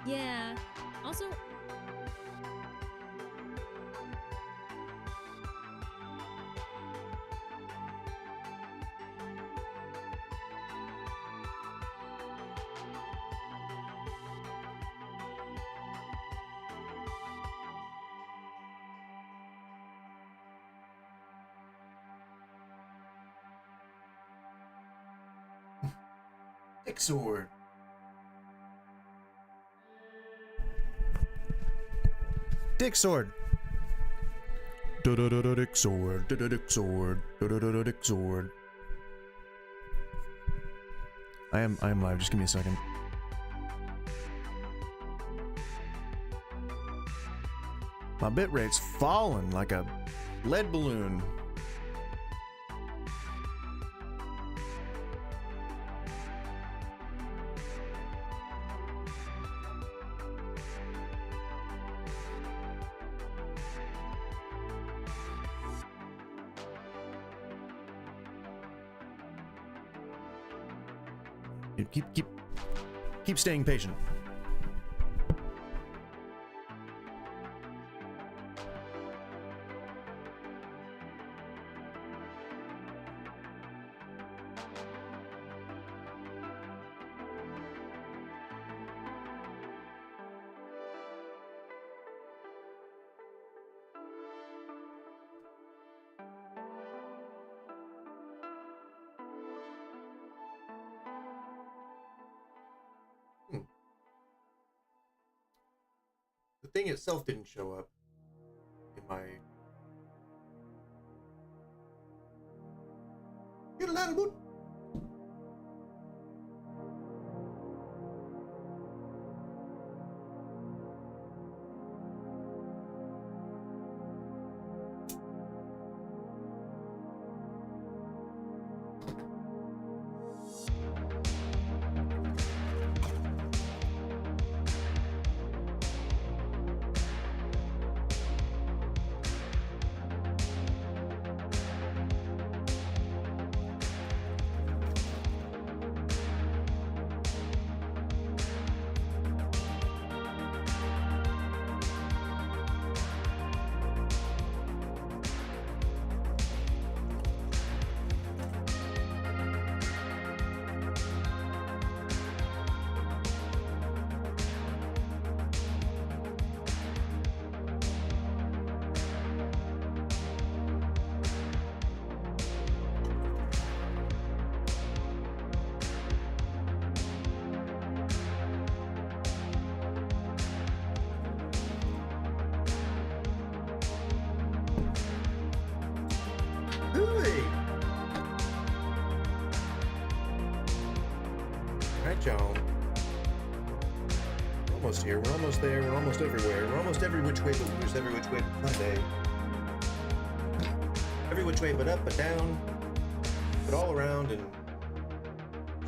Yeah. Also, Thick sword. Dick sword. Dick sword. Dick sword. Dick sword. I am live. Just give me a second. My bitrate's falling like a lead balloon. Keep staying patient. The thing itself didn't show up in my... Get a little boot. Y'all. We're almost here. We're almost there. We're almost everywhere. We're almost every which way but loose, every which way but Sunday. Every which way but up, but down, but all around, and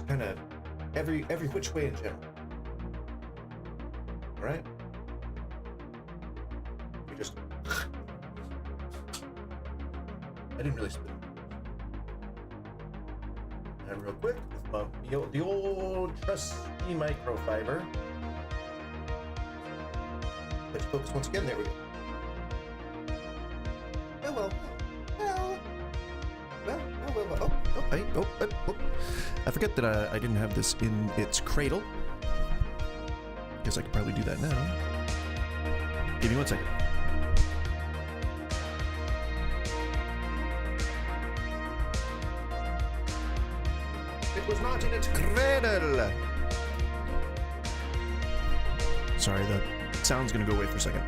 kind of every which way in general. All right? We just... I didn't really spit. And real quick, with the old trusty microfiber. Let's focus once again. There we go. I forget that I didn't have this in its cradle. Guess I could probably do that now. Give me 1 second. It was not in its cradle. Sorry, the sound's gonna go away for a second.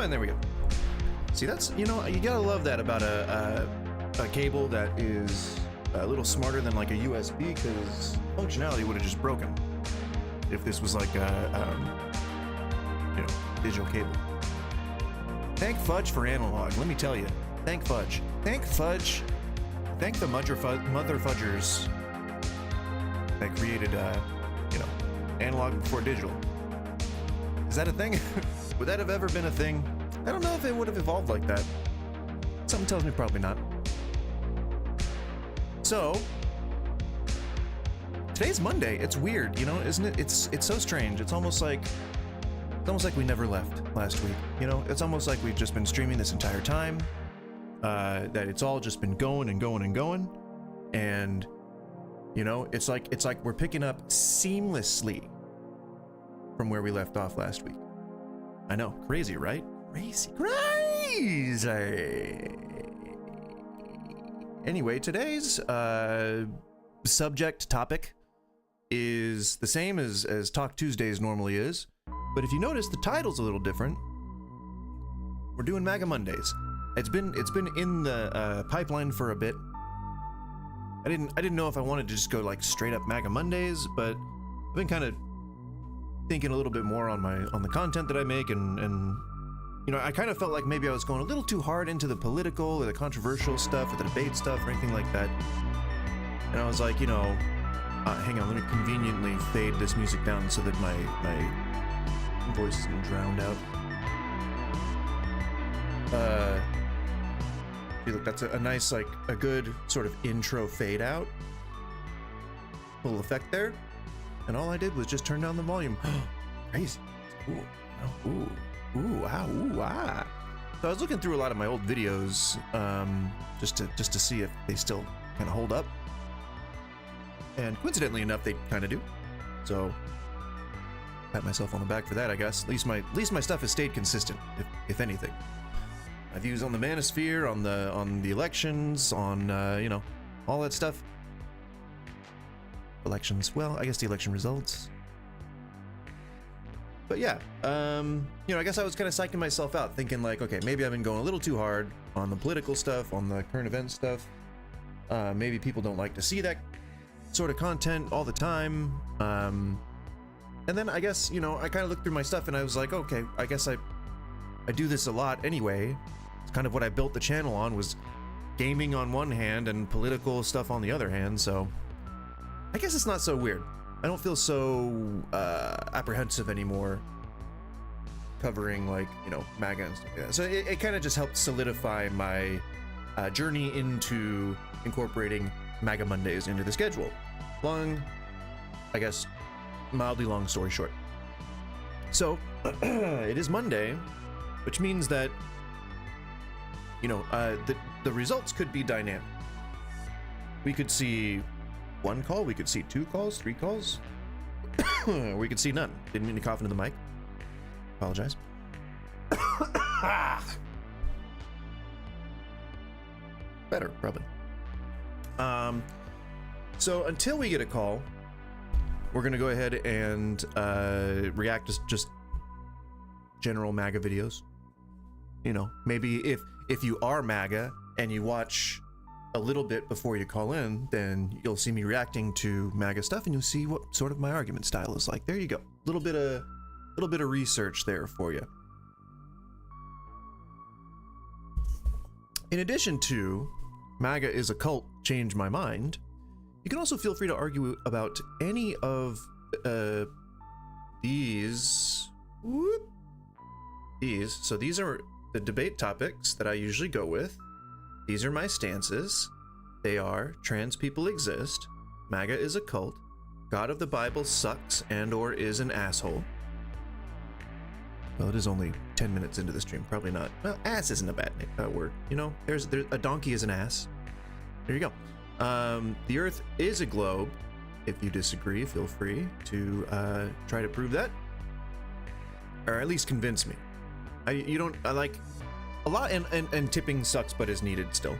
And there we go. See, that's, you know, you gotta love that about a cable that is a little smarter than like a USB, because functionality would have just broken if this was like a, you know, digital cable. Thank Fudge for analog, let me tell you. Thank Fudge. Thank Fudge. Thank the mother fudgers that created, you know, analog before digital. Is that a thing? Would that have ever been a thing? I don't know if it would have evolved like that. Something tells me probably not. So, today's Monday. It's weird, you know, isn't it? It's so strange. It's almost like we never left last week. You know, it's almost like we've just been streaming this entire time. That it's all just been going and going and going, and you know, it's like we're picking up seamlessly from where we left off last week. I know, crazy, right? Crazy. Anyway, today's subject topic is the same as Talk Tuesdays normally is, but if you notice, the title's a little different. We're doing MAGA Mondays. It's been in the pipeline for a bit. I didn't know if I wanted to just go like straight up MAGA Mondays, but I've been kind of thinking a little bit more on the content that I make, and you know, I kind of felt like maybe I was going a little too hard into the political or the controversial stuff or the debate stuff or anything like that. And I was like, you know, hang on, let me conveniently fade this music down so that my voice isn't drowned out. See, look, that's a nice, like, a good sort of intro fade out. Little effect there. And all I did was just turn down the volume. Crazy. Ooh, ooh, ooh, ah, ooh, ah. So I was looking through a lot of my old videos, just to see if they still kind of hold up. And coincidentally enough, they kind of do. So, pat myself on the back for that, I guess. At least my stuff has stayed consistent, if anything. My views on the manosphere, on the elections, on you know, all that stuff. Elections, well, I guess the election results. But yeah, you know, I guess I was kind of psyching myself out, thinking like, okay, maybe I've been going a little too hard on the political stuff, on the current event stuff. Maybe people don't like to see that sort of content all the time. And then I guess, you know, I kind of looked through my stuff and I was like, okay, I guess I do this a lot anyway. It's kind of what I built the channel on, was gaming on one hand and political stuff on the other hand, so I guess it's not so weird. I don't feel so apprehensive anymore covering, like, you know, MAGA and stuff like that. So it kind of just helped solidify my journey into incorporating MAGA Mondays into the schedule. Long, I guess, mildly long story short. So, it is Monday, which means that, you know, the results could be dynamic. We could see one call, we could see 2 calls, 3 calls, we could see none. Didn't mean to cough into the mic. Apologize. Better, probably. So until we get a call, we're gonna go ahead and react to just general MAGA videos. You know, maybe if you are MAGA and you watch a little bit before you call in, then you'll see me reacting to MAGA stuff, and you'll see what sort of my argument style is like. There you go. A little bit of research there for you. In addition to MAGA is a cult, change my mind, you can also feel free to argue about any of these. So these are the debate topics that I usually go with. These are my stances. They are: trans people exist, MAGA is a cult, God of the Bible sucks and or is an asshole. Well, it is only 10 minutes into the stream, probably not. Well, ass isn't a bad word, you know. There's a donkey is an ass. There you go. The Earth is a globe. If you disagree, feel free to try to prove that, or at least convince me. I like a lot, and tipping sucks but is needed still.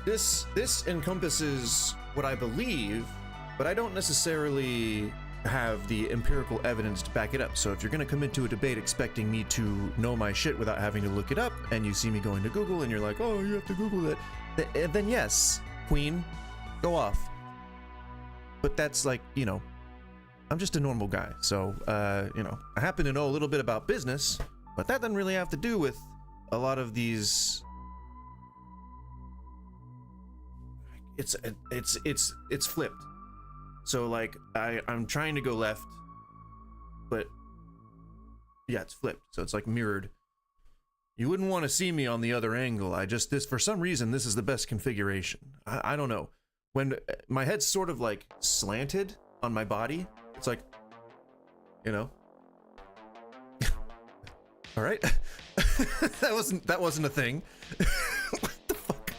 This encompasses what I believe, but I don't necessarily have the empirical evidence to back it up. So if you're going to come into a debate expecting me to know my shit without having to look it up, and you see me going to Google and you're like, oh, you have to Google that, then yes, Queen, go off. But that's like, you know, I'm just a normal guy. So, you know, I happen to know a little bit about business, But that doesn't really have to do with a lot of these. It's flipped. So like I'm trying to go left, but yeah, it's flipped. So it's like mirrored. You wouldn't want to see me on the other angle. This for some reason this is the best configuration. I don't know. When my head's sort of like slanted on my body, it's like, you know. All right. that wasn't a thing. What the fuck?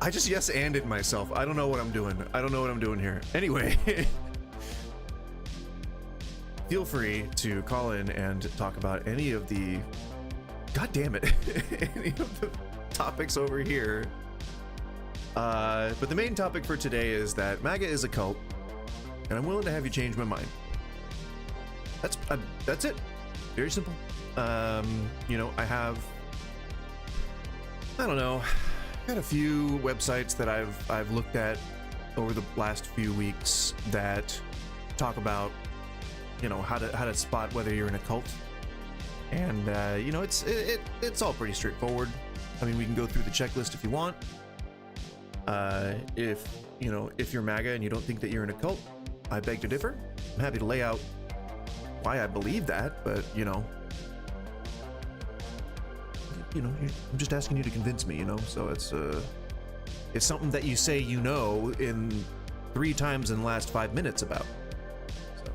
I just yes anded myself. I don't know what I'm doing. I don't know what I'm doing here. Anyway, feel free to call in and talk about any of the, god damn it, any of the topics over here. But the main topic for today is that MAGA is a cult, and I'm willing to have you change my mind. That's it. Very simple. You know, I don't know, got a few websites that I've looked at over the last few weeks that talk about, you know, how to spot whether you're in a cult. And you know, it's all pretty straightforward. I mean, we can go through the checklist if you want. If you're MAGA and you don't think that you're in a cult, I beg to differ. I'm happy to lay out why I believe that, but I'm just asking you to convince me, so it's something that you say in 3 times in the last 5 minutes about, so,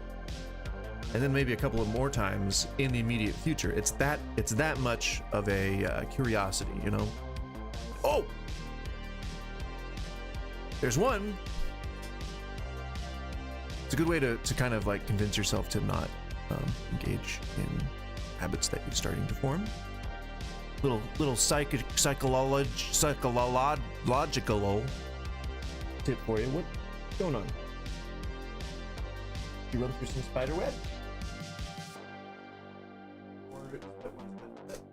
and then maybe a couple of more times in the immediate future. It's that much of a curiosity, Oh, there's one. It's a good way to kind of like convince yourself to not engage in habits that you're starting to form. Little psychological tip for you. What's going on? You run through some spider web?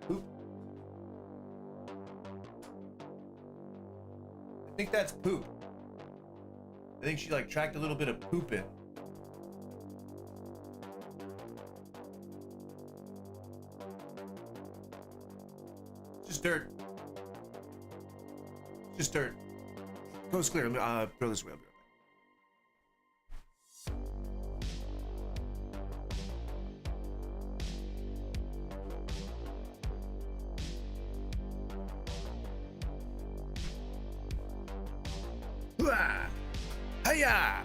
Poop? I think that's poop. I think she like tracked a little bit of poop in. Just dirt. Just dirt. Coast clear. Throw this way. I'll be right back. Hiya!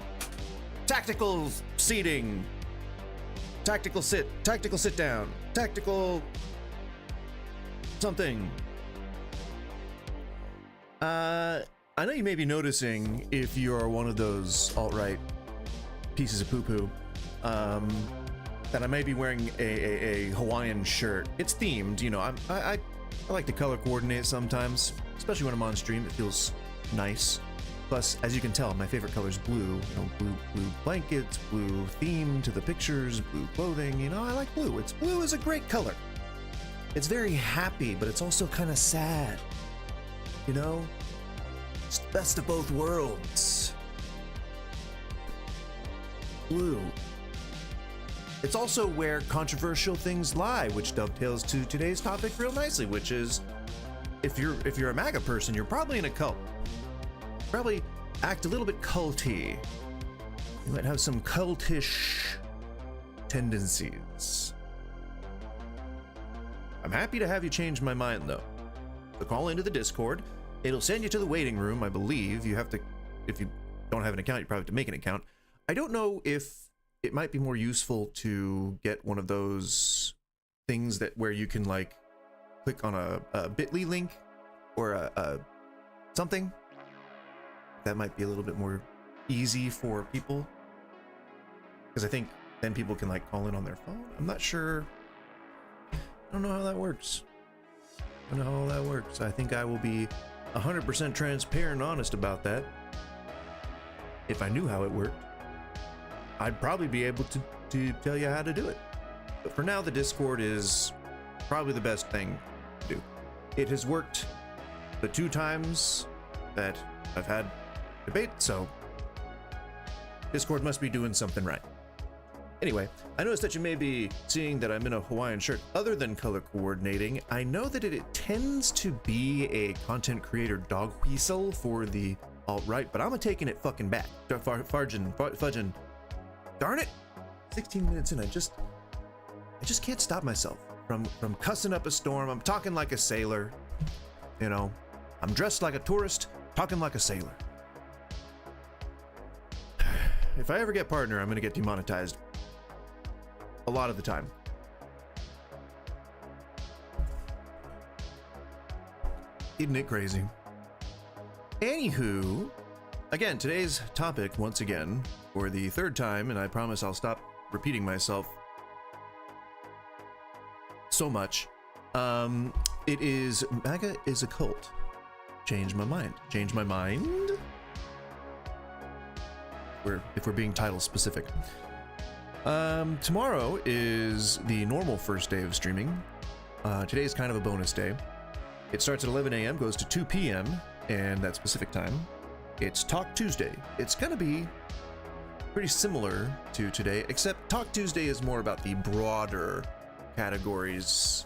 Tactical seating. Tactical sit. Tactical sit down. Tactical something. I know you may be noticing, if you're one of those alt-right pieces of poo-poo, that I may be wearing a Hawaiian shirt. It's themed, I like to color coordinate sometimes, especially when I'm on stream. It feels nice. Plus, as you can tell, my favorite color is blue. Blue blankets, blue theme to the pictures, blue clothing. I like blue. Blue is a great color. It's very happy, but it's also kind of sad. It's the best of both worlds. Blue. It's also where controversial things lie, which dovetails to today's topic real nicely, which is if you're a MAGA person, you're probably in a cult. Probably act a little bit culty. You might have some cultish tendencies. I'm happy to have you change my mind, though. So call into the Discord. It'll send you to the waiting room, I believe. You have to, if you don't have an account, you probably have to make an account. I don't know if it might be more useful to get one of those things where you can like click on a bit.ly link or a something. That might be a little bit more easy for people, because I think then people can like call in on their phone. I'm not sure. I don't know how that works. I think I will be 100% transparent and honest about that. If I knew how it worked, I'd probably be able to tell you how to do it. But for now, the Discord is probably the best thing to do. It has worked the 2 times that I've had debate, so Discord must be doing something right. Anyway, I noticed that you may be seeing that I'm in a Hawaiian shirt. Other than color coordinating, I know that it tends to be a content creator dog whistle for the alt-right, but I'm taking it fucking back. Fudging. Darn it! 16 minutes in, I just can't stop myself from cussing up a storm. I'm talking like a sailor. You know, I'm dressed like a tourist, talking like a sailor. If I ever get partner, I'm gonna get demonetized. A lot of the time. Isn't it crazy? Anywho, again, today's topic, once again, for the third time, and I promise I'll stop repeating myself so much. It is MAGA is a cult. Change my mind. Change my mind? If we're being title specific. Tomorrow is the normal first day of streaming. Today is kind of a bonus day. It starts at 11 a.m., goes to 2 p.m., and that's Pacific time. It's Talk Tuesday. It's gonna be pretty similar to today, except Talk Tuesday is more about the broader categories,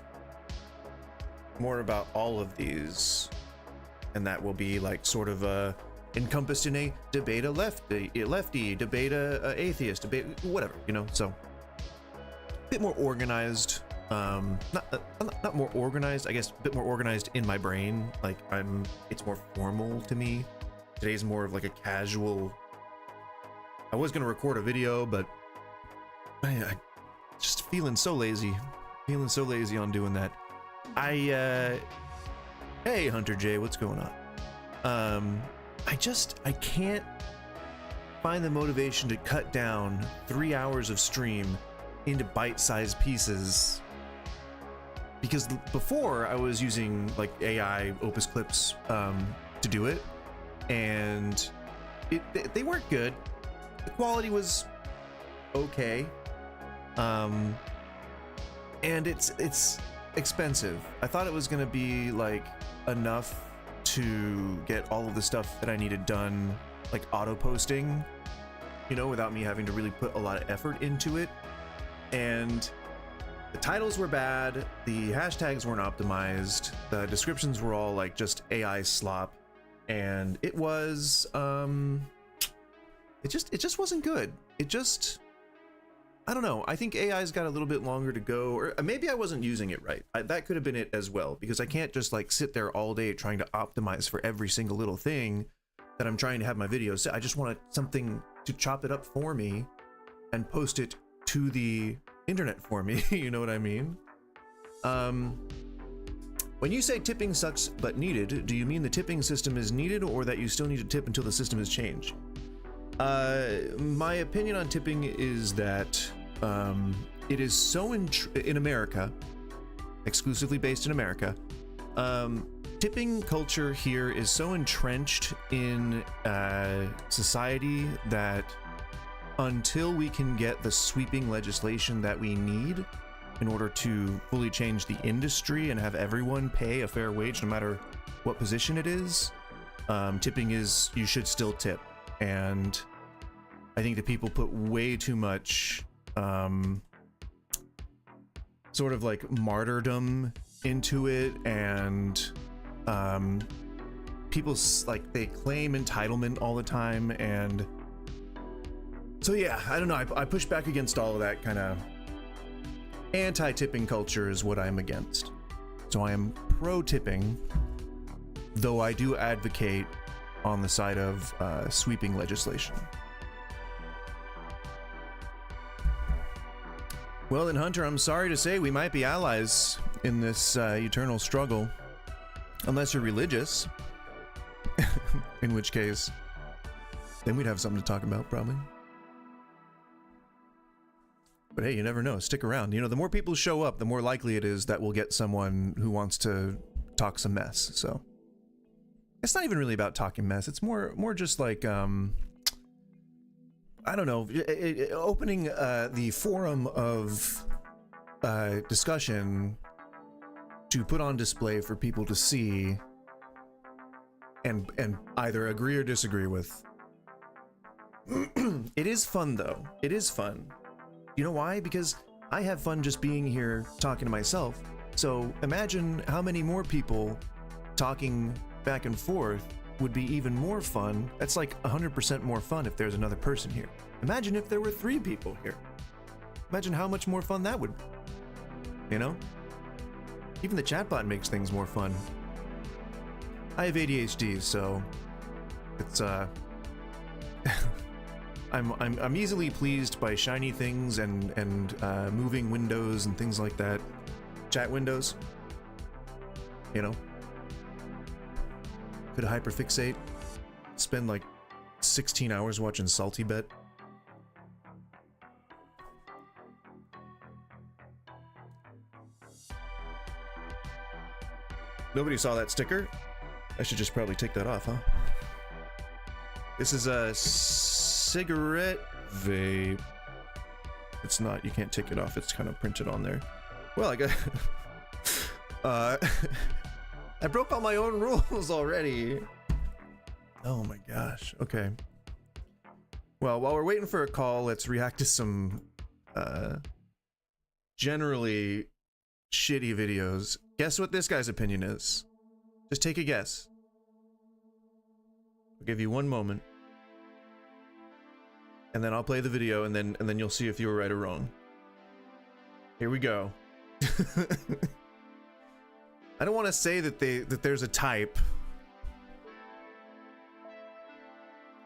more about all of these, and that will be like sort of encompassed in a debate a lefty, debate a atheist, debate whatever, you know. So a bit more organized, not more organized, I guess a bit more organized in my brain. Like it's more formal to me. Today's more of like a casual. I was gonna record a video, but I just feeling so lazy on doing that. Hey Hunter J, what's going on? I can't find the motivation to cut down 3 hours of stream into bite-sized pieces, because before I was using like AI Opus clips to do it, and they weren't good. The quality was okay, and it's expensive. I thought it was gonna be like enough to get all of the stuff that I needed done, like auto posting, you know, without me having to really put a lot of effort into it. And the titles were bad, the hashtags weren't optimized, the descriptions were all like just AI slop, and it was it just wasn't good. I don't know. I think AI's got a little bit longer to go, or maybe I wasn't using it right. That could have been it as well, because I can't just like sit there all day trying to optimize for every single little thing that I'm trying to have my videos. I just want something to chop it up for me and post it to the internet for me. You know what I mean? When you say tipping sucks but needed, do you mean the tipping system is needed, or that you still need to tip until the system is changed? My opinion on tipping is that it is so in America, exclusively based in America, tipping culture here is so entrenched in society that until we can get the sweeping legislation that we need in order to fully change the industry and have everyone pay a fair wage no matter what position it is, tipping is, you should still tip. And I think that people put way too much sort of like martyrdom into it, and people like they claim entitlement all the time, and so yeah, I don't know, I push back against all of that kind of anti-tipping culture is what I'm against. So I am pro-tipping, though I do advocate on the side of sweeping legislation. Well then, Hunter, I'm sorry to say we might be allies in this eternal struggle, unless you're religious, in which case then we'd have something to talk about probably. But hey, you never know. Stick around. You know, the more people show up, the more likely it is that we'll get someone who wants to talk some mess. So it's not even really about talking mess. It's more just like I don't know, opening the forum of discussion to put on display for people to see and either agree or disagree with. It is fun though. It is fun You know why? Because I have fun just being here talking to myself. So imagine how many more people talking back and forth would be even more fun. That's like 100% more fun if there's another person here. Imagine if there were 3 people here. Imagine how much more fun that would be. You know? Even the chatbot makes things more fun. I have ADHD, so it's I'm easily pleased by shiny things and moving windows and things like that. Chat windows. You know? Could hyperfixate. Spend like 16 hours watching Salty Bet. Nobody saw that sticker. I should just probably take that off, huh? This is a cigarette vape. It's not, you can't take it off. It's kind of printed on there. Well, I got... I broke all my own rules already. Oh my gosh. Okay. Well, while we're waiting for a call, let's react to some generally shitty videos. Guess what this guy's opinion is? Just take a guess. I'll give you 1 moment. And then I'll play the video and then you'll see if you were right or wrong. Here we go. I don't want to say that there's a type.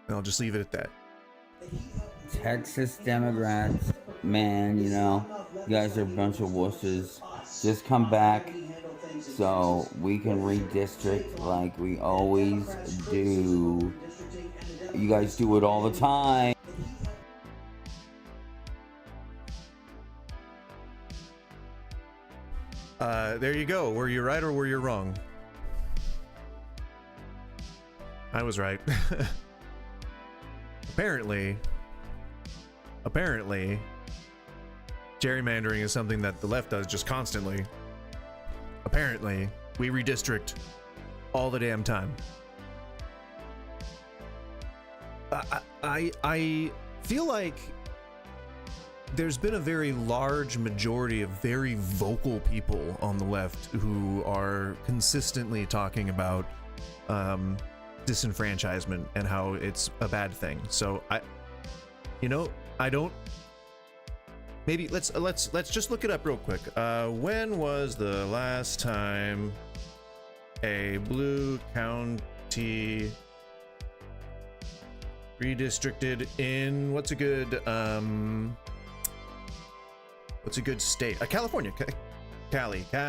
And I'll just leave it at that. Texas Democrats, man, you know, you guys are a bunch of wusses. Just come back so we can redistrict like we always do. You guys do it all the time. There you go. Were you right or were you wrong? I was right. Apparently, gerrymandering is something that the left does just constantly. Apparently, we redistrict all the damn time. I feel like there's been a very large majority of very vocal people on the left who are consistently talking about disenfranchisement and how it's a bad thing. So I don't. Maybe let's just look it up real quick. When was the last time a blue county redistricted in what's a good state? California. California.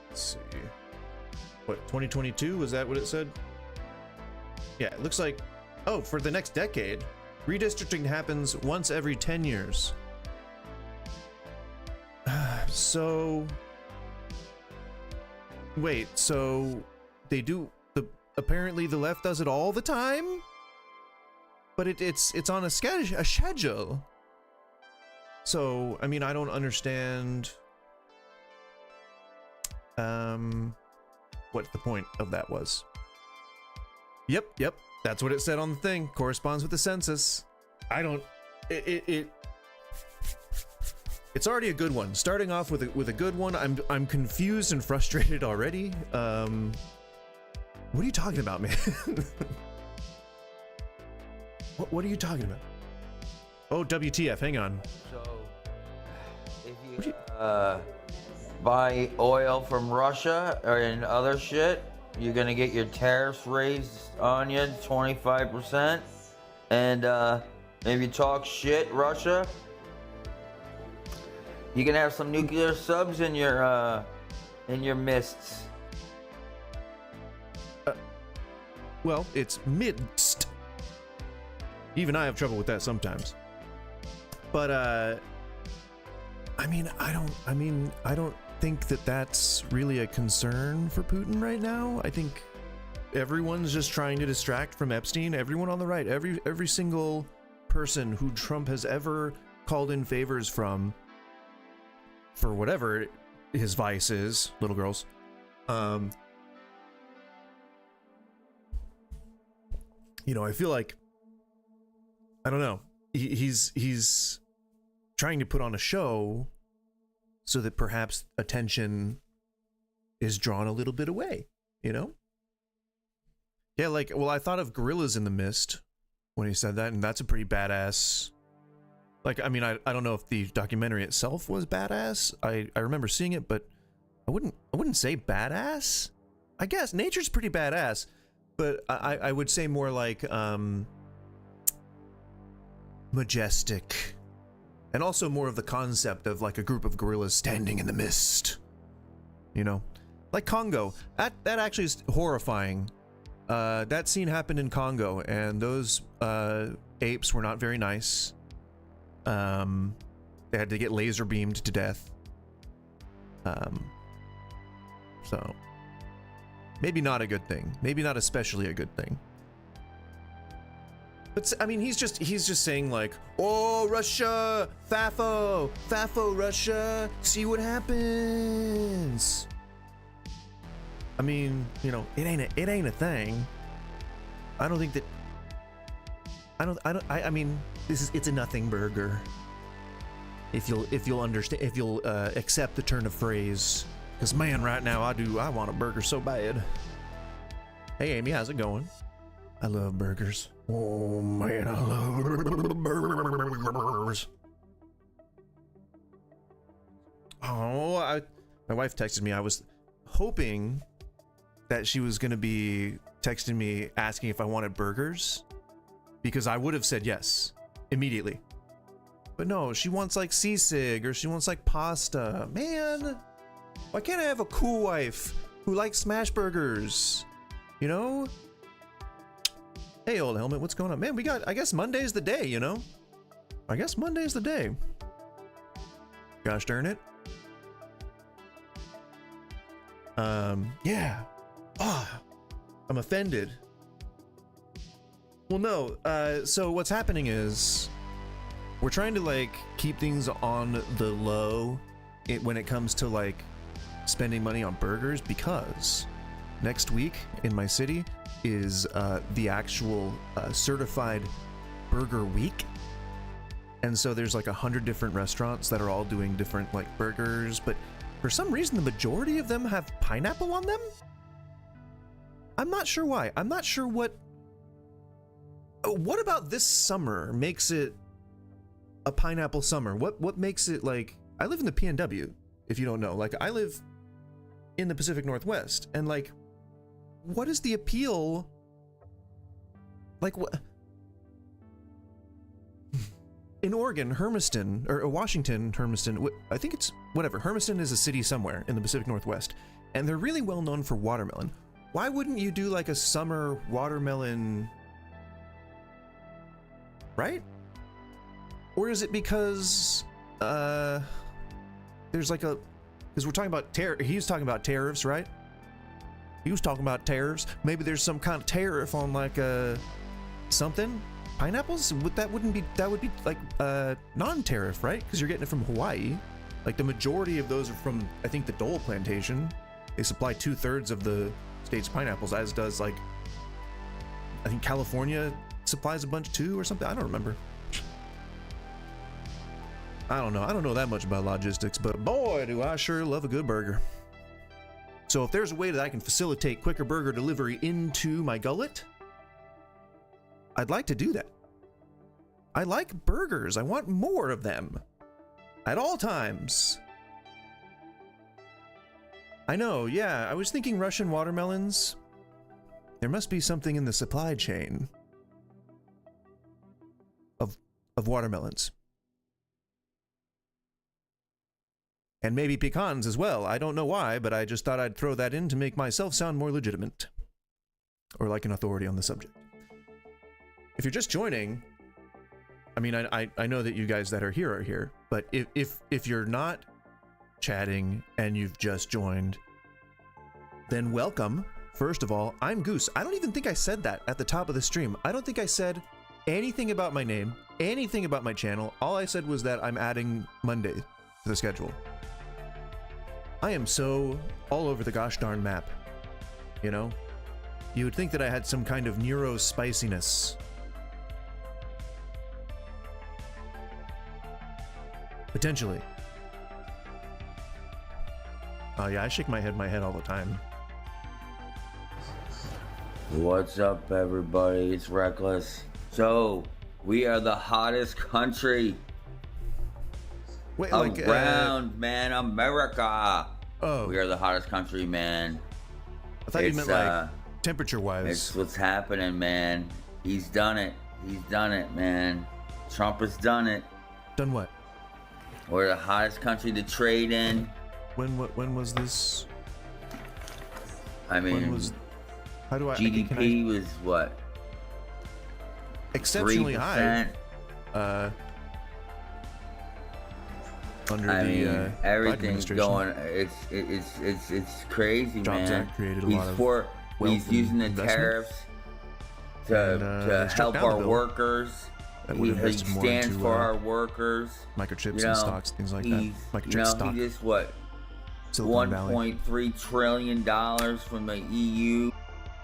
Let's see. What, 2022? Was that what it said? Yeah, it looks like, oh, for the next decade. Redistricting happens once every 10 years. So wait, so they do apparently the left does it all the time? But it's on a schedule. So, I mean, I don't understand what the point of that was. Yep, that's what it said on the thing. Corresponds with the census. I don't it's already a good one. Starting off with a good one. I'm confused and frustrated already. What are you talking about, man? What are you talking about? Oh, WTF, hang on. So, if you buy oil from Russia or in other shit, you're gonna get your tariffs raised on you 25%. And if you talk shit, Russia, you can have some nuclear subs in your mists. Well, it's midst. Even I have trouble with that sometimes. But I don't think that that's really a concern for Putin right now. I think everyone's just trying to distract from Epstein. Everyone on the right, every single person who Trump has ever called in favors from for whatever his vice is, little girls. You know, I feel like, I don't know, he's trying to put on a show so that perhaps attention is drawn a little bit away, you know? Yeah, like, well, I thought of Gorillas in the Mist when he said that, and that's a pretty badass. Like, I mean, I don't know if the documentary itself was badass. I remember seeing it, but I wouldn't say badass. I guess nature's pretty badass, but I would say more like majestic, and also more of the concept of like a group of gorillas standing in the mist. You know, like Congo. That actually is horrifying. That scene happened in Congo, and those apes were not very nice. They had to get laser beamed to death. So maybe not a good thing. Maybe not especially a good thing. But I mean, he's just saying like, oh, Russia, Fafo, Russia, see what happens. I mean, you know, it ain't a thing. I don't think that. I mean, it's a nothing burger. If you'll understand, if you'll accept the turn of phrase, because man, right now I want a burger so bad. Hey Amy, how's it going? I love burgers. Oh man, I love burgers. Oh, my wife texted me. I was hoping that she was gonna be texting me asking if I wanted burgers, because I would have said yes immediately. But no, she wants like sisig, or she wants like pasta. Man, why can't I have a cool wife who likes smash burgers? You know? Hey, old helmet, what's going on? Man, I guess Monday's the day, you know? I guess Monday's the day. Gosh darn it. Yeah. I'm offended. Well, no, so what's happening is we're trying to like keep things on the low when it comes to like spending money on burgers, because next week in my city is the actual certified burger week. And so there's like 100 different restaurants that are all doing different like burgers, but for some reason the majority of them have pineapple on them. I'm not sure why. I'm not sure what about this summer makes it a pineapple summer. What makes it like, I live in the PNW, if you don't know. Like, I live in the Pacific Northwest, and like, what is the appeal? Like, what in Oregon, Hermiston, or Washington, Hermiston, I think it's whatever. Hermiston is a city somewhere in the Pacific Northwest, and they're really well known for watermelon. Why wouldn't you do like a summer watermelon, right? Or is it because there's like because we're talking about he was talking about tariffs, right? He was talking about tariffs. Maybe there's some kind of tariff on like something. Pineapples? That would be like non-tariff, right? Because you're getting it from Hawaii. Like the majority of those are from, I think, the Dole plantation. They supply 2/3 of the state's pineapples, as does like, I think California supplies a bunch too, or something. I don't remember. I don't know that much about logistics, but boy, do I sure love a good burger. So if there's a way that I can facilitate quicker burger delivery into my gullet, I'd like to do that. I like burgers. I want more of them at all times. I know, yeah, I was thinking Russian watermelons. There must be something in the supply chain of watermelons. And maybe pecans as well. I don't know why, but I just thought I'd throw that in to make myself sound more legitimate. Or like an authority on the subject. If you're just joining, I mean, I know that you guys that are here, but if you're not chatting and you've just joined, then welcome. First of all, I'm Goose. I don't even think I said that at the top of the stream. I don't think I said anything about my name, anything about my channel. All I said was that I'm adding Monday to the schedule. I am so all over the gosh darn map. You know? You would think that I had some kind of neuro spiciness. Potentially. Oh yeah, I shake my head all the time. What's up, everybody? It's Reckless. So, we are the hottest country Wait, around, man. America. Oh. We are the hottest country, man. I thought you meant like temperature-wise. It's what's happening, man. He's done it. He's done it, man. Trump has done it. Done what? We're the hottest country to trade in. When was this? I mean, how do I? GDP was what? Exceptionally 3%. High. Under everything's Biden going. It's crazy, Jobs man. Act created a lot of wealth he's using the investment. tariffs to struck help down the our bill. workers. That He would have invested more stands into, for our workers. Microchips You and know, stocks, things like that. Microchip stock. He just what? Silicon Valley. $1.3 trillion from the EU.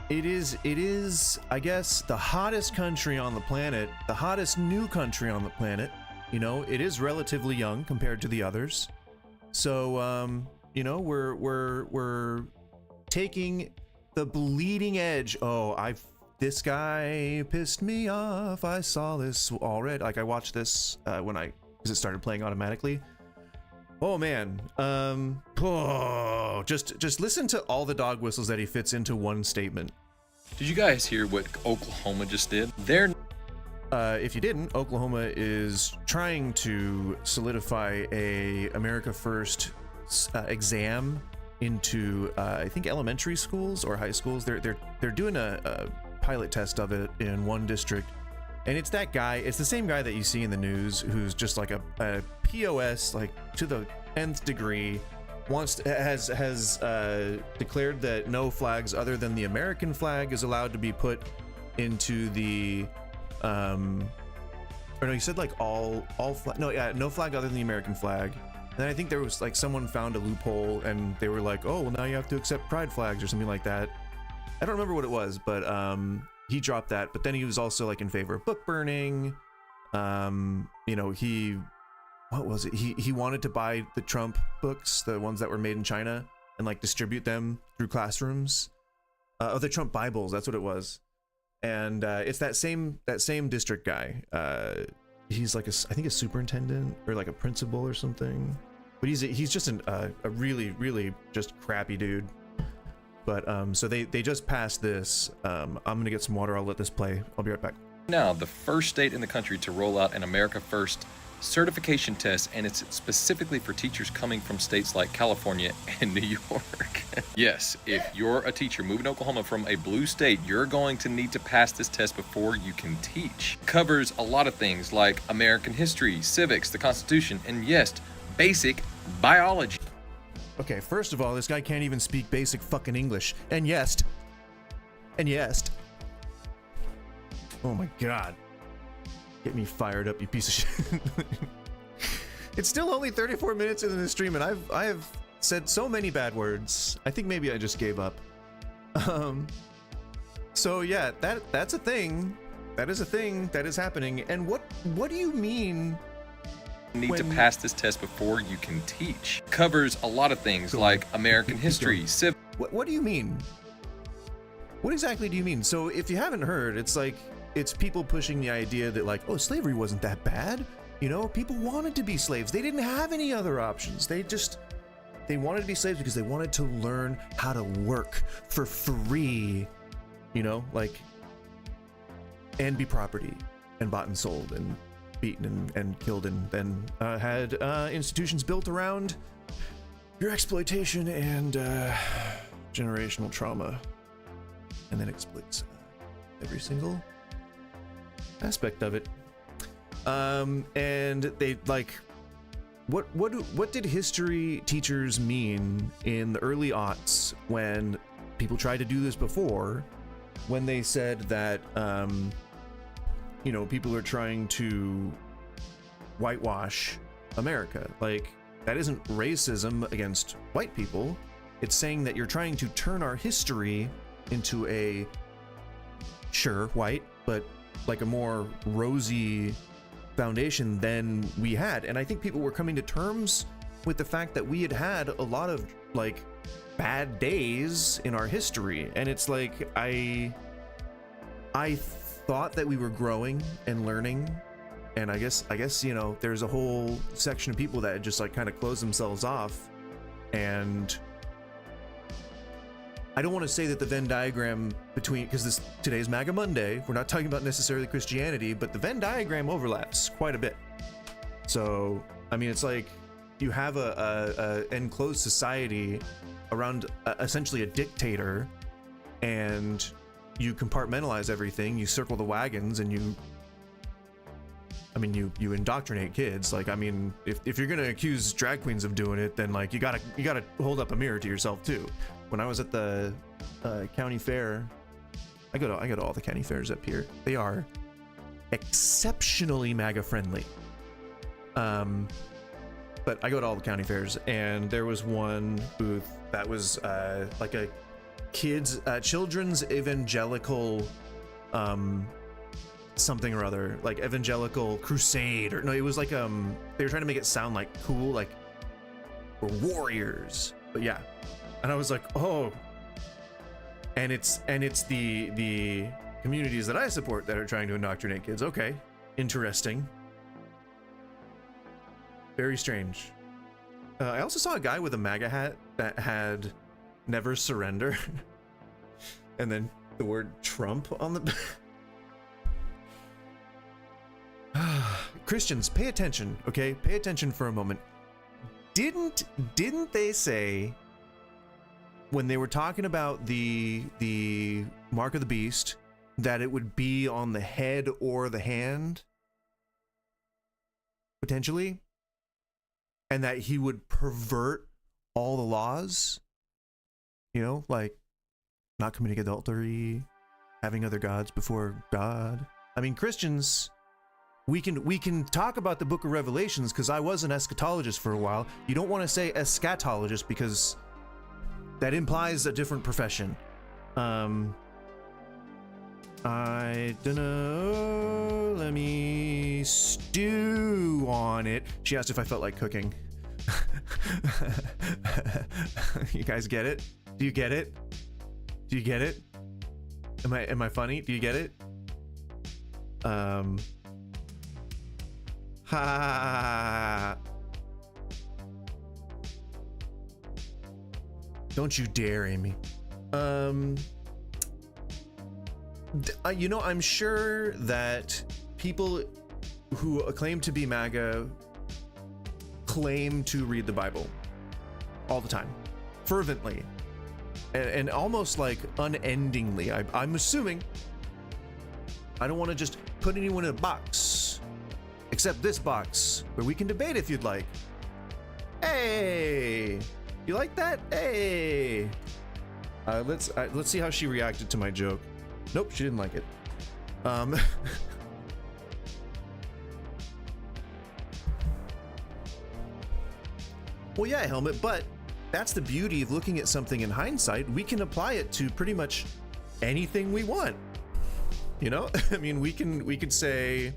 It is, I guess, the hottest country on the planet, the hottest new country on the planet. You know, it is relatively young compared to the others. So, you know, we're taking the bleeding edge. Oh, this guy pissed me off. I saw this already. Like, I watched this because it started playing automatically. Oh man, just listen to all the dog whistles that he fits into one statement. Did you guys hear what Oklahoma just did? If you didn't, Oklahoma is trying to solidify a America First exam into I think elementary schools or high schools. They're doing a pilot test of it in one district, and it's that guy. It's the same guy that you see in the news who's just like a POS, like to the nth degree. Has declared that no flags other than the American flag is allowed to be put into the or no, he said like all flag. No, yeah, no flag other than the American flag. And then I think there was like someone found a loophole and they were like, oh well, now you have to accept pride flags or something like that. I don't remember what it was, but he dropped that. But then he was also like in favor of book burning. You know, what was it? He wanted to buy the Trump books, the ones that were made in China, and like distribute them through classrooms. The Trump Bibles, that's what it was. And it's that same district guy. He's like I think a superintendent or like a principal or something. But he's just a really, really just crappy dude. But so they just passed this. I'm gonna get some water. I'll let this play. I'll be right back. Now, the first state in the country to roll out an America First certification test, and it's specifically for teachers coming from states like California and New York. Yes, if you're a teacher moving to Oklahoma from a blue state, you're going to need to pass this test before you can teach. Covers a lot of things like American history, civics, the Constitution, and yes, basic biology. Okay, first of all, this guy can't even speak basic fucking English. And yes. Oh my god. Get me fired up, you piece of shit. It's still only 34 minutes into the stream, and I have said so many bad words. I think maybe I just gave up. So yeah, that's a thing. That is a thing that is happening. And what do you mean? Need to pass this test before you can teach. Covers a lot of things like American history, civics. What do you mean? What exactly do you mean? So if you haven't heard, it's like it's people pushing the idea that like, oh, slavery wasn't that bad. You know, people wanted to be slaves. They didn't have any other options. They wanted to be slaves because they wanted to learn how to work for free. You know, like, and be property and bought and sold and beaten and killed, and then had institutions built around your exploitation and generational trauma, and then exploits every single aspect of it. And they like, what did history teachers mean in the early aughts when people tried to do this before, when they said that you know, people are trying to whitewash America? Like, that isn't racism against white people. It's saying that you're trying to turn our history into a, sure, white, but like a more rosy foundation than we had. And I think people were coming to terms with the fact that we had had a lot of like bad days in our history. And it's like, I thought that we were growing and learning. And I guess, you know, there's a whole section of people that had just like kind of closed themselves off. And I don't want to say that the Venn diagram between, because today's MAGA Monday, we're not talking about necessarily Christianity, but the Venn diagram overlaps quite a bit. So, I mean, it's like you have a enclosed society around essentially a dictator, and you compartmentalize everything, you circle the wagons, and you indoctrinate kids. Like, I mean, if you're gonna accuse drag queens of doing it, then like you gotta hold up a mirror to yourself too. When I was at the county fair, I go to all the county fairs up here. They are exceptionally MAGA friendly. But I go to all the county fairs, and there was one booth that was like a children's evangelical something or other, like evangelical crusade, or no, it was like they were trying to make it sound like cool, like we're warriors. But yeah, and I was like, oh, and it's the communities that I support that are trying to indoctrinate kids. Okay, interesting. Very strange. I also saw a guy with a MAGA hat that had "Never Surrender," and then the word Trump on the. Christians, pay attention, okay? Pay attention for a moment. Didn't they say when they were talking about the mark of the beast that it would be on the head or the hand, potentially, and that he would pervert all the laws? You know, like not committing adultery, having other gods before God. I mean, Christians, we can talk about the book of Revelations, because I was an eschatologist for a while. You don't want to say eschatologist because that implies a different profession. I don't know. Let me stew on it. She asked if I felt like cooking. You guys get it? Do you get it? Do you get it? Am I funny? Do you get it? Ha! Don't you dare, Amy. You know, I'm sure that people who claim to be MAGA claim to read the Bible all the time, fervently, and almost like unendingly. I'm assuming. I don't want to just put anyone in a box, except this box, where we can debate if you'd like. Hey, you like that? Hey, let's see how she reacted to my joke. Nope, she didn't like it. Well, yeah, Helmet, but that's the beauty of looking at something in hindsight. We can apply it to pretty much anything we want. You know, I mean, we could say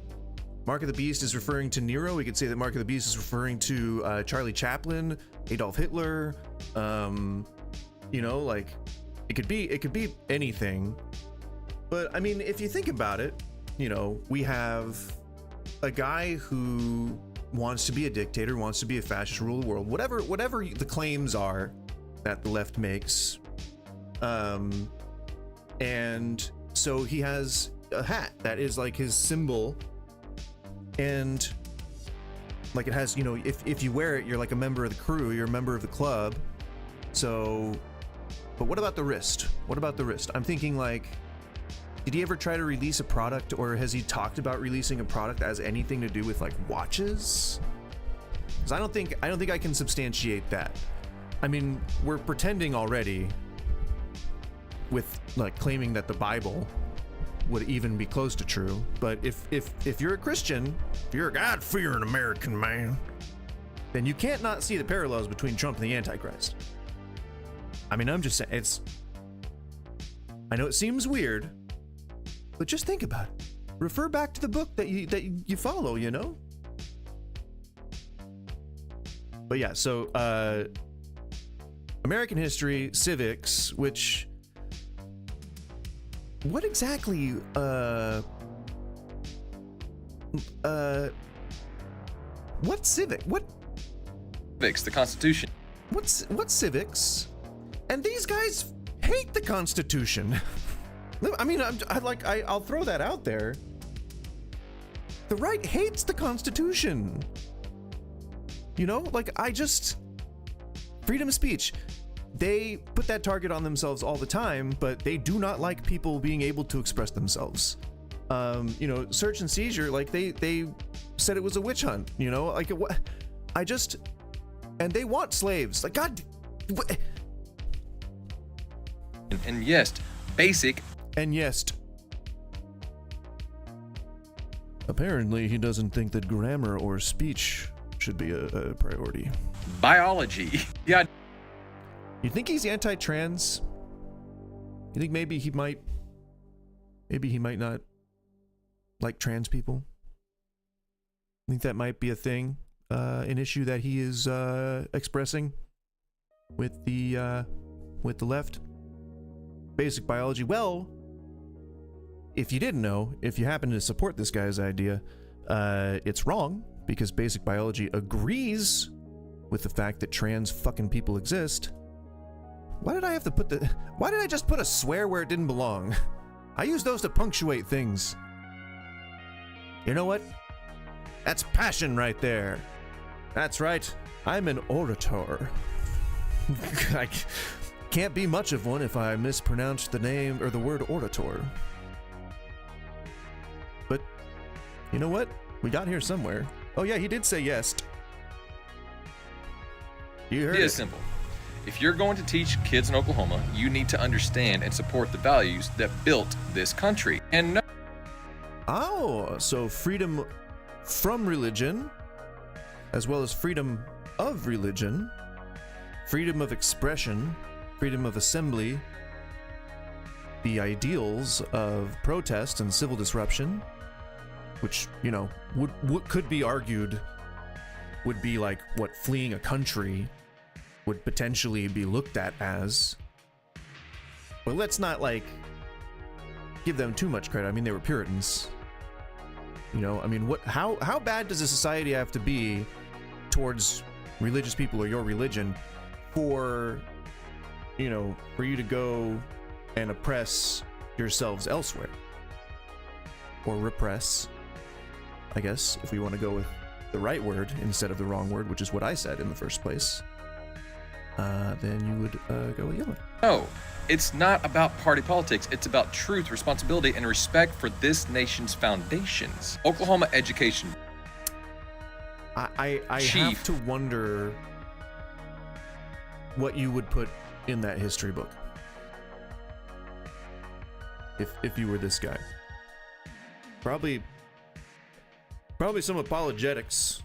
Mark of the Beast is referring to Nero. We could say that Mark of the Beast is referring to Charlie Chaplin, Adolf Hitler. You know, like it could be anything. But I mean, if you think about it, you know, we have a guy who wants to be a dictator, wants to be a fascist, rule the world, whatever the claims are that the left makes. And so he has a hat that is like his symbol, and like it has, you know, if you wear it, you're like a member of the crew, you're a member of the club. So, but what about the wrist? What about the wrist? I'm thinking, like, did he ever try to release a product, or has he talked about releasing a product that has anything to do with like watches? Because I don't think I can substantiate that. I mean, we're pretending already with like claiming that the Bible would even be close to true. But if you're a Christian, if you're a God-fearing American man, then you can't not see the parallels between Trump and the Antichrist. I mean, I'm just saying, I know it seems weird, but just think about it. Refer back to the book that you follow, you know? But yeah, so American history, civics, which what exactly what civic? What Civics, the Constitution. What civics? And these guys hate the Constitution. I mean, I'll throw that out there. The right hates the Constitution. You know, like freedom of speech. They put that target on themselves all the time, but they do not like people being able to express themselves. You know, search and seizure, like they said it was a witch hunt, you know, like and they want slaves. Like, God. And yes, basic. And yes. Apparently, he doesn't think that grammar or speech should be a priority. Biology. Yeah. You think he's anti-trans? You think maybe he might not like trans people? I think that might be a thing, an issue that he is expressing with the left. Basic biology. Well, if you didn't know, if you happen to support this guy's idea, it's wrong, because basic biology agrees with the fact that trans fucking people exist. Why did I just put a swear where it didn't belong? I use those to punctuate things. You know what? That's passion right there. That's right. I'm an orator. I can't be much of one if I mispronounce the name or the word orator. But you know what? We got here somewhere. Oh yeah, he did say yes. You heard it. It is simple. If you're going to teach kids in Oklahoma, you need to understand and support the values that built this country. And no. Oh, so freedom from religion, as well as freedom of religion, freedom of expression, freedom of assembly, the ideals of protest and civil disruption, which, you know, could be argued would be like what fleeing a country would potentially be looked at as. But let's not like give them too much credit. I mean, they were Puritans. You know, I mean, how bad does a society have to be towards religious people or your religion for, you know, for you to go and oppress yourselves elsewhere? Or repress, I guess, if we want to go with the right word instead of the wrong word, which is what I said in the first place. Then you would go with yellow. No, it's not about party politics. It's about truth, responsibility, and respect for this nation's foundations. Oklahoma education. I have to wonder what you would put in that history book if you were this guy. Probably some apologetics.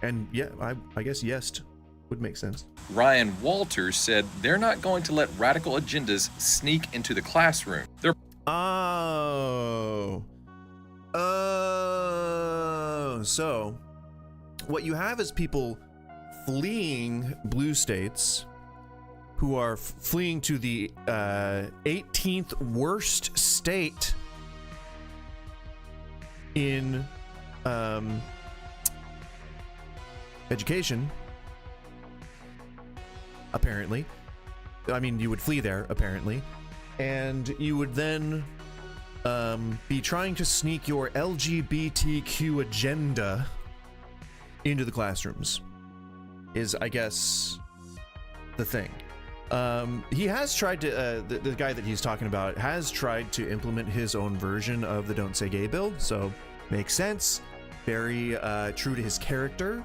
And yeah, I guess yes would make sense. Ryan Walters said they're not going to let radical agendas sneak into the classroom. So what you have is people fleeing blue states who are fleeing to the 18th worst state in education, apparently. I mean, you would flee there, apparently, and you would then be trying to sneak your LGBTQ agenda into the classrooms, is, I guess, the thing. He has tried to, the guy that he's talking about has tried to implement his own version of the Don't Say Gay bill, so makes sense. Very true to his character.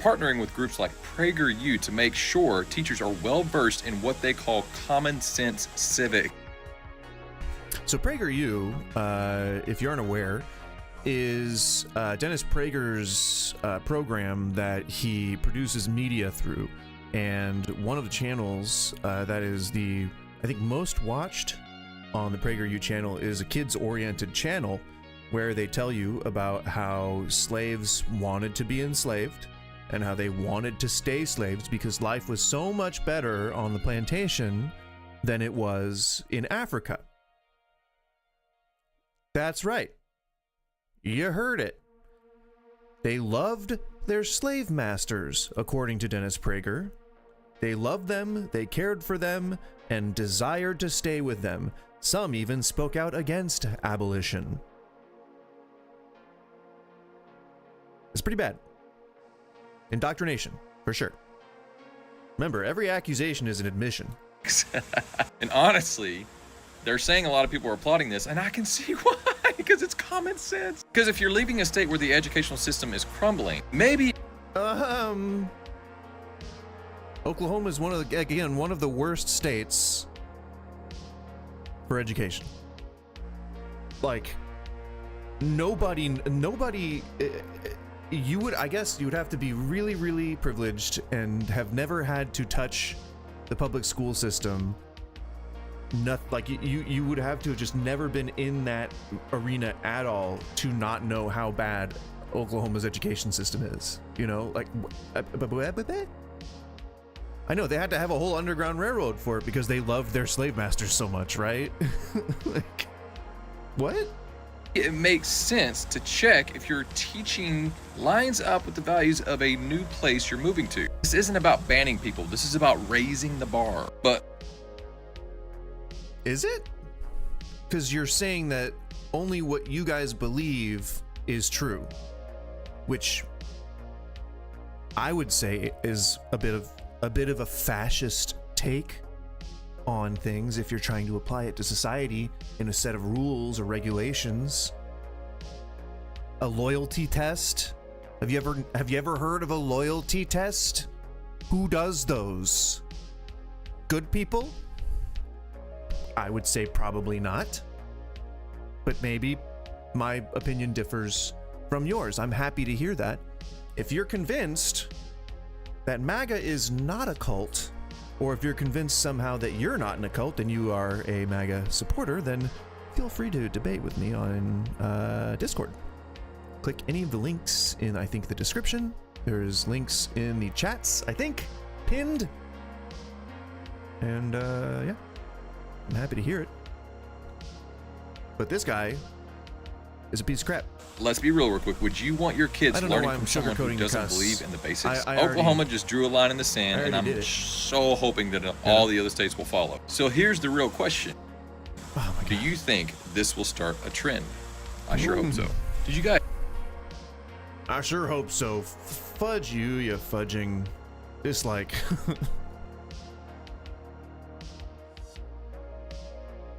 Partnering with groups like PragerU to make sure teachers are well versed in what they call common sense civic. So PragerU, if you're unaware, is Dennis Prager's program that he produces media through. And one of the channels that is the, I think, most watched on the PragerU channel is a kids-oriented channel where they tell you about how slaves wanted to be enslaved and how they wanted to stay slaves because life was so much better on the plantation than it was in Africa. That's right. You heard it. They loved their slave masters, according to Dennis Prager. They loved them, they cared for them, and desired to stay with them. Some even spoke out against abolition. It's pretty bad. Indoctrination, for sure. Remember, every accusation is an admission. And honestly, they're saying a lot of people are applauding this, and I can see why, because it's common sense. Because if you're leaving a state where the educational system is crumbling, maybe... Oklahoma is one of the worst states for education. Like, nobody, you would have to be really, really privileged and have never had to touch the public school system. You would have to have just never been in that arena at all to not know how bad Oklahoma's education system is. You know, like, I know they had to have a whole underground railroad for it because they loved their slave masters so much, right? Like, what? It makes sense to check if your teaching lines up with the values of a new place you're moving to. This isn't about banning people. This is about raising the bar. But is it? Because you're saying that only what you guys believe is true, which I would say is a bit of a fascist take on things if you're trying to apply it to society in a set of rules or regulations. A loyalty test? Have you ever heard of a loyalty test? Who does those? Good people? I would say probably not. But maybe my opinion differs from yours. I'm happy to hear that. If you're convinced that MAGA is not a cult, or if you're convinced somehow that you're not in a cult and you are a MAGA supporter, then feel free to debate with me on Discord. Click any of the links in, I think, the description. There's links in the chats, I think, pinned. And yeah, I'm happy to hear it. But this guy is a piece of crap. Let's be real quick. Would you want your kids learning from someone who doesn't believe in the basics? Oklahoma just drew a line in the sand, and I'm so hoping that all the other states will follow. So here's the real question. Oh my God. Do you think this will start a trend? I sure hope so. Did you guys? I sure hope so. Fudge you fudging. It's like...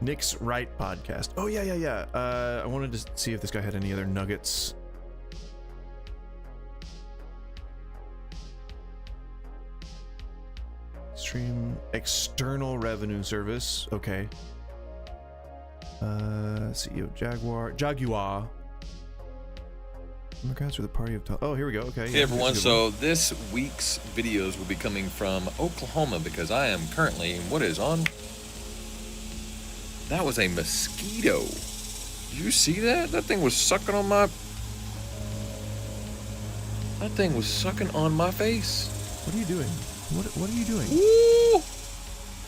Nick's Right podcast. Oh, yeah. I wanted to see if this guy had any other nuggets. Stream external revenue service. Okay. CEO Jaguar. Democrats are the party of... Oh, here we go. Okay. Hey, everyone. So this week's videos will be coming from Oklahoma because I am currently what is on... That was a mosquito. Did you see that? That thing was sucking on my... That thing was sucking on my face. What are you doing? What are you doing? Ooh.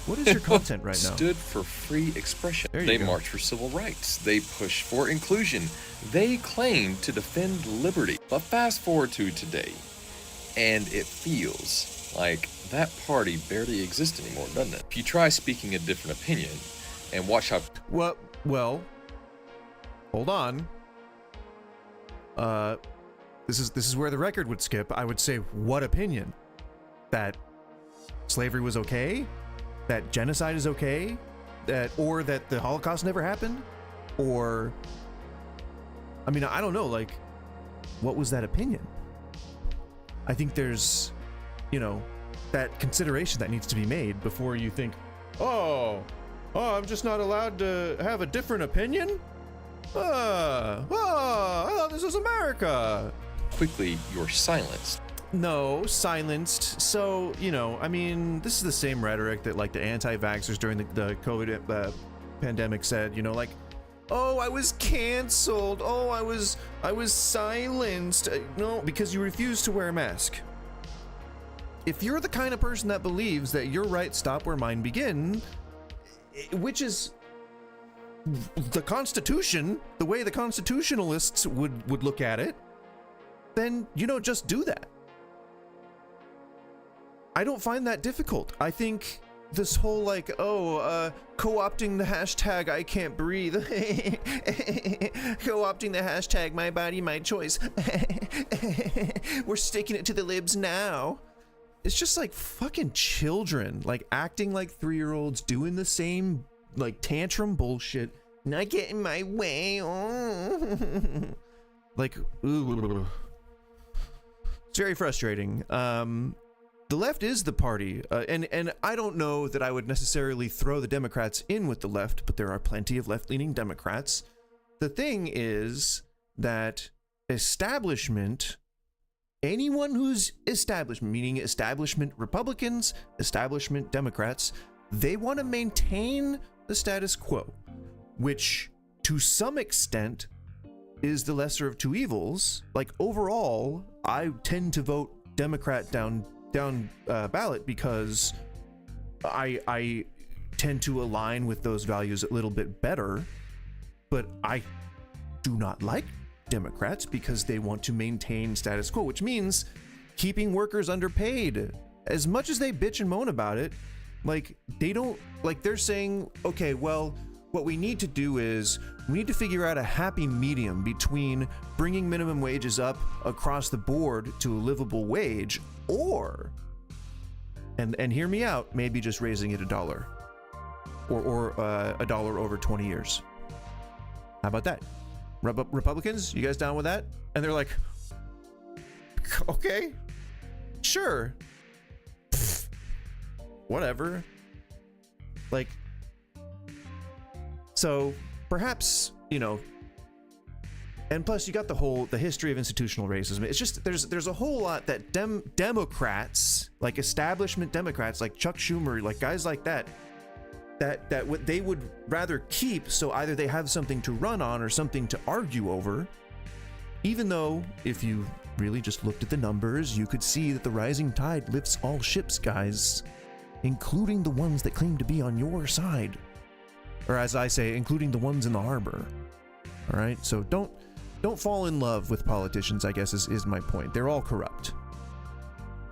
What is your content right now? Stood for free expression. They marched for civil rights. They pushed for inclusion. They claimed to defend liberty. But fast forward to today, and it feels like that party barely exists anymore, doesn't it? If you try speaking a different opinion, and watch how... Well, hold on. This is where the record would skip. I would say, what opinion? That slavery was okay? That genocide is okay? Or that the Holocaust never happened? Or... I mean, I don't know, like, what was that opinion? I think there's, that consideration that needs to be made before you think, oh, I'm just not allowed to have a different opinion? I thought this was America. Quickly, you're silenced. No, silenced. So, you know, I mean, this is the same rhetoric that like the anti-vaxxers during the COVID pandemic said, you know, like, oh, I was canceled. Oh, I was silenced. No, because you refused to wear a mask. If you're the kind of person that believes that your rights stop where mine begin, which is the Constitution, the way the constitutionalists would look at it, then, you know, just do that. I don't find that difficult. I think this whole like, co-opting the hashtag I can't breathe, co-opting the hashtag my body, my choice, we're sticking it to the libs now. It's just like fucking children, like acting like 3-year-olds, doing the same like tantrum bullshit, not getting my way. Oh. Like, ooh. It's very frustrating. The left is the party, and I don't know that I would necessarily throw the Democrats in with the left, but there are plenty of left-leaning Democrats. The thing is that establishment, anyone who's establishment, meaning establishment Republicans, establishment Democrats, they want to maintain the status quo, which to some extent is the lesser of two evils. Like overall, I tend to vote Democrat down ballot because I tend to align with those values a little bit better, but I do not like Democrats because they want to maintain status quo, which means keeping workers underpaid. As much as they bitch and moan about it, like they don't, like they're saying, okay, well, what we need to do is we need to figure out a happy medium between bringing minimum wages up across the board to a livable wage, or, and hear me out, maybe just raising it $1 or $1 over 20 years. How about that? Republicans, you guys down with that? And they're like, okay, sure, pfft, whatever. Like, so perhaps, you know, and plus you got the history of institutional racism. It's just there's a whole lot that Democrats, like establishment Democrats, like Chuck Schumer, like guys like that what they would rather keep, so either they have something to run on or something to argue over. Even though if you really just looked at the numbers, you could see that the rising tide lifts all ships, guys, including the ones that claim to be on your side. Or as I say, including the ones in the harbor. All right, so don't fall in love with politicians, I guess is my point. They're all corrupt.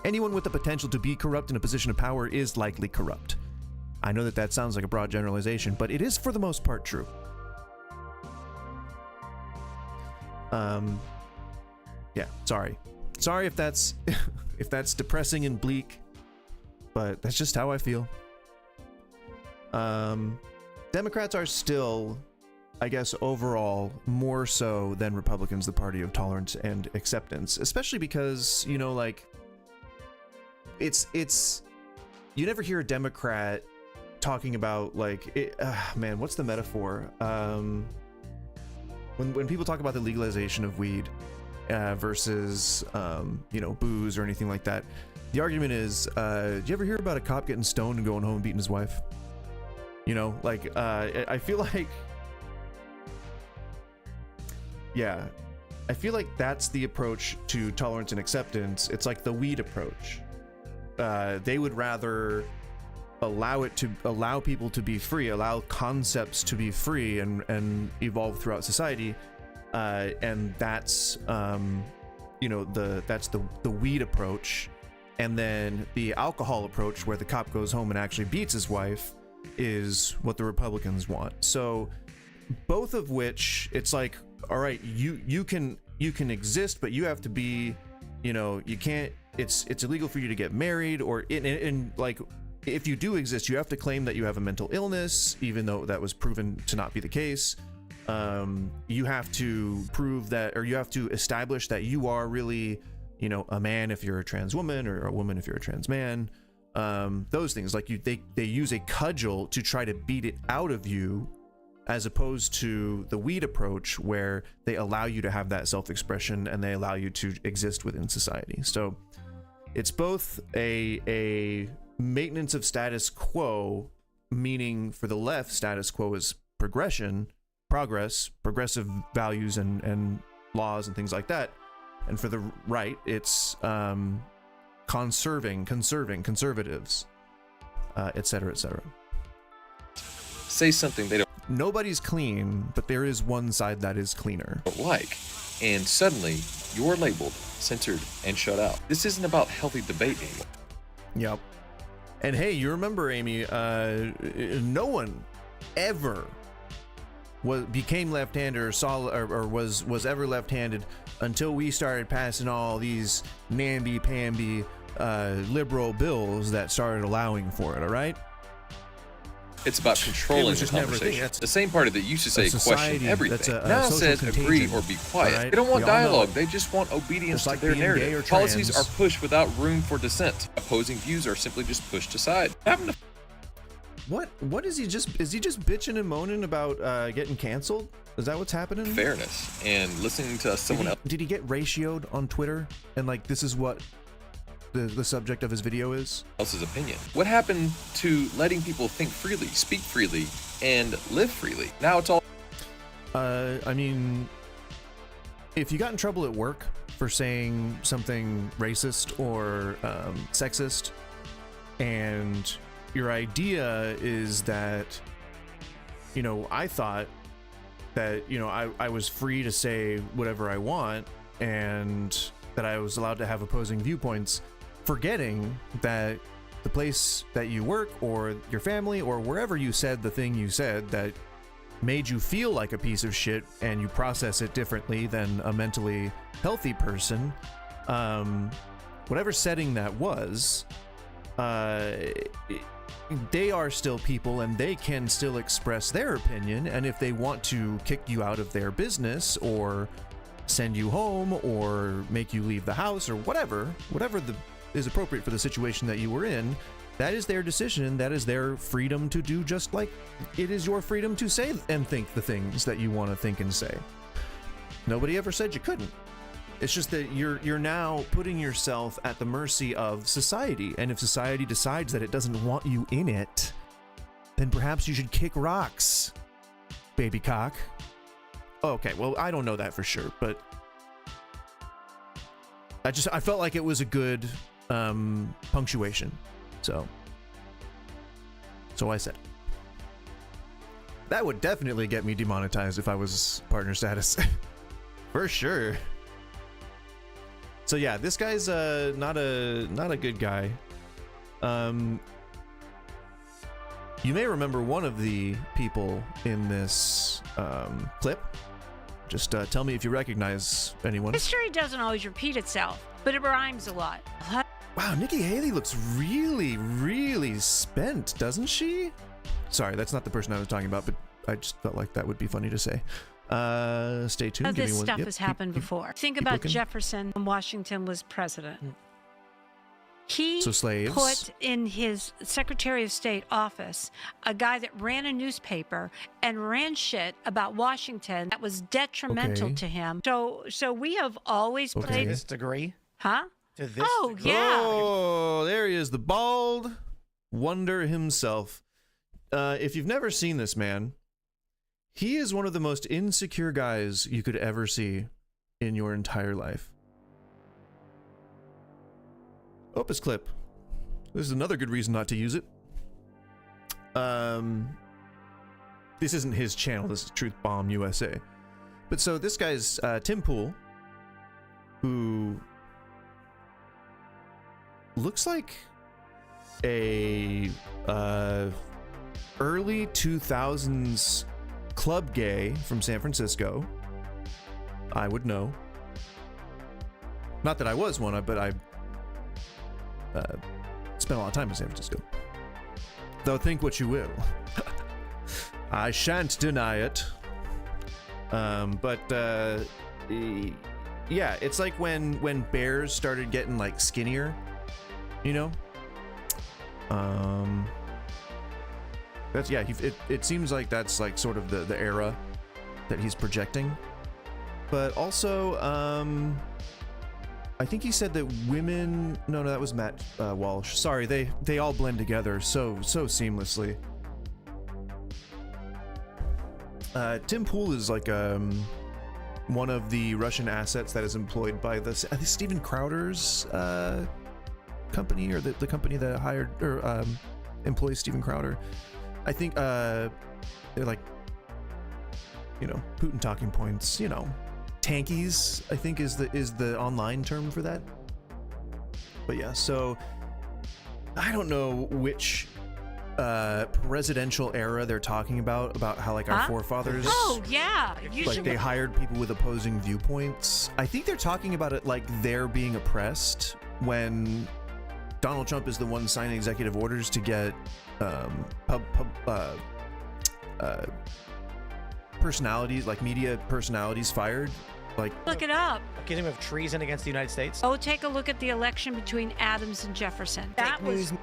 Anyone with the potential to be corrupt in a position of power is likely corrupt. I know that sounds like a broad generalization, but it is for the most part true. Yeah, sorry if that's if that's depressing and bleak, but that's just how I feel. Democrats are still, I guess, overall more so than Republicans, the party of tolerance and acceptance, especially because, you know, like it's you never hear a Democrat talking about like man, what's the metaphor? When people talk about the legalization of weed versus you know, booze or anything like that, the argument is, do you ever hear about a cop getting stoned and going home and beating his wife? You know, like I feel like, yeah, I feel like that's the approach to tolerance and acceptance. It's like the weed approach. They would rather allow people to be free, allow concepts to be free and evolve throughout society, and that's you know, that's the weed approach. And then the alcohol approach, where the cop goes home and actually beats his wife, is what the Republicans want. So both of which, it's like, all right, you can exist, but you have to be, you know, you can't, it's illegal for you to get married, or in like, if you do exist, you have to claim that you have a mental illness, even though that was proven to not be the case. You have to prove that, or you have to establish that you are really, you know, a man if you're a trans woman, or a woman if you're a trans man. Those things, like they use a cudgel to try to beat it out of you, as opposed to the weed approach where they allow you to have that self-expression and they allow you to exist within society. So it's both a maintenance of status quo, meaning for the left, status quo is progression, progressive values and laws and things like that. And for the right, it's conservatives, etc., etc. Say something they Nobody's clean, but there is one side that is cleaner. don't like, and suddenly you're labeled, censored, and shut out. This isn't about healthy debate anymore. Yep. And hey, you remember, Amy, no one ever became left-handed or was ever left-handed until we started passing all these namby-pamby liberal bills that started allowing for it, all right? It's about controlling the just never a thing. conversation. That's The same party that used to say society question everything that's a now social says agree contagion, or be quiet. alright? They don't want We all know dialogue. it. They just want obedience Just like to their being gay narrative. or Policies trans. are pushed without room for dissent. Opposing views are simply just pushed aside. Having to What is he just bitching and moaning about getting canceled? Is that what's happening? fairness and listening to someone else. Did he get ratioed on Twitter? And like this is what the subject of his video is? Else's opinion. What happened to letting people think freely, speak freely, and live freely? Now it's all I mean, if you got in trouble at work for saying something racist or sexist, and your idea is that, you know, I thought that, you know, I was free to say whatever I want and that I was allowed to have opposing viewpoints, forgetting that the place that you work or your family or wherever you said the thing you said that made you feel like a piece of shit and you process it differently than a mentally healthy person, whatever setting that was, they are still people and they can still express their opinion, and if they want to kick you out of their business or send you home or make you leave the house or whatever is appropriate for the situation that you were in, that is their decision. That is their freedom to do, just like it is your freedom to say and think the things that you want to think and say. Nobody ever said you couldn't. It's just that you're now putting yourself at the mercy of society, and if society decides that it doesn't want you in it, then perhaps you should kick rocks, baby cock. Okay, well, I don't know that for sure, but I felt like it was a good punctuation, so I said. That would definitely get me demonetized if I was partner status. For sure. So yeah, this guy's not a good guy. You may remember one of the people in this clip. Just tell me if you recognize anyone. History doesn't always repeat itself, but it rhymes a lot. Wow, Nikki Haley looks really, really spent, doesn't she? Sorry, that's not the person I was talking about, but I just felt like that would be funny to say. Stay tuned. Give This me one. stuff Yep, has happened before. Think about looking. Jefferson when Washington was president. He So slaves. put in his Secretary of State office a guy that ran a newspaper and ran shit about Washington that was detrimental Okay. to him. So we have always Okay. played, This degree? huh? To this Oh, degree? yeah. Oh, there he is, the bald wonder himself. If you've never seen this man, he is one of the most insecure guys you could ever see in your entire life. Opus clip. This is another good reason not to use it. This isn't his channel. This is Truth Bomb USA. But so this guy's Tim Pool, who looks like a early 2000s club gay from San Francisco. I would know. Not that I was one, but I spent a lot of time in San Francisco. Though think what you will. I shan't deny it. Yeah, it's like when bears started getting like skinnier, you know? That's yeah. It seems like that's like sort of the era that he's projecting, but also I think he said that women. No, that was Matt Walsh. Sorry, they all blend together so seamlessly. Tim Pool is like one of the Russian assets that is employed by I think Steven Crowder's company, or the company that hired or employs Steven Crowder. I think they're like, you know, Putin talking points, you know, tankies, I think is the online term for that. But yeah, so I don't know which presidential era they're talking about how like our forefathers, oh yeah, like they hired people with opposing viewpoints. I think they're talking about it like they're being oppressed when Donald Trump is the one signing executive orders to get personalities, like media personalities, fired. Like, look it up. Accusing him of treason against the United States. Oh, take a look at the election between Adams and Jefferson. That was.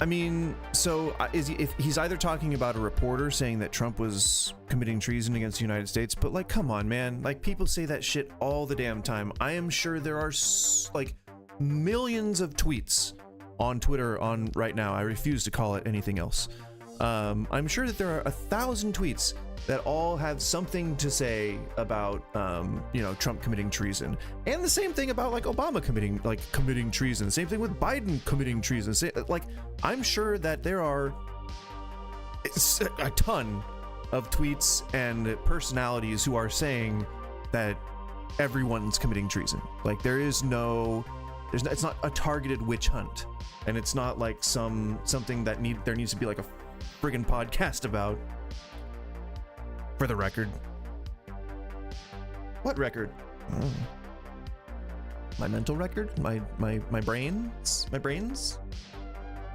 I mean, so if he's either talking about a reporter saying that Trump was committing treason against the United States, but like, come on, man, like people say that shit all the damn time. I am sure there are like millions of tweets on Twitter on right now. I refuse to call it anything else. I'm sure that there are 1,000 tweets that all have something to say about, you know, Trump committing treason, and the same thing about like Obama committing treason. Same thing with Biden committing treason. Like, I'm sure that there are a ton of tweets and personalities who are saying that everyone's committing treason. Like, it's not a targeted witch hunt, and it's not like something that there needs to be like a friggin' podcast about. For the record. What record? My mental record? My brains? My brains?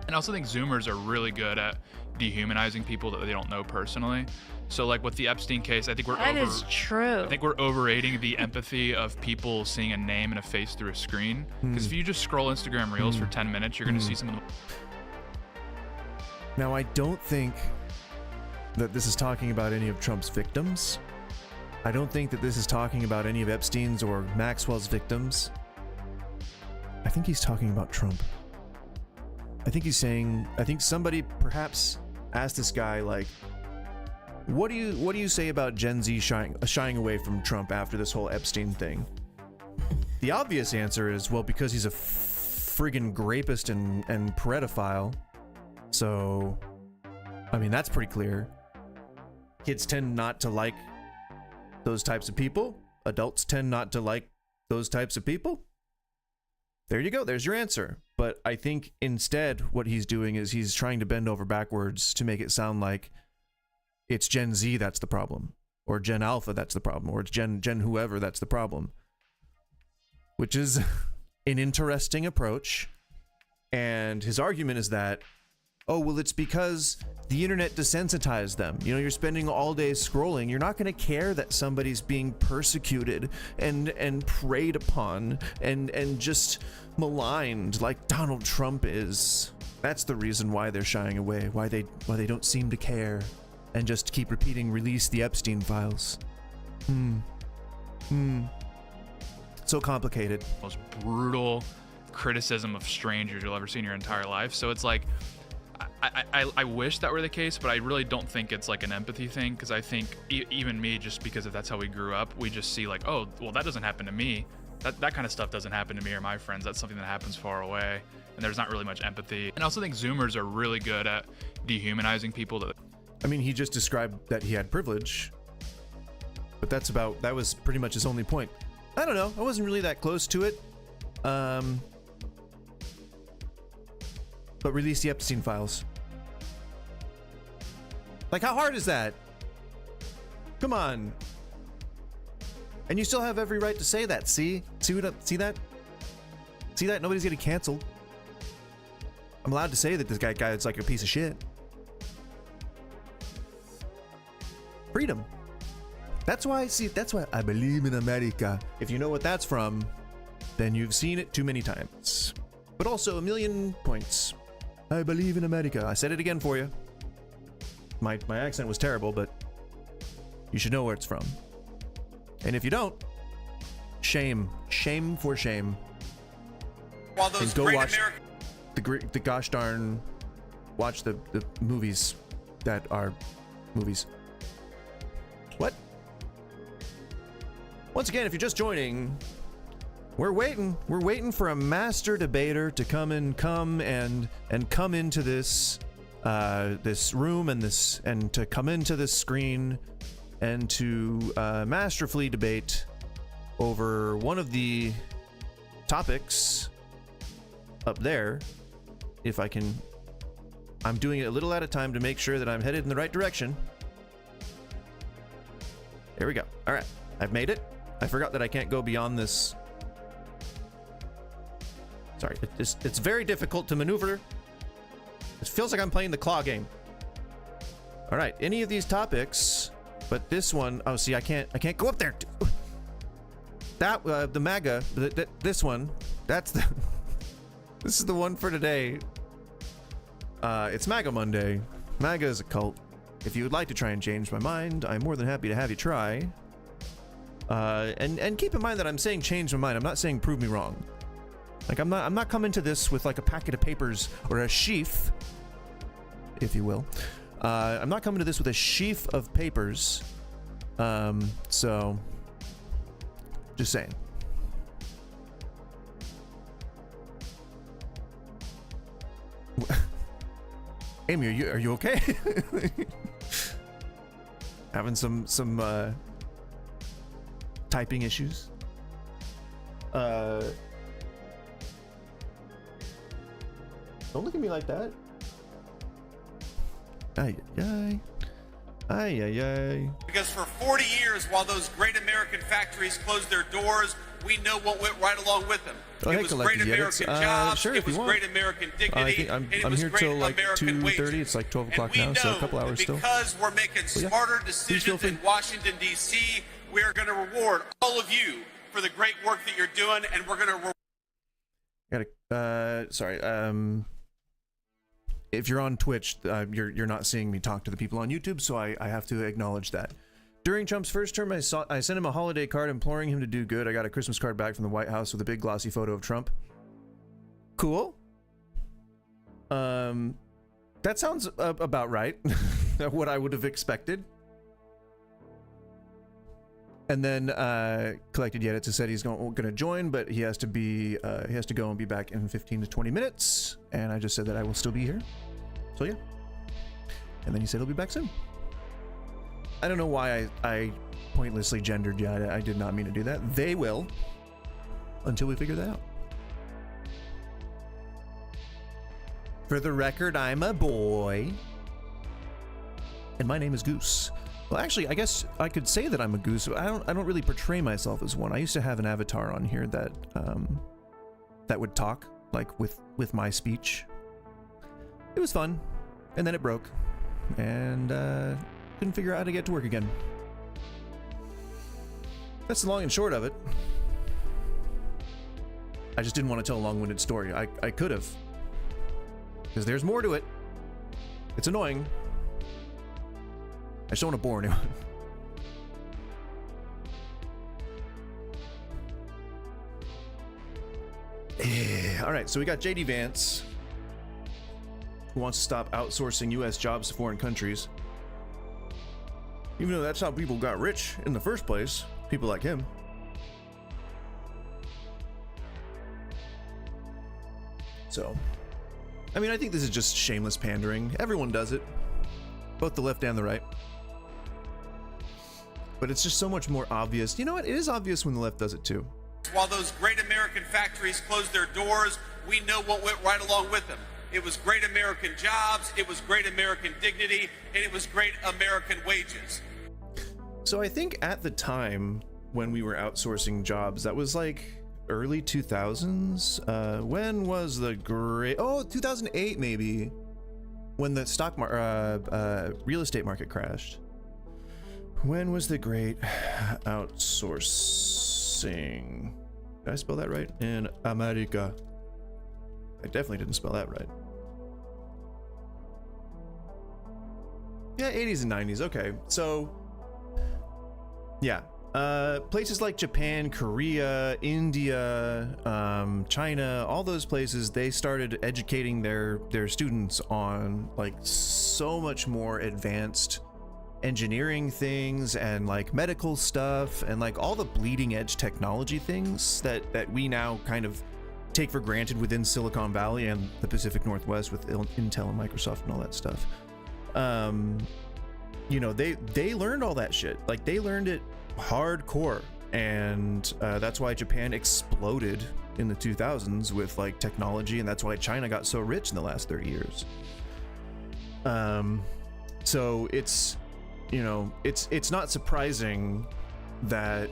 And I also think Zoomers are really good at dehumanizing people that they don't know personally. So like with the Epstein case, I think That is true. I think we're overrating the empathy of people seeing a name and a face through a screen. Because if you just scroll Instagram Reels for 10 minutes, you're going to see some of them. Now, I don't think that this is talking about any of Trump's victims. I don't think that this is talking about any of Epstein's or Maxwell's victims. I think he's talking about Trump. I think somebody perhaps asked this guy, like, what do you say about Gen Z shying away from Trump after this whole Epstein thing? The obvious answer is, well, because he's a friggin' rapist and pedophile. So, I mean, that's pretty clear. Kids tend not to like those types of people. Adults tend not to like those types of people. There you go. There's your answer. But I think instead what he's doing is he's trying to bend over backwards to make it sound like it's Gen Z that's the problem, or Gen Alpha that's the problem, or it's Gen whoever that's the problem. Which is an interesting approach. And his argument is that, oh, well, it's because the internet desensitized them. You know, you're spending all day scrolling. You're not going to care that somebody's being persecuted and preyed upon and just maligned like Donald Trump is. That's the reason why they're shying away, why they don't seem to care and just keep repeating, release the Epstein files. So complicated. Most brutal criticism of strangers you'll ever see in your entire life. So it's like, I wish that were the case, but I really don't think it's like an empathy thing, because I think even me, just because if that's how we grew up, we just see like, oh, well, that doesn't happen to me. That kind of stuff doesn't happen to me or my friends. That's something that happens far away, and there's not really much empathy. And I also think Zoomers are really good at dehumanizing people. I mean, he just described that he had privilege, but that was pretty much his only point. I don't know. I wasn't really that close to it. But release the Epstein files. Like, how hard is that? Come on. And you still have every right to say that. See that? Nobody's getting canceled. I'm allowed to say that this guy is like a piece of shit. Freedom. That's why I believe in America. If you know what that's from, then you've seen it too many times. But also 1,000,000 points. I believe in America. I said it again for you. my accent was terrible, but you should know where it's from. And if you don't, shame for shame. While those And go great watch American the gosh darn, watch the movies that are movies. What? Once again, if you're just joining, we're waiting for a master debater to come into this this room and to come into this screen and to masterfully debate over one of the topics up there. If I can, I'm doing it a little at a time to make sure that I'm headed in the right direction. There we go. All right, I've made it. I forgot that I can't go beyond this. Sorry, it's very difficult to maneuver. It feels like I'm playing the claw game. All right, any of these topics, but this one, oh, see, I can't go up there. That the MAGA, this one, that's the this is the one for today. It's MAGA Monday. MAGA is a cult. If you would like to try and change my mind, I'm more than happy to have you try. And keep in mind that I'm saying change my mind. I'm not saying prove me wrong. Like I'm not coming to this with like a packet of papers or a sheaf, if you will. I'm not coming to this with a sheaf of papers. So just saying. Amy, are you okay? Having some typing issues? Don't look at me like that. Ay, ay, ay, ay, ay. Because for 40 years, while those great American factories closed their doors, we know what went right along with them. Oh, It hey, was Collected great Edits. American jobs, Sure, it if you was want. great American I dignity, think and it I'm was here great till like American 2:30. wages. It's like 12 o'clock And we now, so a couple know hours that still. because we're making yeah. smarter Please feel decisions free. in Washington, D.C., we are going to reward all of you for the great work that you're doing, and we're going to Sorry. If you're on Twitch, you're not seeing me talk to the people on YouTube, so I have to acknowledge that. During Trump's first term, I sent him a holiday card imploring him to do good. I got a Christmas card back from the White House with a big glossy photo of Trump. Cool. That sounds about right. What I would have expected. And then Collected Edits said he's going to join, but he has to go and be back in 15 to 20 minutes. And I just said that I will still be here. So yeah. And then he said he'll be back soon. I don't know why I pointlessly gendered you. I did not mean to do that. They will, until we figure that out. For the record, I'm a boy, and my name is Goose. Well, actually, I guess I could say that I'm a goose. But I don't really portray myself as one. I used to have an avatar on here that that would talk like with my speech. It was fun, and then it broke, and couldn't figure out how to get to work again. That's the long and short of it. I just didn't want to tell a long-winded story. I could have, because there's more to it. It's annoying. I just don't want to bore anyone. All right, so we got JD Vance, who wants to stop outsourcing U.S. jobs to foreign countries. Even though that's how people got rich in the first place, people like him. So, I mean, I think this is just shameless pandering. Everyone does it, both the left and the right. But it's just so much more obvious. You know what? It is obvious when the left does it too. While those great American factories closed their doors, we know what went right along with them. It was great American jobs, it was great American dignity, and it was great American wages. So I think at the time when we were outsourcing jobs, that was like early 2000s. When was the great... Oh, 2008 maybe. When the real estate market crashed. When was the great outsourcing? Did I spell that right? In America. I definitely didn't spell that right. Yeah, 80s and 90s. Okay, so yeah, places like Japan, Korea, India, China, all those places, they started educating their students on like so much more advanced engineering things and like medical stuff and like all the bleeding edge technology things that we now kind of take for granted within Silicon Valley and the Pacific Northwest with Intel and Microsoft and all that stuff. You know, they learned all that shit. Like they learned it hardcore, and that's why Japan exploded in the 2000s with like technology, and that's why China got so rich in the last 30 years. So it's, you know, it's not surprising that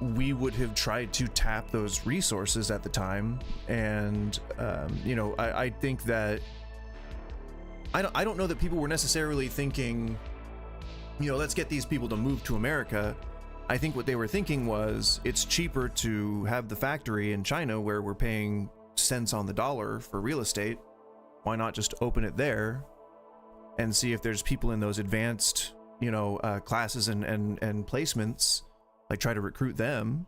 we would have tried to tap those resources at the time. And you know, I think that I don't know that people were necessarily thinking, you know, let's get these people to move to America. I think what they were thinking was it's cheaper to have the factory in China where we're paying cents on the dollar for real estate. Why not just open it there and see if there's people in those advanced, you know, classes and placements, like try to recruit them.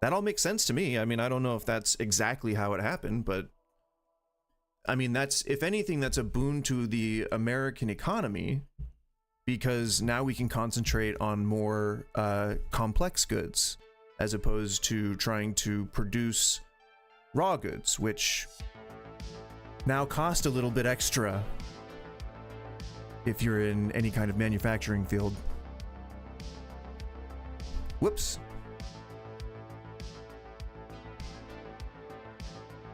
That all makes sense to me. I mean, I don't know if that's exactly how it happened, but I mean, that's, if anything, that's a boon to the American economy, because now we can concentrate on more complex goods as opposed to trying to produce raw goods, which now cost a little bit extra if you're in any kind of manufacturing field. Whoops.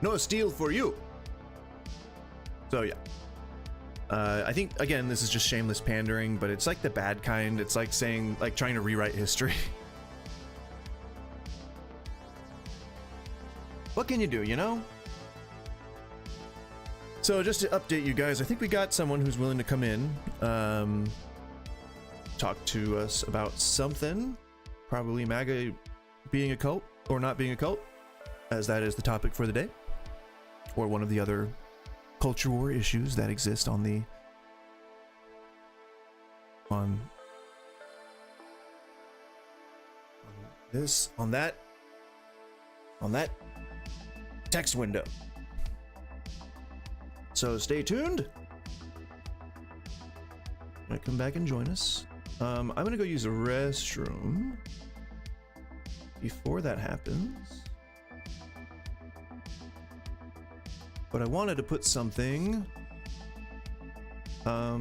No steel for you. So yeah. I think, again, this is just shameless pandering, but it's like the bad kind. It's like saying, like trying to rewrite history. What can you do, you know? So just to update you guys, I think we got someone who's willing to come in, talk to us about something. Probably MAGA being a cult or not being a cult, as that is the topic for the day, or one of the other culture war issues that exist on that text window. So stay tuned. Might come back and join us. I'm gonna go use a restroom before that happens. But I wanted to put something. All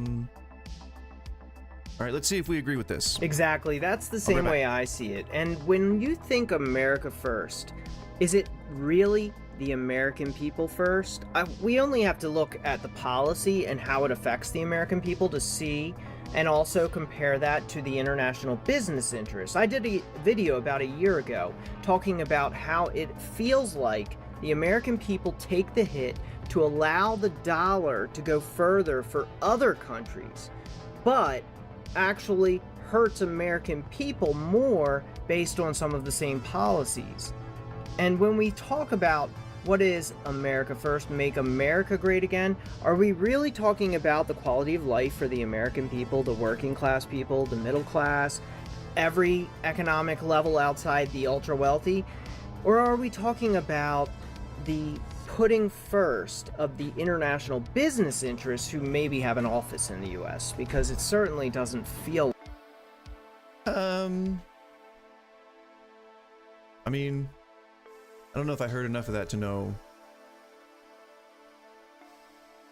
right, let's see if we agree with this. Exactly, that's the same way I see it. And when you think America first, is it really the American people first? We only have to look at the policy and how it affects the American people to see, and also compare that to the international business interests. I did a video about a year ago talking about how it feels like the American people take the hit to allow the dollar to go further for other countries, but actually hurts American people more based on some of the same policies. And when we talk about what is America first, make America great again, are we really talking about the quality of life for the American people, the working class people, the middle class, every economic level outside the ultra wealthy? Or are we talking about the putting first of the international business interests who maybe have an office in the US? Because it certainly doesn't feel. I mean, I don't know if I heard enough of that to know.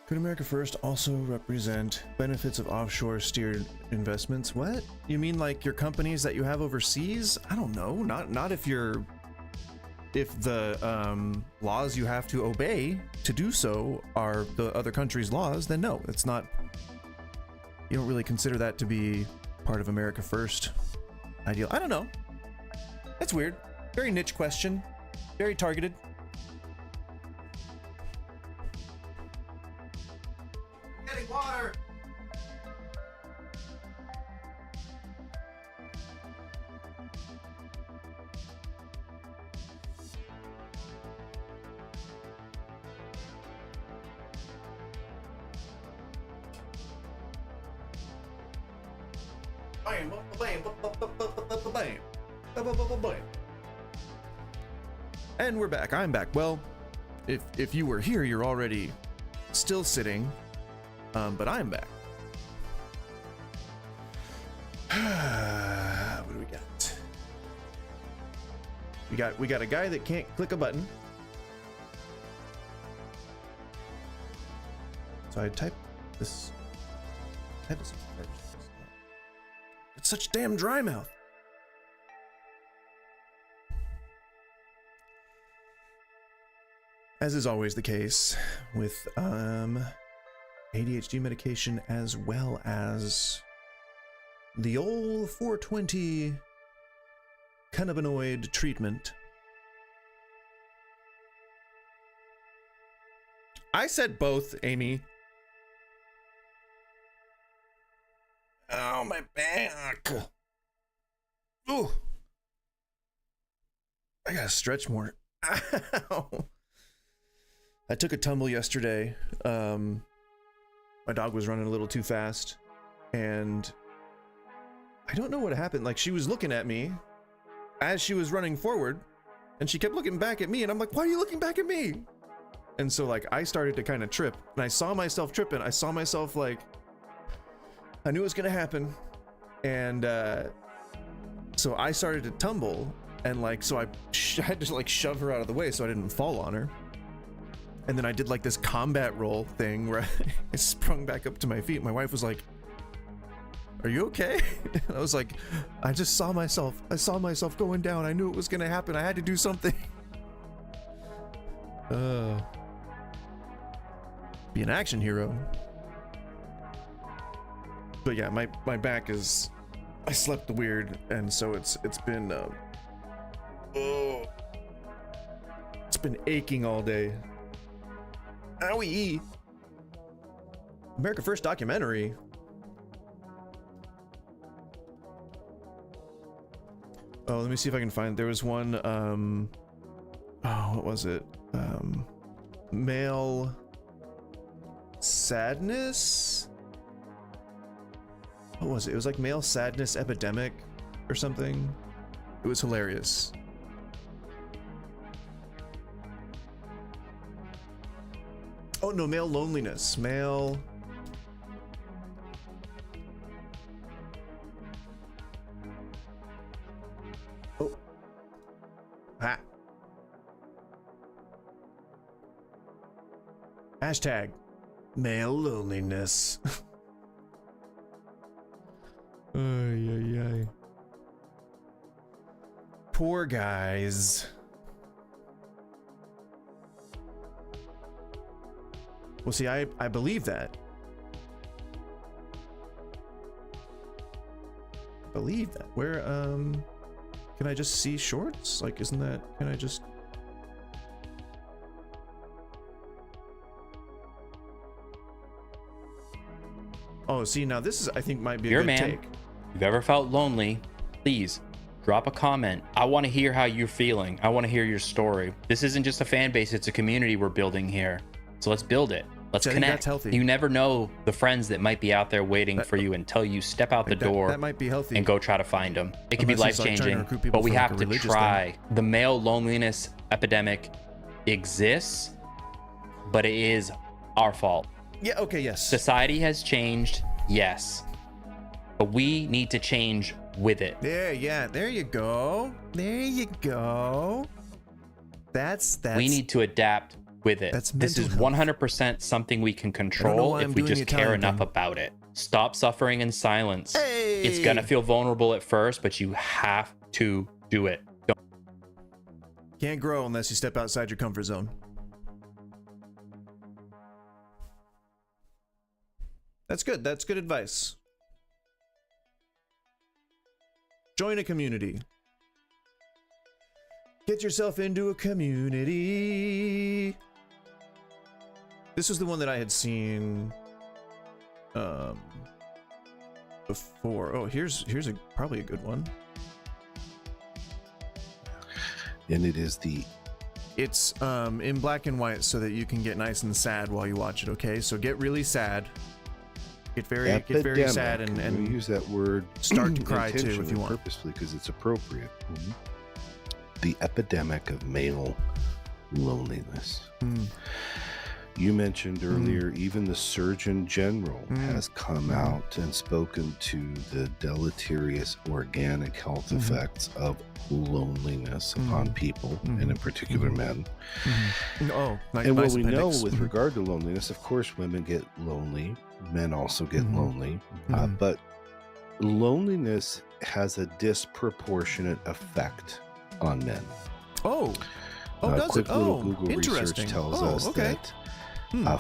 Could America First also represent benefits of offshore steered investments? What? You mean like your companies that you have overseas? I don't know. Not if you're, if the laws you have to obey to do so are the other country's laws, then no, it's not. You don't really consider that to be part of America First ideal. I don't know. That's weird. Very niche question. Very targeted. Getting water. And we're back. I'm back. Well, if you were here, you're already still sitting, but I'm back. What do we got? We got a guy that can't click a button. So I type this first. It's such damn dry mouth. As is always the case with ADHD medication, as well as the old 420 cannabinoid treatment. I said both, Amy. Oh, my back. Ooh. I gotta stretch more. Ow. I took a tumble yesterday. My dog was running a little too fast, and I don't know what happened. Like, she was looking at me as she was running forward, and she kept looking back at me, and I'm like, why are you looking back at me? And so, like, I started to kind of trip, and I saw myself tripping. I saw myself, like, I knew it was gonna happen, and so I started to tumble, and like, so I had to like shove her out of the way so I didn't fall on her. And then I did like this combat roll thing where I sprung back up to my feet. My wife was like, "Are you okay?" And I was like, "I just saw myself. I saw myself going down. I knew it was gonna happen. I had to do something." Be an action hero. But yeah, my back is, I slept weird, and so it's been it's been aching all day. Owie. America First documentary. Oh, let me see if I can find, there was one, what was it? Male sadness? What was it? It was like male sadness epidemic or something. It was hilarious. Oh no, male loneliness. Male. Oh. Ha. Hashtag male loneliness. Ay, ay, ay. Poor guys. Well, see, I believe that. Believe that. Where, can I just see shorts? Like, isn't that, can I just... Oh, see, now this is, I think, might be a good take. If you've ever felt lonely, please drop a comment. I want to hear how you're feeling. I want to hear your story. This isn't just a fan base, it's a community we're building here. So let's build it. Let's connect. That's healthy. You never know the friends that might be out there waiting for you until you step out the door. That might be healthy. And go try to find them. It can be life-changing, but we have to try. The male loneliness epidemic exists, but it is our fault. Yeah, okay, yes. Society has changed, yes. But we need to change with it. There you go. There you go. That's we need to adapt with it. This is 100% something we can control if we just care enough about it. Stop suffering in silence. Hey! It's gonna feel vulnerable at first, but you have to do it. Can't grow unless you step outside your comfort zone. That's good. That's good advice. Join a community. Get yourself into a community. This was the one that I had seen before. Oh, here's probably a good one. And it is it's in black and white so that you can get nice and sad while you watch it, okay? So get really sad get very sad and use that word start to cry too if intentionally, you want. purposefully, because it's appropriate. The epidemic of male loneliness. You mentioned earlier, even the Surgeon General has come out and spoken to the deleterious organic health effects of loneliness upon people, and in particular men. And what we know with regard to loneliness, of course, women get lonely, men also get lonely, but loneliness has a disproportionate effect on men. Does it? Quick little Google interesting. research tells us that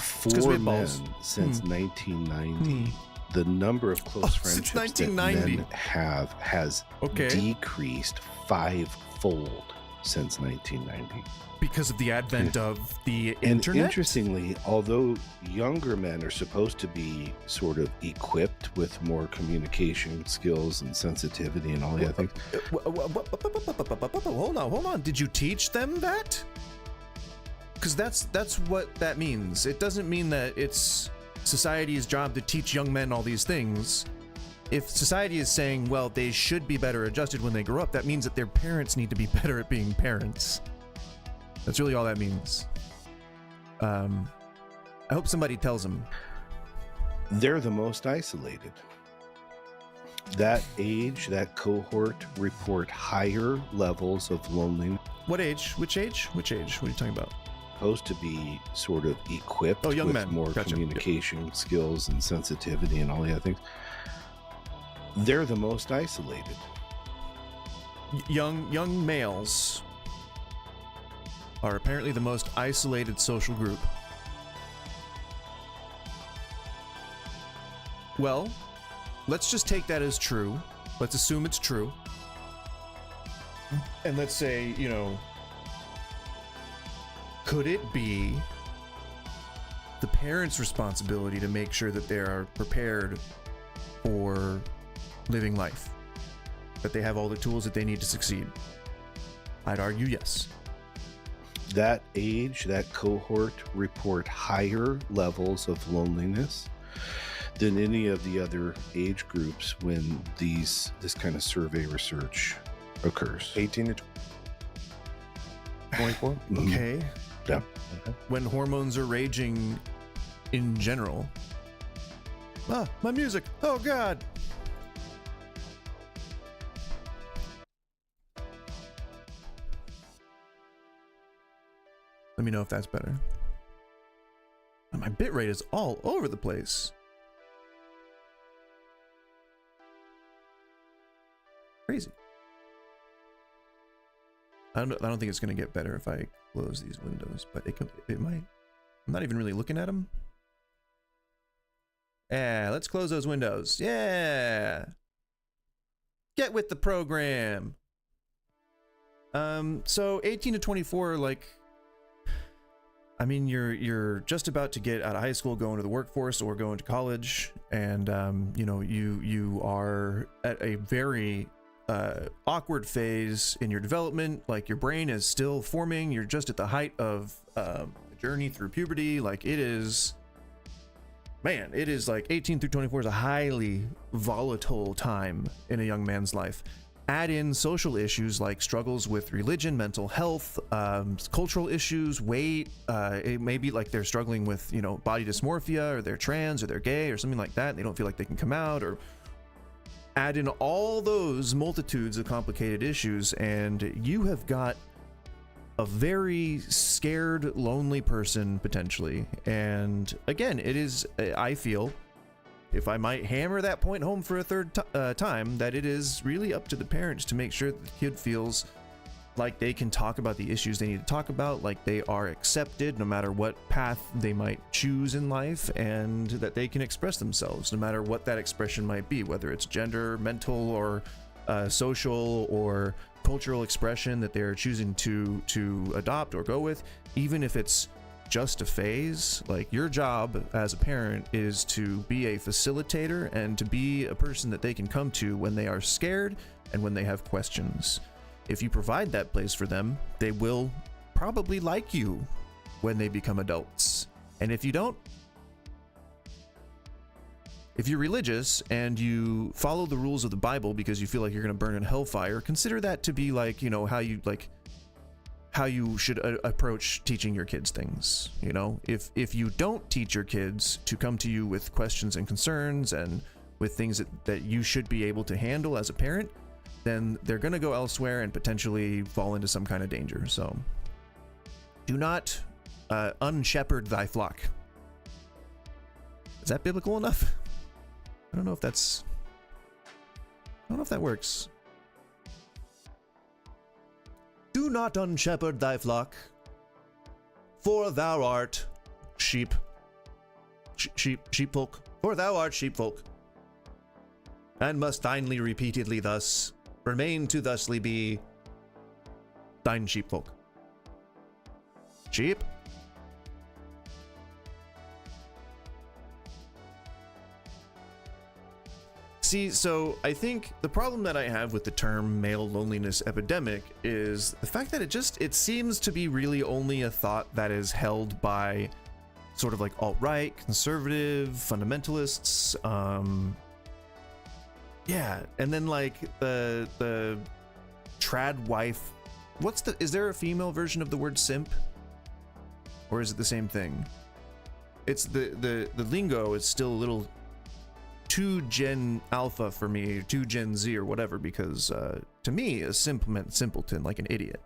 for men since 1990, the number of close friendships that men have has decreased 5-fold since 1990. Because of the advent of the and internet? Interestingly, although younger men are supposed to be sort of equipped with more communication skills and sensitivity and all the other things. Hold on. Did you teach them that? Because that's what that means. It doesn't mean that it's society's job to teach young men all these things. If society is saying, well, they should be better adjusted when they grow up, that means that their parents need to be better at being parents. That's really all that means. I hope somebody tells them. They're the most isolated. That age, that cohort report higher levels of loneliness. What age? Which age? Which age? What are you talking about? Supposed to be sort of equipped young with men. more communication skills and sensitivity and all the other things. They're the most isolated. Young males are apparently the most isolated social group. Well, let's just take that as true. Let's assume it's true. And let's say, could it be the parents' responsibility to make sure that they are prepared for living life? That they have all the tools that they need to succeed? I'd argue yes. That age, that cohort report higher levels of loneliness than any of the other age groups when this kind of survey research occurs. 18 to 24. Okay. Yeah. When hormones are raging in general. My music. Oh, God. Let me know if that's better. My bitrate is all over the place. Crazy. I don't think it's going to get better if I close these windows, but it might. I'm not even really looking at them. Yeah, let's close those windows. Yeah. Get with the program. So 18 to 24, you're just about to get out of high school, go into the workforce or go into college, and you are at a very awkward phase in your development. Like, your brain is still forming. You're just at the height of a journey through puberty. Like, it is like 18 through 24 is a highly volatile time in a young man's life. Add in social issues like struggles with religion, mental health, cultural issues, weight. It may be like they're struggling with, body dysmorphia, or they're trans, or they're gay, or something like that. And they don't feel like they can come out. Or add in all those multitudes of complicated issues, and you have got a very scared, lonely person potentially. And again, it is, I feel, if I might hammer that point home for a third time, that it is really up to the parents to make sure that the kid feels like they can talk about the issues they need to talk about, like they are accepted no matter what path they might choose in life, and that they can express themselves no matter what that expression might be, whether it's gender, mental, or social or cultural expression that they're choosing to adopt or go with. Even if it's just a phase, like, your job as a parent is to be a facilitator and to be a person that they can come to when they are scared and when they have questions. If you provide that place for them, they will probably like you when they become adults. And if you don't, if you're religious and you follow the rules of the Bible because you feel like you're going to burn in hellfire, consider that to be like, you know, how you should approach teaching your kids things. You know, if you don't teach your kids to come to you with questions and concerns and with things that you should be able to handle as a parent, then they're going to go elsewhere and potentially fall into some kind of danger. So do not unshepherd thy flock. Is that biblical enough? I don't know if that works. Do not unshepherd thy flock, for thou art sheepfolk, for thou art sheepfolk, and must finely repeatedly thus remain to thusly be thine sheepfolk. Sheep? See, so I think the problem that I have with the term male loneliness epidemic is the fact that it seems to be really only a thought that is held by sort of like alt-right, conservative, fundamentalists, yeah, and then like the trad wife. Is there a female version of the word simp? Or is it the same thing? It's the lingo is still a little too Gen Alpha for me, or too Gen Z or whatever, because to me a simp meant simpleton, like an idiot.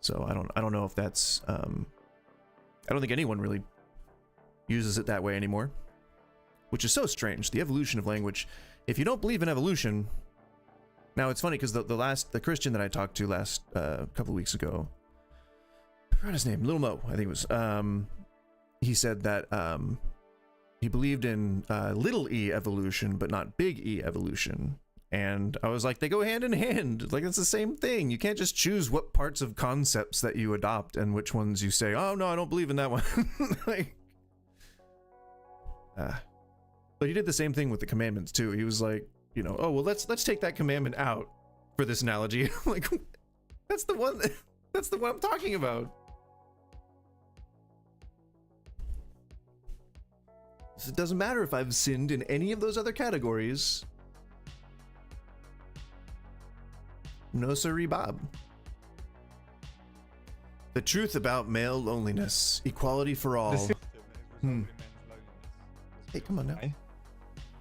So I don't know if that's I don't think anyone really uses it that way anymore, which is so strange. The evolution of language. If you don't believe in evolution, now it's funny because the Christian that I talked to last couple of weeks ago, I forgot his name, Little Mo, I think it was. He said that he believed in little e evolution, but not big E evolution. And I was like, they go hand in hand. Like, it's the same thing. You can't just choose what parts of concepts that you adopt and which ones you say, oh, no, I don't believe in that one. Like, but he did the same thing with the commandments, too. He was like, you know, oh, well, let's take that commandment out for this analogy. Like, that's the one I'm talking about. So it doesn't matter if I've sinned in any of those other categories. No siree, Bob. The truth about male loneliness. Equality for all. Hey, come on now.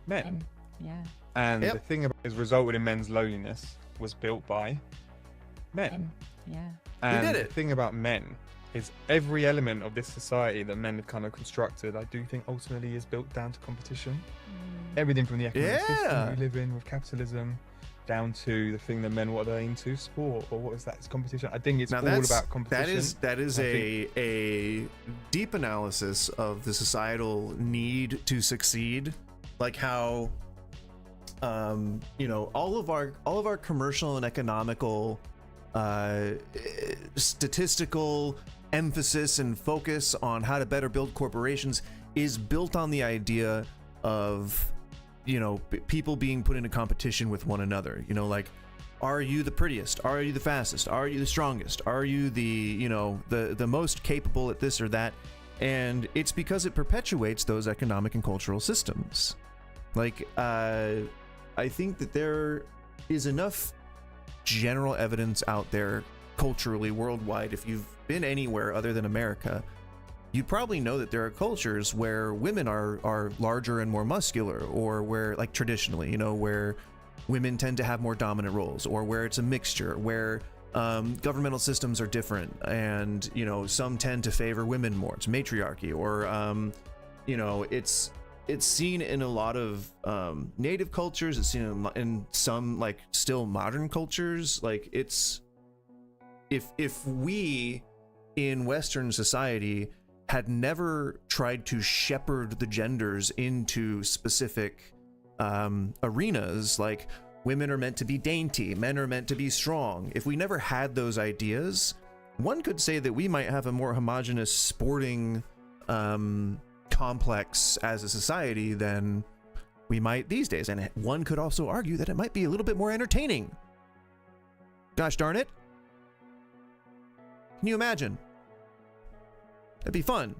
Men. Yeah. And the thing about is resulted in men's loneliness was built by men. Yeah. And we did it. The thing about men is every element of this society that men have kind of constructed, I do think ultimately is built down to competition. Everything from the economic system we live in with capitalism down to the thing that men what are they into, sport, or what is that? It's competition. I think it's all about competition. That is a deep analysis of the societal need to succeed, like how you know, all of our commercial and economical statistical emphasis and focus on how to better build corporations is built on the idea of, you know, people being put into competition with one another. You know, like, are you the prettiest? Are you the fastest? Are you the strongest? Are you the, you know, the most capable at this or that? And it's because it perpetuates those economic and cultural systems. Like, I think that there is enough general evidence out there culturally worldwide. If you've been anywhere other than America, you probably know that there are cultures where women are larger and more muscular, or where, like, traditionally, you know, where women tend to have more dominant roles, or where it's a mixture, where governmental systems are different, and, you know, some tend to favor women more. It's matriarchy, or you know, it's seen in a lot of native cultures. It's seen in some, like, still modern cultures. Like, it's if we in Western society had never tried to shepherd the genders into specific arenas, like women are meant to be dainty, men are meant to be strong. If we never had those ideas, one could say that we might have a more homogenous sporting complex as a society than we might these days. And one could also argue that it might be a little bit more entertaining. Gosh darn it. Can you imagine? That'd be fun.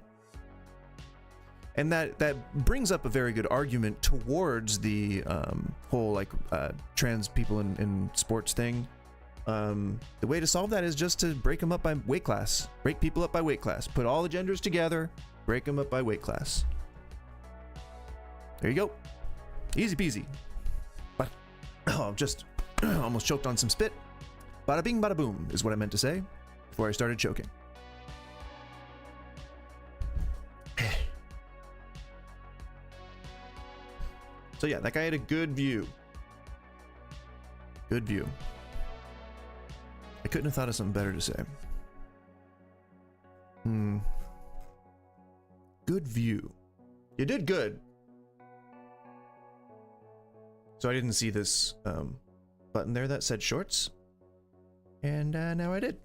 And that brings up a very good argument towards the whole like trans people in sports thing. The way to solve that is just to break them up by weight class. Break people up by weight class. Put all the genders together, break them up by weight class. There you go. Easy peasy. But just almost choked on some spit. Bada bing, bada boom is what I meant to say before I started choking. So yeah, that guy had a good view. Good view. I couldn't have thought of something better to say. Good view. You did good. So I didn't see this button there that said shorts. And now I did.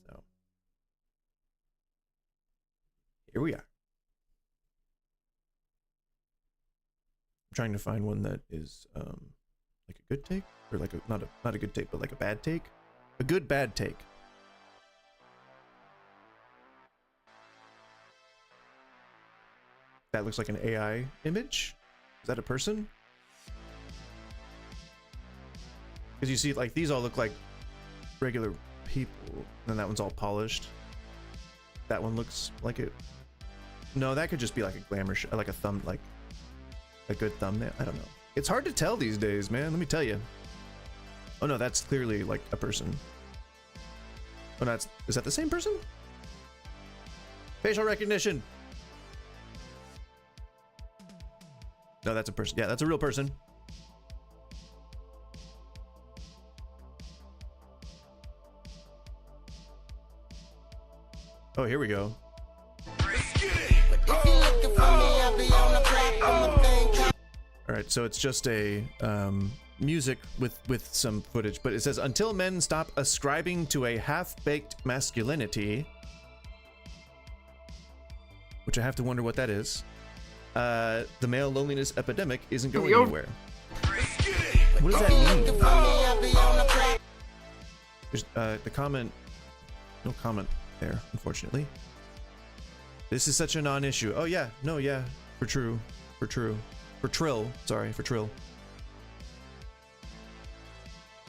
So here we are. Trying to find one that is like a good take, or like a not a good take, but like a bad take, a good bad take. That looks like an AI image. Is that a person? Because you see, like, these all look like regular people, and that one's all polished. That one looks like it. No, that could just be like a glamour like a thumb, like a good thumbnail. I don't know. It's hard to tell these days, man. Let me tell you. Oh no, that's clearly like a person. Oh, that's, is that the same person? Facial recognition. No, that's a person. Yeah, that's a real person. Oh, here we go. All right, so it's just a music with some footage, but it says, until men stop ascribing to a half-baked masculinity, which I have to wonder what that is, the male loneliness epidemic isn't going anywhere. What does that mean? There's the comment, no comment there, unfortunately. This is such a non-issue. Oh yeah, no, yeah, for true. For Trill, sorry, for Trill.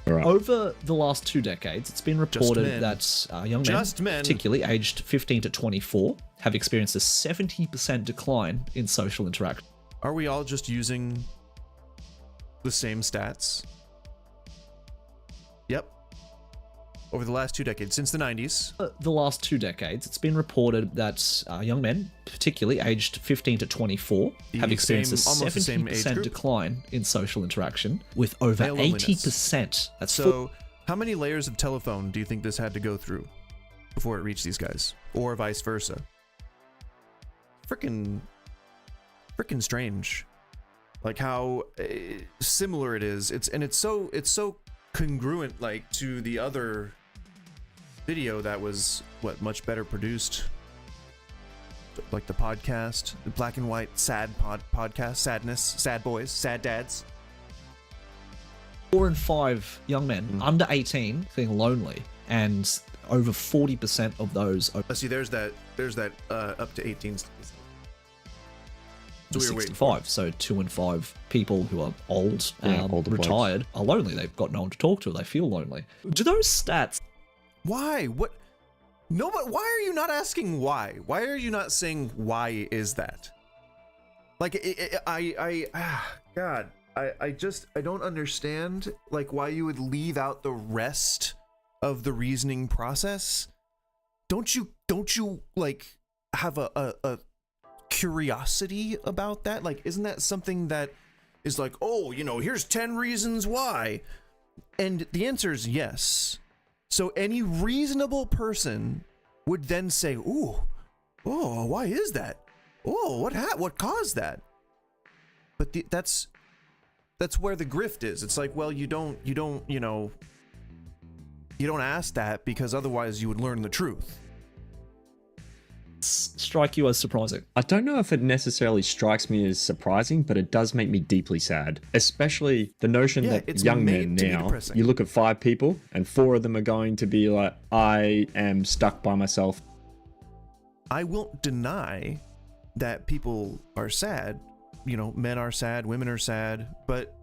Right. Over the last 2 decades, it's been reported that young men, particularly aged 15 to 24, have experienced a 70% decline in social interaction. Are we all just using the same stats? Yep. Over the last 2 decades, since the 90s. The last 2 decades, it's been reported that young men, particularly aged 15 to 24, have experienced a 70% decline in social interaction, with over 80%. That's so. How many layers of telephone do you think this had to go through before it reached these guys, or vice versa? Freaking strange, like how similar it is. It's so congruent, like, to the other video that was much better produced, like the podcast, the black and white sad podcast, sadness, sad boys, sad dads. 4 in 5 young men under 18 feeling lonely, and over 40% of those. See, there's that up to 18. So we were 65. So 2 in 5 people who are old, retired, are lonely. They've got no one to talk to. They feel lonely. Do those stats? Why? What? No, but why are you not asking why? Why are you not saying why is that? Like, God, I don't understand, like, why you would leave out the rest of the reasoning process. Don't you like have a curiosity about that? Like, isn't that something that is like, oh, here's 10 reasons why, and the answer is yes. So any reasonable person would then say, oh, why is that? Oh, what caused that? But that's where the grift is. It's like, well, you don't ask that, because otherwise you would learn the truth. Strike you as surprising? I don't know if it necessarily strikes me as surprising, but it does make me deeply sad. Especially the notion that young men now, you look at 5 people and 4 of them are going to be like, I am stuck by myself. I won't deny that people are sad. You know, men are sad, women are sad. But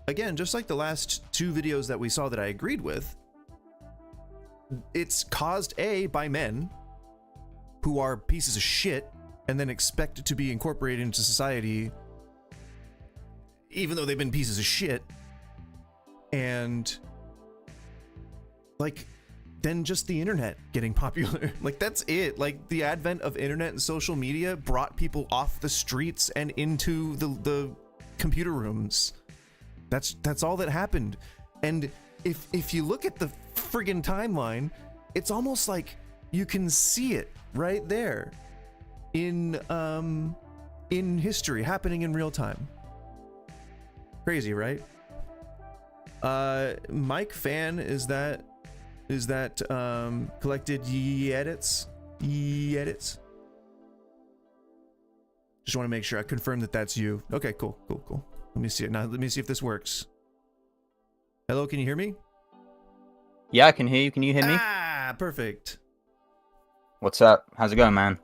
again, just like the last 2 videos that we saw that I agreed with, it's caused by men who are pieces of shit and then expected to be incorporated into society even though they've been pieces of shit. And like, then just the internet getting popular. Like, that's it. Like, the advent of internet and social media brought people off the streets and into the computer rooms. That's all that happened. And if you look at the friggin' timeline, it's almost like you can see it right there in history happening in real time. Crazy, right? Mike Fan, is that collected edits? Just want to make sure I confirm that that's you. Okay, cool. Let me see it now. Let me see if this works. Hello, can you hear me? Yeah, I can hear you. Can you hear me? Ah, perfect. What's up? How's it going, man?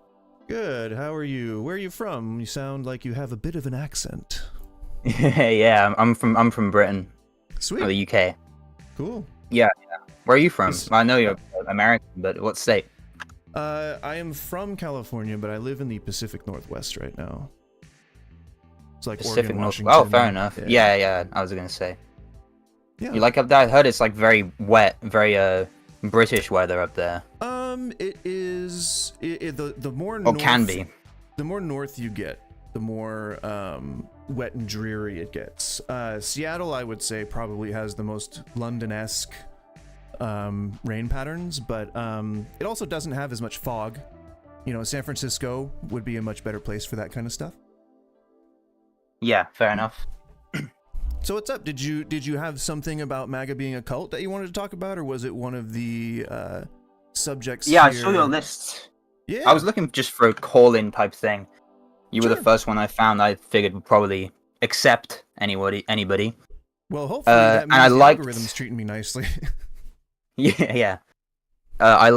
Good. How are you? Where are you from? You sound like you have a bit of an accent. Yeah, I'm from Britain. Sweet. Or the UK. Cool. Yeah. Where are you from? I know you're American, but what state? I am from California, but I live in the Pacific Northwest right now. It's like Pacific Oregon, North. Washington. Oh, fair enough. Yeah. I was gonna say. Yeah. You like up there? I heard it's like very wet, very British weather up there. It is. The more or north, can be. The more north you get, the more wet and dreary it gets. Seattle, I would say, probably has the most London-esque rain patterns, but it also doesn't have as much fog. You know, San Francisco would be a much better place for that kind of stuff. Yeah, fair enough. So what's up? Did you have something about MAGA being a cult that you wanted to talk about, or was it one of the subjects? Yeah, here? I saw your list. Yeah. I was looking just for a call-in type thing. You were the first one I found. I figured would probably accept anybody. Well, hopefully that means the algorithm's treating me nicely. Yeah. I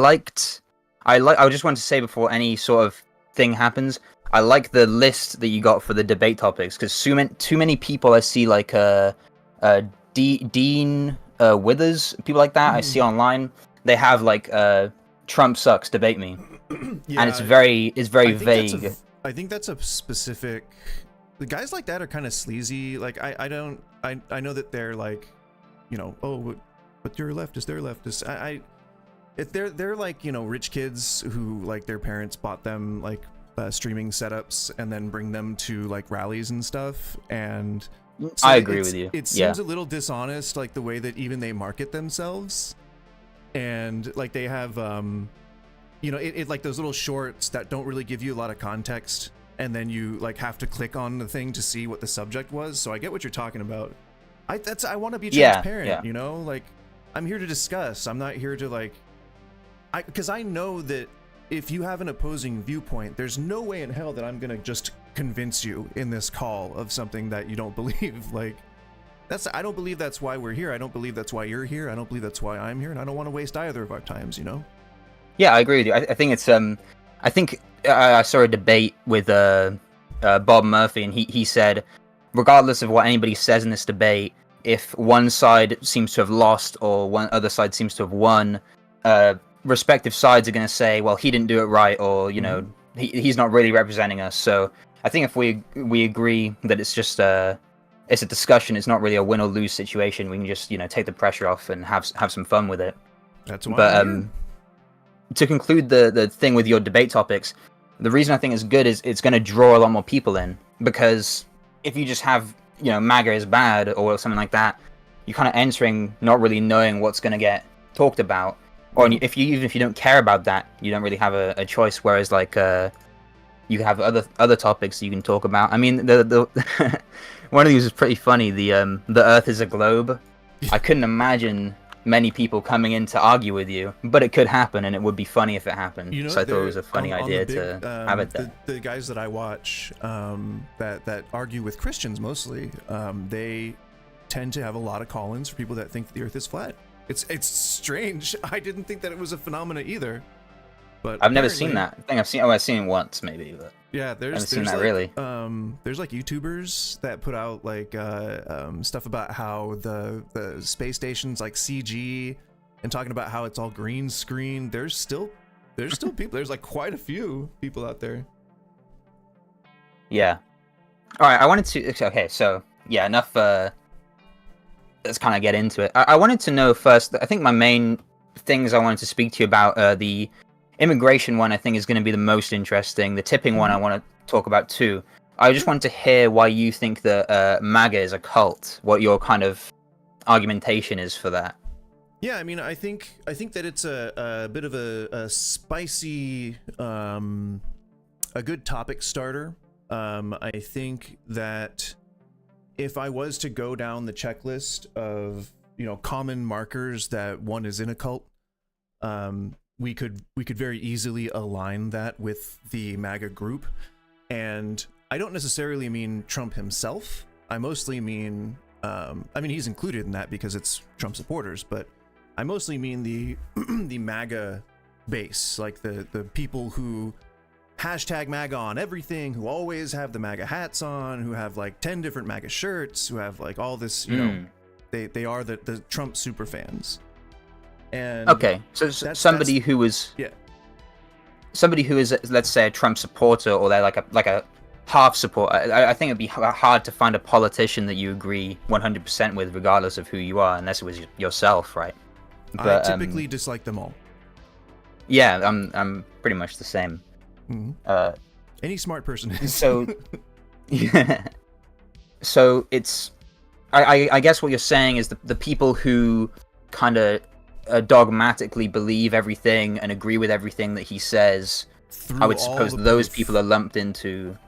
just want to say before any sort of thing happens, I like the list that you got for the debate topics, because too many people I see, like Dean Withers, people like that I see online, they have like Trump sucks, debate me. Yeah, and it's very vague. I think that's a specific. The guys like that are kind of sleazy. Like I know that they're like, you know, oh, but you're a leftist, they're leftist. If they're like, you know, rich kids who like their parents bought them like streaming setups and then bring them to like rallies and stuff. And so I agree with you. It seems a little dishonest, like the way that even they market themselves. And like they have you know, it like those little shorts that don't really give you a lot of context, and then you like have to click on the thing to see what the subject was. So I get what you're talking about. I want to be transparent, you know, like I'm here to discuss. I'm not here to like, because I know that if you have an opposing viewpoint, there's no way in hell that I'm gonna just convince you in this call of something that you don't believe. Like I don't believe that's why we're here. I don't believe that's why you're here. I don't believe that's why I'm here, and I don't want to waste either of our times, you know. Yeah, I agree with you. I think it's I think I saw a debate with Bob Murphy, and he said, regardless of what anybody says in this debate, if one side seems to have lost or one other side seems to have won, respective sides are going to say, well, he didn't do it right, or you know, he's not really representing us. So I think if we agree that it's just it's a discussion, it's not really a win or lose situation, we can just, you know, take the pressure off and have some fun with it. That's why. But to conclude the thing with your debate topics, the reason I think it's good is it's going to draw a lot more people in, because if you just have, you know, MAGA is bad or something like that, you're kind of entering not really knowing what's going to get talked about, or even if you don't care about that, you don't really have a choice. Whereas like you have other topics you can talk about. I mean, the one of these is pretty funny. The Earth is a globe. I couldn't imagine many people coming in to argue with you, but it could happen, and it would be funny if it happened. You know, so I thought it was a funny idea to have it there. The guys that I watch that argue with Christians mostly, they tend to have a lot of call-ins for people that think the Earth is flat. It's strange. I didn't think that it was a phenomena either. But I've never seen that. I think I've seen it once maybe. But Yeah, Haven't seen that like, really. There's like YouTubers that put out like stuff about how the space station's like CG and talking about how it's all green screen. There's still people. There's like quite a few people out there. Yeah. All right. I wanted to. Okay. So yeah, enough. Let's kind of get into it. I wanted to know first. I think my main things I wanted to speak to you about the immigration one. I think is going to be the most interesting. The tipping one I want to talk about too. I just wanted to hear why you think that MAGA is a cult. What your kind of argumentation is for that. Yeah, I mean, I think that it's a bit of a spicy, a good topic starter. I think that if I was to go down the checklist of, you know, common markers that one is in a cult, we could very easily align that with the MAGA group. And I don't necessarily mean Trump himself. I mostly mean, he's included in that because it's Trump supporters, but I mostly mean the the MAGA base, like the people who hashtag MAGA on everything, who always have the MAGA hats on, who have like 10 different MAGA shirts, who have like all this, you know, they are the Trump super fans. And okay, so somebody who is let's say a Trump supporter, or they're like a half supporter. I think it'd be hard to find a politician that you agree 100% with, regardless of who you are, unless it was yourself, right? But, I typically dislike them all. Yeah, I'm pretty much the same. Mm-hmm. Any smart person is. So, yeah. So it's, I guess what you're saying is the people who kind of dogmatically believe everything and agree with everything that he says. I would suppose those people are lumped into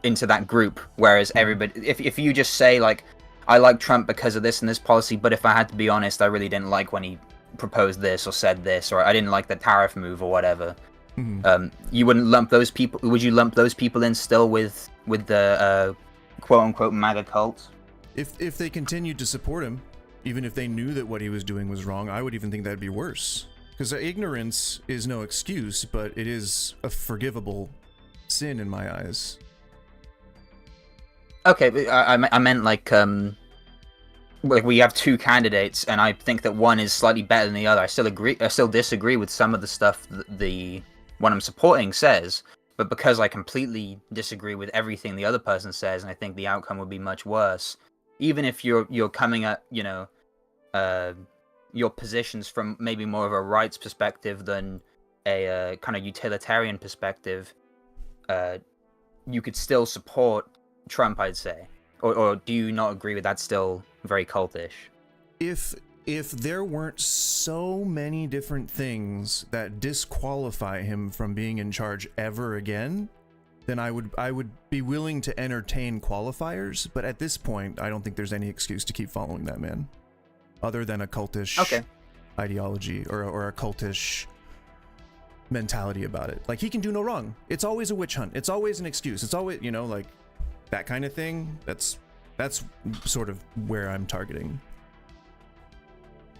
that group. Whereas everybody, if you just say like, I like Trump because of this and this policy, but if I had to be honest, I really didn't like when he proposed this or said this, or I didn't like the tariff move or whatever. Mm-hmm. You wouldn't lump those people. Would you lump those people in still with the quote unquote MAGA cult? If they continued to support him, even if they knew that what he was doing was wrong, I would even think that'd be worse. Because ignorance is no excuse, but it is a forgivable sin in my eyes. Okay, but I meant like we have two candidates, and I think that one is slightly better than the other. I still disagree with some of the stuff that the one I'm supporting says, but because I completely disagree with everything the other person says, and I think the outcome would be much worse, even if you're coming at, you know, your positions from maybe more of a rights perspective than a kind of utilitarian perspective, you could still support Trump, I'd say. Or do you not agree with that? Still very cultish? If there weren't so many different things that disqualify him from being in charge ever again, then I would be willing to entertain qualifiers. But at this point, I don't think there's any excuse to keep following that man, other than a cultish ideology or a cultish mentality about it. Like, he can do no wrong. It's always a witch hunt. It's always an excuse. It's always, you know, like that kind of thing. That's sort of where I'm targeting.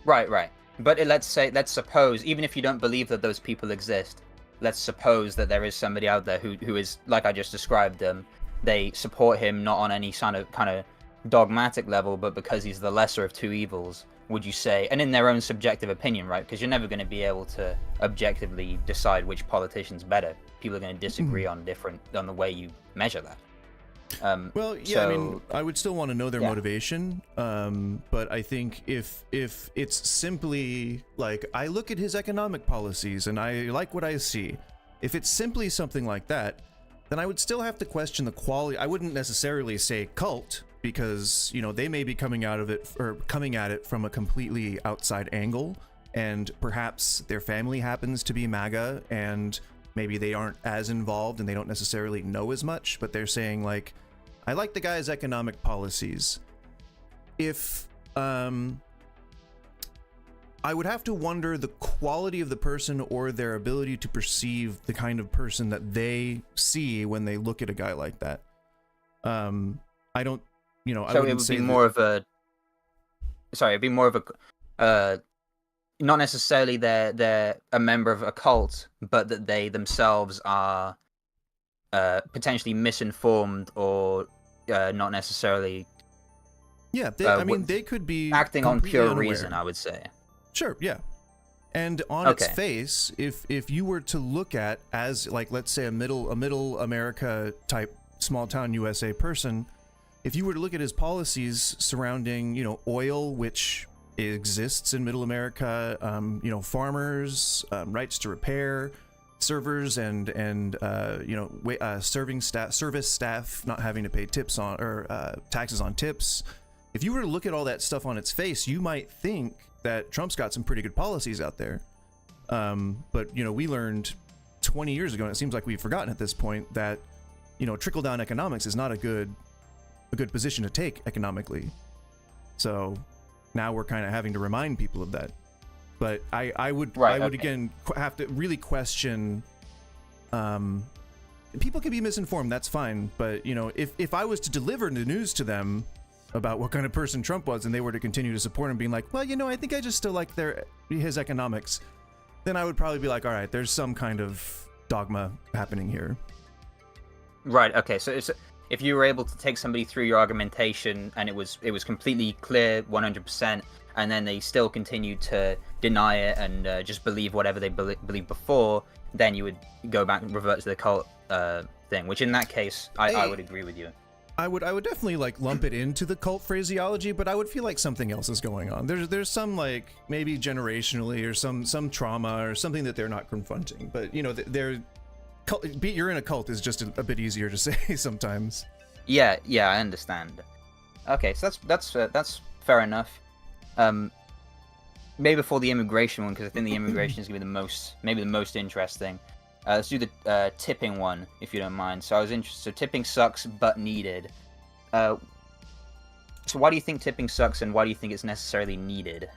Right. But let's suppose, even if you don't believe that those people exist, let's suppose that there is somebody out there who is, like I just described them, they support him not on any kind of dogmatic level, but because he's the lesser of two evils, would you say, and in their own subjective opinion, right? Because you're never going to be able to objectively decide which politician's better. People are going to disagree on the way you measure that. Well, yeah, I mean, I would still want to know their motivation, but I think if it's simply like, I look at his economic policies and I like what I see, if it's simply something like that, then I would still have to question the quality. I wouldn't necessarily say cult, because, you know, they may be coming at it from a completely outside angle, and perhaps their family happens to be MAGA and maybe they aren't as involved and they don't necessarily know as much, but they're saying like, I like the guy's economic policies. If I would have to wonder the quality of the person or their ability to perceive the kind of person that they see when they look at a guy like that. I don't, you know, so I wouldn't it would say be more of a. Sorry, it'd be more of a. Not necessarily they're a member of a cult, but that they themselves are potentially misinformed or not necessarily. Yeah, I mean, they could be acting on pure unaware. reason, I would say. Sure, yeah. And on its face, if you were to look at as like, let's say a middle America type small town USA person, if you were to look at his policies surrounding, oil, which exists in middle America, farmers, rights to repair, servers and service staff not having to pay tips on or taxes on tips. If you were to look at all that stuff on its face, you might think that Trump's got some pretty good policies out there. But we learned 20 years ago, and it seems like we've forgotten at this point, that trickle down economics is not a good position to take economically. So now we're kind of having to remind people of that. But I would again have to really question. People can be misinformed, that's fine. But if I was to deliver the news to them about what kind of person Trump was, and they were to continue to support him, being like, well, I think I just still like his economics, then I would probably be like, all right, there's some kind of dogma happening here. Right. Okay. So if you were able to take somebody through your argumentation and it was completely clear, 100%, and then they still continued to deny it and just believe whatever they believed before, then you would go back and revert to the cult thing. Which in that case, I would agree with you. I would definitely lump it into the cult phraseology, but I would feel like something else is going on. There's some maybe generationally or some trauma or something that they're not confronting. But you're in a cult is just a bit easier to say sometimes. Yeah, I understand. Okay, so that's fair enough. Maybe before the immigration one, because I think the immigration is gonna be the most interesting. Let's do the tipping one, if you don't mind. So I was interested. So tipping sucks, but needed. So why do you think tipping sucks, and why do you think it's necessarily needed?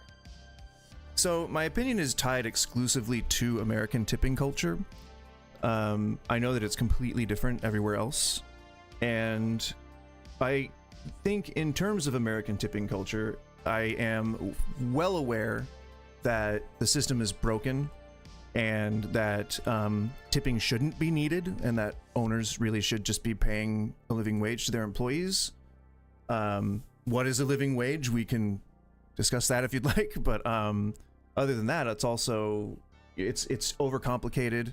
So my opinion is tied exclusively to American tipping culture. I know that it's completely different everywhere else, and I think in terms of American tipping culture, I am well aware that the system is broken and that tipping shouldn't be needed, and that owners really should just be paying a living wage to their employees. What is a living wage? We can discuss that if you'd like, but other than that, it's overcomplicated,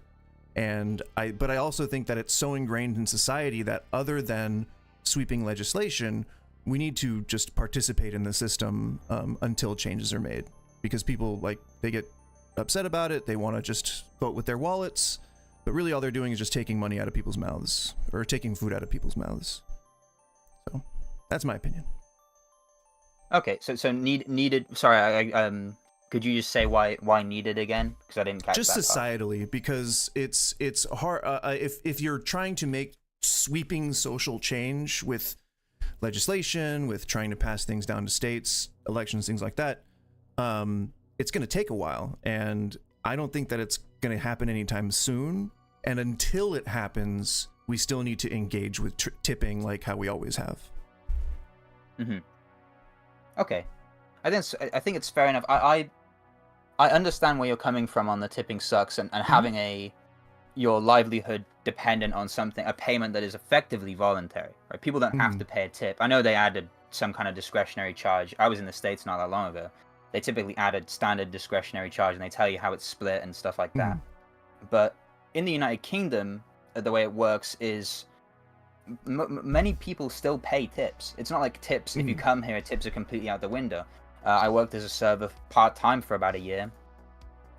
and I also think that it's so ingrained in society that other than sweeping legislation, we need to just participate in the system until changes are made, because people they get upset about it. They want to just vote with their wallets, but really all they're doing is just taking money out of people's mouths or taking food out of people's mouths. So that's my opinion. Okay, so needed. Sorry, could you just say why needed again? Because I didn't catch just that. Just societally, because it's hard if you're trying to make sweeping social change with legislation, with trying to pass things down to states, elections, things like that. It's going to take a while, and I don't think that it's going to happen anytime soon. And until it happens, we still need to engage with tipping like how we always have. Mm-hmm. Okay, I think it's fair enough. I understand where you're coming from on the tipping sucks and having your livelihood dependent on a payment that is effectively voluntary. Right? People don't have to pay a tip. I know they added some kind of discretionary charge. I was in the States not that long ago. They typically added standard discretionary charge, and they tell you how it's split and stuff like that. But in the United Kingdom, the way it works is many people still pay tips. It's not like tips, if you come here, tips are completely out the window. I worked as a server part-time for about a year,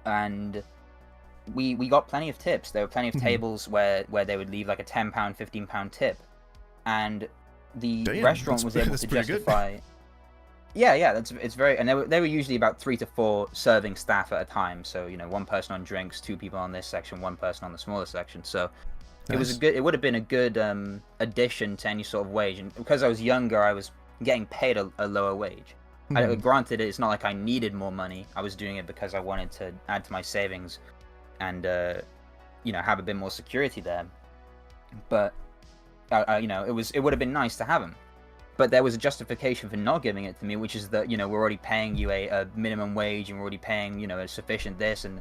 and we got plenty of tips. There were plenty of tables where they would leave like a £10, £15 tip, and the restaurant was able to justify... Good. Yeah, it's very, and they were usually about 3 to 4 serving staff at a time. So one person on drinks, 2 people on this section, 1 person on the smaller section. So nice. It would have been a good addition to any sort of wage. And because I was younger, I was getting paid a lower wage. Granted, it's not like I needed more money. I was doing it because I wanted to add to my savings and have a bit more security there. But it would have been nice to have them. But there was a justification for not giving it to me, which is that, we're already paying you a minimum wage, and we're already paying, a sufficient this, and,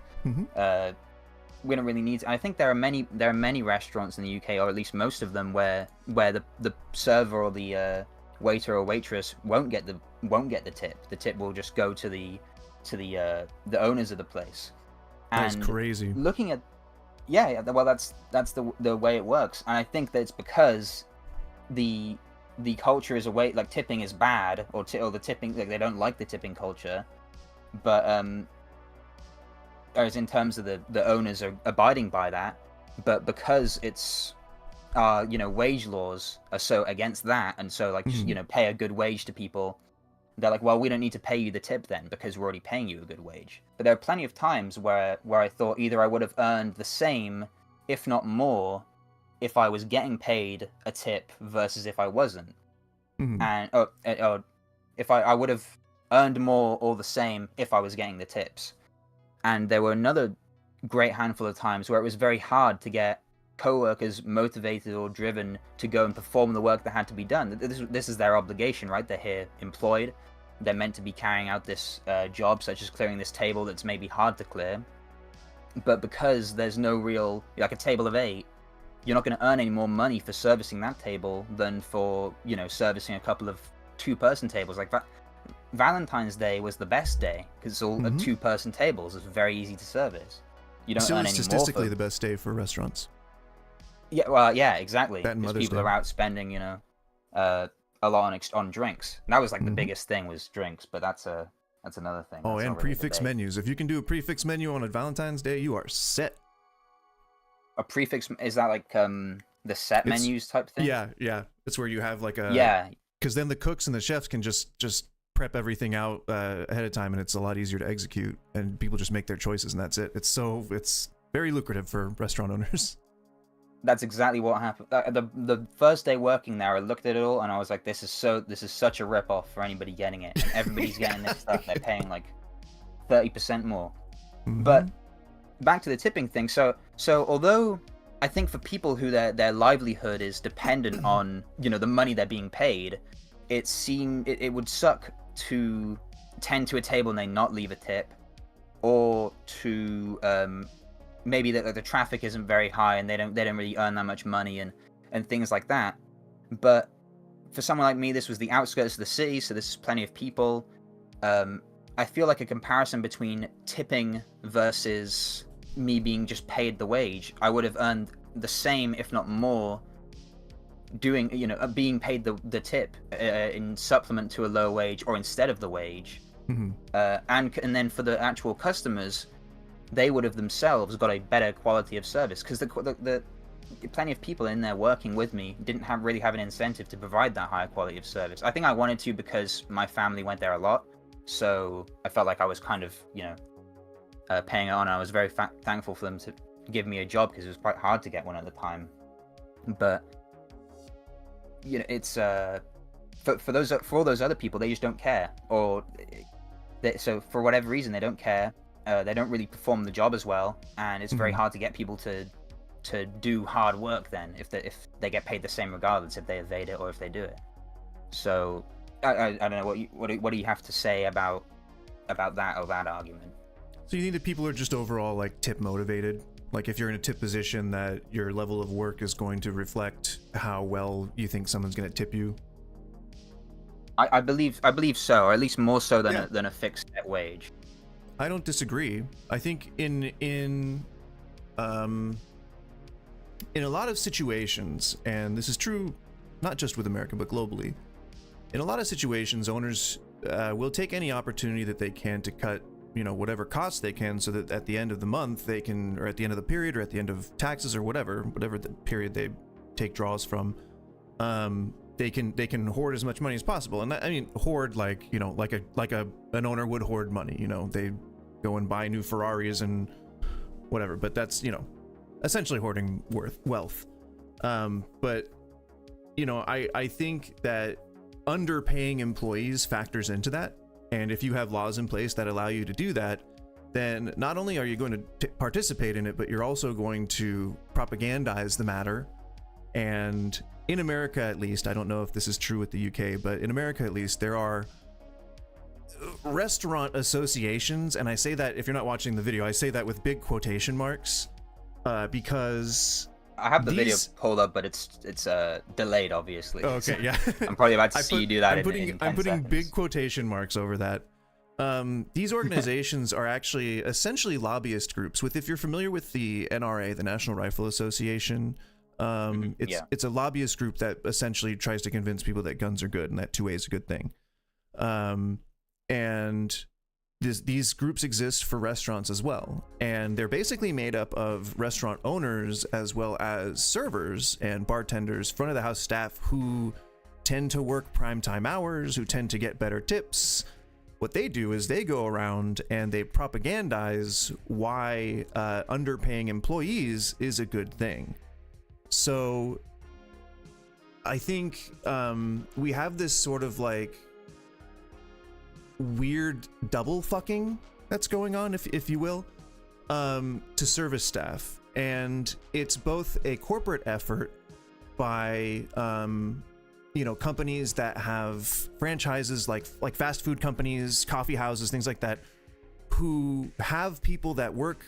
we don't really need to. I think there are many restaurants in the UK, or at least most of them, where the server or the waiter or waitress won't get the tip. The tip will just go to the owners of the place. And that's crazy. Looking at well, that's the way it works, and I think that it's because the culture is like tipping is bad, or the tipping, like they don't like the tipping culture, but whereas in terms of the owners are abiding by that, but because it's wage laws are so against that, and so like just, pay a good wage to people, they're like, well, we don't need to pay you the tip then because we're already paying you a good wage. But there are plenty of times where I thought either I would have earned the same, if not more, if I was getting paid a tip versus if I wasn't. And if I would have earned more or the same if I was getting the tips. And there were another great handful of times where it was very hard to get co-workers motivated or driven to go and perform the work that had to be done. This is their obligation, right? They're here employed. They're meant to be carrying out this job, such as clearing this table that's maybe hard to clear. But because there's no real, like a table of 8, you're not going to earn any more money for servicing that table than for, servicing a couple of 2-person tables. Like that, Valentine's Day was the best day because it's all 2-person tables. It's very ezy to service. You don't Still earn any more. Statistically, the best day for restaurants. Yeah, well, yeah, exactly. Because people are out spending, a lot on drinks. And that was like the biggest thing was drinks, but that's another thing. Oh, that's and prefix menus. If you can do a prefix menu on a Valentine's Day, you are set. A prefix, is that like the set menus type thing? Yeah. It's where you have like a because then the cooks and the chefs can just prep everything out ahead of time, and it's a lot easier to execute, and people just make their choices, and that's it. It's very lucrative for restaurant owners. That's exactly what happened. The first day working there, I looked at it all and I was like, this is such a rip-off for anybody getting it. And everybody's getting this stuff. They're paying like 30% more. But back to the tipping thing. So although I think for people who their livelihood is dependent on, the money they're being paid, it would suck to tend to a table and they not leave a tip, or to maybe the traffic isn't very high and they don't really earn that much money and things like that. But for someone like me, this was the outskirts of the city, so this is plenty of people. I feel like a comparison between tipping versus me being just paid the wage, I would have earned the same, if not more, doing being paid the tip in supplement to a low wage or instead of the wage. And then for the actual customers, they would have themselves got a better quality of service, because the plenty of people in there working with me didn't really have an incentive to provide that higher quality of service. I think I wanted to because my family went there a lot, so I felt like I was kind of paying it on. I was very thankful for them to give me a job because it was quite hard to get one at the time. But it's for all those other people, they just don't care, so for whatever reason they don't care. They don't really perform the job as well, and it's very hard to get people to do hard work then if they get paid the same regardless if they evade it or if they do it. So I don't know what do you have to say about that or that argument? So you think that people are just overall like tip motivated? Like if you're in a tip position, that your level of work is going to reflect how well you think someone's going to tip you? I believe so, or at least more so than a fixed net wage. I don't disagree. I think in a lot of situations, and this is true not just with America but globally, in a lot of situations, owners will take any opportunity that they can to cut whatever costs they can, so that at the end of the month they can, or at the end of the period, or at the end of taxes, or whatever the period they take draws from, they can hoard as much money as possible. And I mean hoard like an owner would hoard money. They go and buy new Ferraris and whatever, but that's essentially hoarding wealth. But I think that underpaying employees factors into that. And if you have laws in place that allow you to do that, then not only are you going to participate in it, but you're also going to propagandize the matter. And in America, at least, I don't know if this is true with the UK, but in America, at least, there are restaurant associations, and I say that, if you're not watching the video, I say that with big quotation marks, because I have the video pulled up, but it's delayed, obviously. Okay, yeah. I'm probably about to see you do that. I'm putting big quotation marks over that. These organizations are actually essentially lobbyist groups. If you're familiar with the NRA, the National Rifle Association, it's a lobbyist group that essentially tries to convince people that guns are good and that 2A is a good thing. And these groups exist for restaurants as well, and they're basically made up of restaurant owners as well as servers and bartenders, front of the house staff who tend to work primetime hours, who tend to get better tips. What they do is they go around and they propagandize why underpaying employees is a good thing. So I think we have this sort of like weird double fucking that's going on, if you will, to service staff, and it's both a corporate effort by companies that have franchises like fast food companies, coffee houses, things like that, who have people that work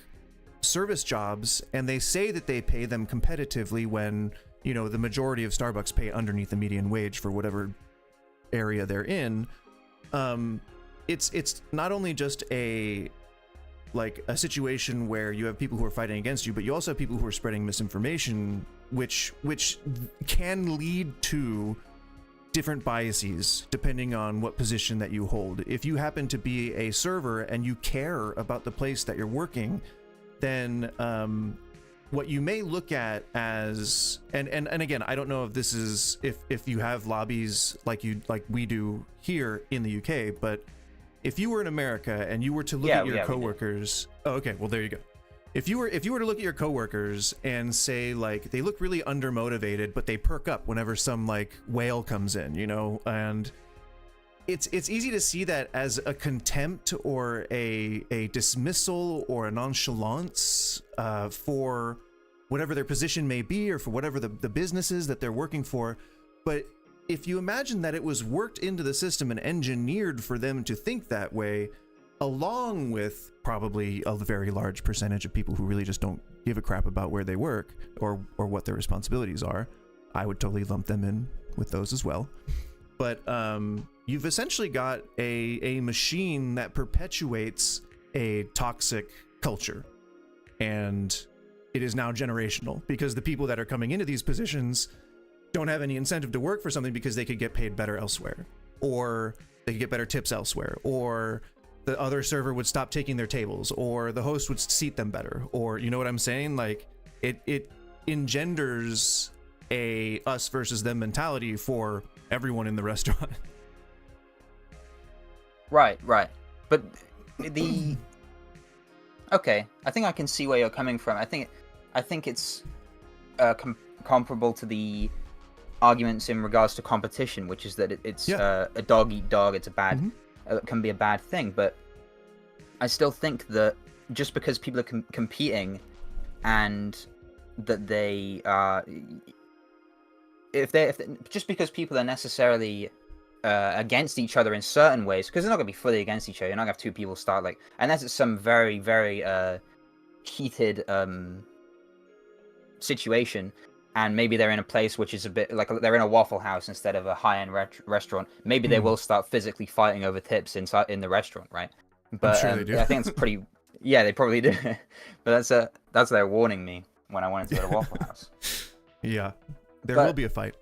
service jobs, and they say that they pay them competitively when the majority of Starbucks pay underneath the median wage for whatever area they're in. It's not only just a situation where you have people who are fighting against you, but you also have people who are spreading misinformation, which can lead to different biases depending on what position that you hold. If you happen to be a server and you care about the place that you're working, then what you may look at as, and again, I don't know if this is if you have lobbies like we do here in the UK, but if you were in America and you were to look at your coworkers, okay, well there you go. If you were to look at your coworkers and say like they look really undermotivated, but they perk up whenever some like whale comes in, and it's easy to see that as a contempt or a dismissal or a nonchalance for whatever their position may be, or for whatever the business is that they're working for. But if you imagine that it was worked into the system and engineered for them to think that way, along with probably a very large percentage of people who really just don't give a crap about where they work or what their responsibilities are, I would totally lump them in with those as well. But you've essentially got a machine that perpetuates a toxic culture, and it is now generational, because the people that are coming into these positions don't have any incentive to work for something because they could get paid better elsewhere, or they could get better tips elsewhere, or the other server would stop taking their tables, or the host would seat them better, or you know what I'm saying? Like it engenders a us versus them mentality for everyone in the restaurant. Right. But okay, I think I can see where you're coming from. I think it's comparable to the arguments in regards to competition, which is that it's a dog eat dog. It's a bad, can be a bad thing. But I still think that just because people are competing, and that they are, just because people are necessarily against each other in certain ways, because they're not going to be fully against each other. You're not going to have two people start like, unless it's some very, very heated situation, and maybe they're in a place which is a bit like they're in a Waffle House instead of a high-end restaurant. Maybe they will start physically fighting over tips inside in the restaurant, right? But I'm sure they do. I think it's pretty. Yeah, they probably do. But that's their warning me when I wanted to go to Waffle House. Yeah, there will be a fight.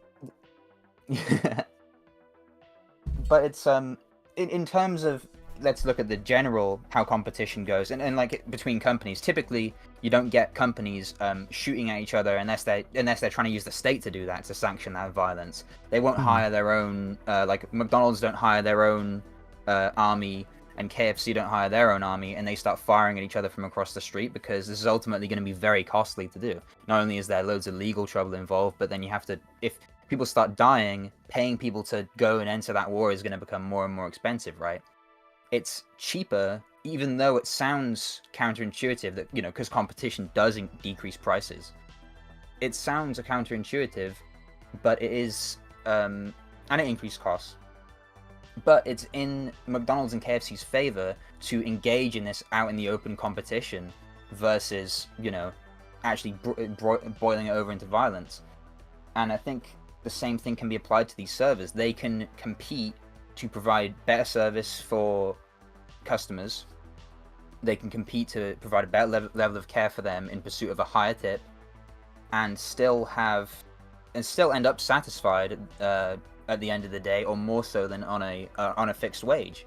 But it's in terms of, let's look at the general how competition goes, and like between companies. Typically, you don't get companies shooting at each other unless they're trying to use the state to do that, to sanction that violence. They won't hire their own, like McDonald's don't hire their own army, and KFC don't hire their own army, and they start firing at each other from across the street, because this is ultimately going to be very costly to do. Not only is there loads of legal trouble involved, but then you have to, if people start dying, paying people to go and enter that war is going to become more and more expensive, right? It's cheaper, even though it sounds counterintuitive that, because competition does decrease prices. It sounds counterintuitive, but it is, and it increases costs. But it's in McDonald's and KFC's favor to engage in this out in the open competition versus, actually boiling it over into violence. And I think the same thing can be applied to these servers. They can compete to provide better service for customers. They can compete to provide a better level of care for them in pursuit of a higher tip, and still end up satisfied at the end of the day, or more so than on a fixed wage.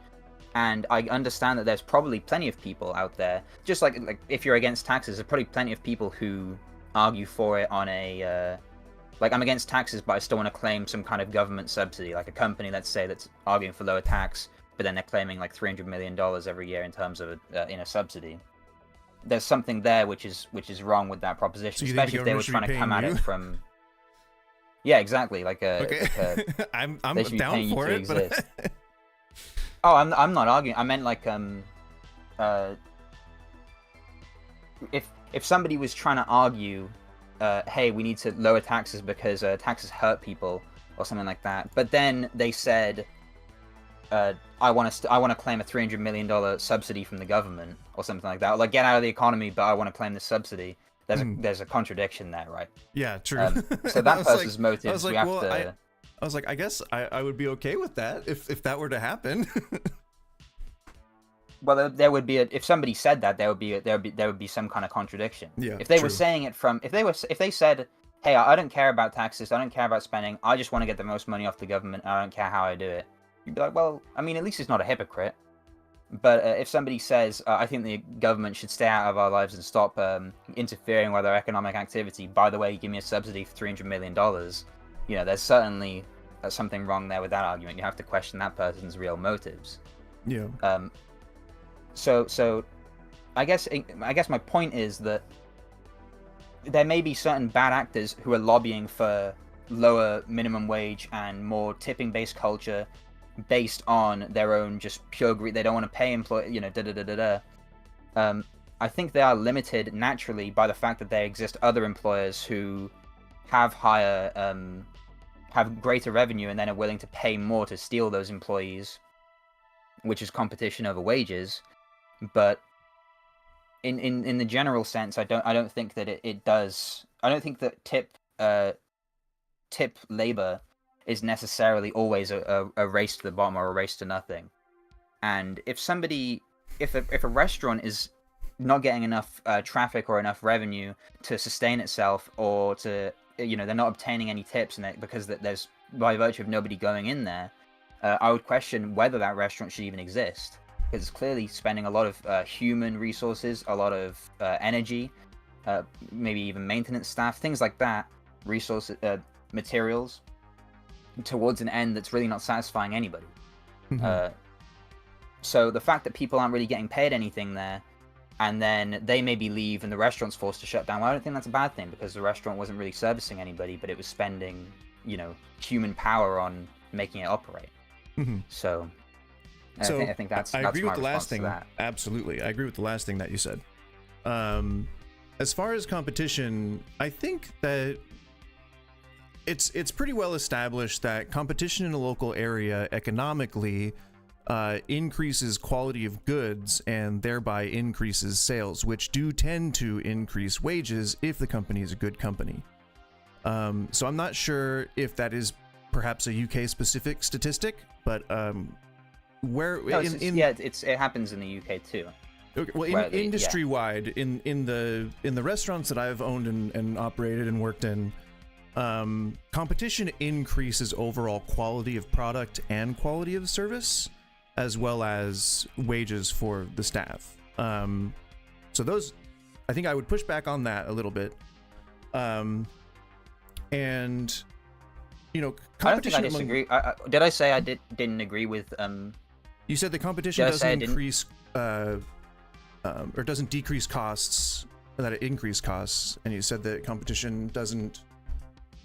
And I understand that there's probably plenty of people out there, just like if you're against taxes, there's probably plenty of people who argue for it on a like, I'm against taxes, but I still want to claim some kind of government subsidy, like a company, let's say, that's arguing for lower tax, but then they're claiming like $300 million every year in terms of in a subsidy. There's something there which is wrong with that proposition, So especially if they were trying to come at it from. Yeah, exactly. Okay. I'm down for it, but oh, I'm not arguing. I meant like if somebody was trying to argue, hey, we need to lower taxes because taxes hurt people or something like that, but then they said, I want to claim a $300 million subsidy from the government or something like that, or like get out of the economy, but I want to claim this subsidy. There's a contradiction there, right? Yeah, true. So that person's motives, I we have to. I was like, I guess I would be okay with that if that were to happen. Well, there would be if somebody said that, there would be some kind of contradiction. Yeah. If they were saying it from, if they said, hey, I don't care about taxes, I don't care about spending, I just want to get the most money off the government, I don't care how I do it. You'd be like, well, I mean, at least it's not a hypocrite. But if somebody says, I think the government should stay out of our lives and stop interfering with our economic activity, by the way, give me a subsidy for $300 million, there's certainly something wrong there with that argument. You have to question that person's real motives. Yeah. So I guess my point is that there may be certain bad actors who are lobbying for lower minimum wage and more tipping-based culture, based on their own just pure greed. They don't want to pay employees, I think they are limited naturally by the fact that there exist other employers who have have greater revenue and then are willing to pay more to steal those employees, which is competition over wages. But in the general sense, I don't think that it does. I don't think that tip labor is necessarily always a race to the bottom or a race to nothing. And if a restaurant is not getting enough traffic or enough revenue to sustain itself, or to they're not obtaining any tips, and because there's, by virtue of nobody going in there, I would question whether that restaurant should even exist, because it's clearly spending a lot of human resources, a lot of energy, maybe even maintenance staff, things like that, materials, towards an end that's really not satisfying anybody. So the fact that people aren't really getting paid anything there, and then they maybe leave and the restaurant's forced to shut down, well, I don't think that's a bad thing, because the restaurant wasn't really servicing anybody, but it was spending, human power on making it operate. So I think that's I agree my with the last thing. that. Absolutely, I agree with the last thing that you said. As far as competition, I think that it's pretty well established that competition in a local area economically increases quality of goods and thereby increases sales, which do tend to increase wages if the company is a good company. So I'm not sure if that is perhaps a UK specific statistic, but it happens in the UK too. Okay, well, industry wide, in the restaurants that I've owned and operated and worked in, competition increases overall quality of product and quality of service, as well as wages for the staff. So those, I think I would push back on that a little bit. And I don't think I disagree. Did I say I didn't agree with? You said the competition doesn't increase, or doesn't decrease costs, or that it increases costs, and you said that competition doesn't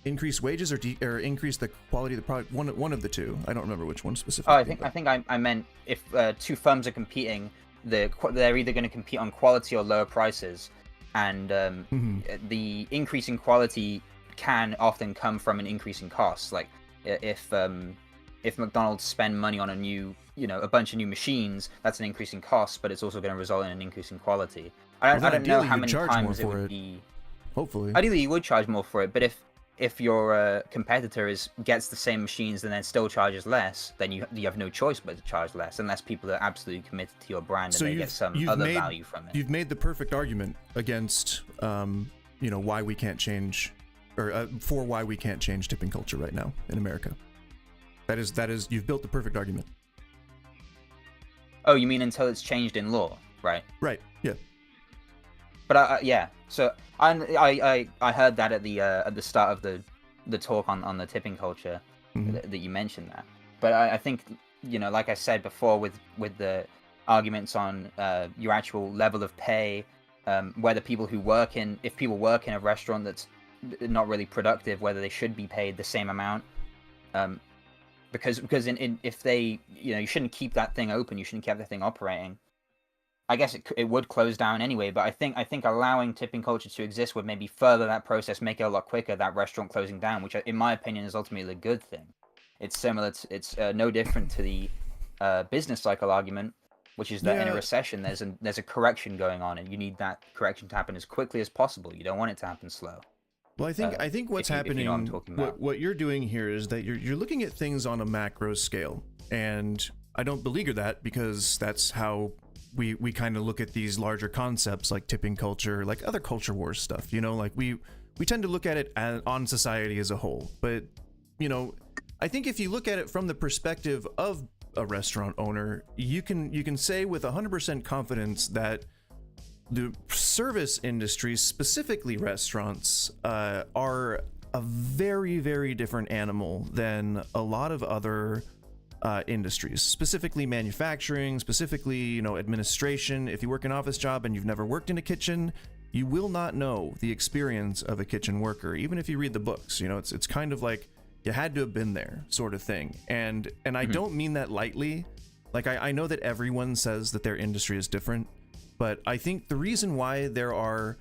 increase wages or increase the quality of the product. One of the two. I don't remember which one specifically. Oh, I think I meant if two firms are competing, they're either going to compete on quality or lower prices, and the increase in quality can often come from an increase in costs. Like if McDonald's spend money on a bunch of new machines, that's an increase in costs, but it's also going to result in an increase in quality. I don't know how many times it would be. hopefully. Ideally, you would charge more for it, but if your competitor gets the same machines and then still charges less, then you have no choice but to charge less, unless people are absolutely committed to your brand and they get some other value from it. You've made the perfect argument against, why we can't change, or for why we can't change tipping culture right now in America. That is, you've built the perfect argument. Oh, you mean until it's changed in law, right? Right. Yeah. But yeah, so I heard that at the start of the talk on the tipping culture, that you mentioned that. But I think, like I said before, with the arguments on your actual level of pay, whether if people work in a restaurant that's not really productive, whether they should be paid the same amount, because if they, you shouldn't keep that thing open, you shouldn't keep that thing operating. I guess it would close down anyway, but I think allowing tipping culture to exist would maybe further that process, make it a lot quicker, that restaurant closing down, which in my opinion is ultimately a good thing. It's similar to, it's no different to the business cycle argument, which is that in a recession there's a correction going on, and you need that correction to happen as quickly as possible. You don't want it to happen slow. Well, I think what's happening, what you're doing here is that you're looking at things on a macro scale, and I don't beleaguer that, because that's how we kind of look at these larger concepts like tipping culture, like other culture wars stuff. Like we tend to look at it on society as a whole. But I think if you look at it from the perspective of a restaurant owner, you can say with 100% confidence that the service industry, specifically restaurants, are a very, very different animal than a lot of other industries, specifically manufacturing, specifically, administration. If you work an office job and you've never worked in a kitchen, you will not know the experience of a kitchen worker, even if you read the books. It's kind of like you had to have been there, sort of thing. And I don't mean that lightly. Like, I know that everyone says that their industry is different, but I think the reason why there are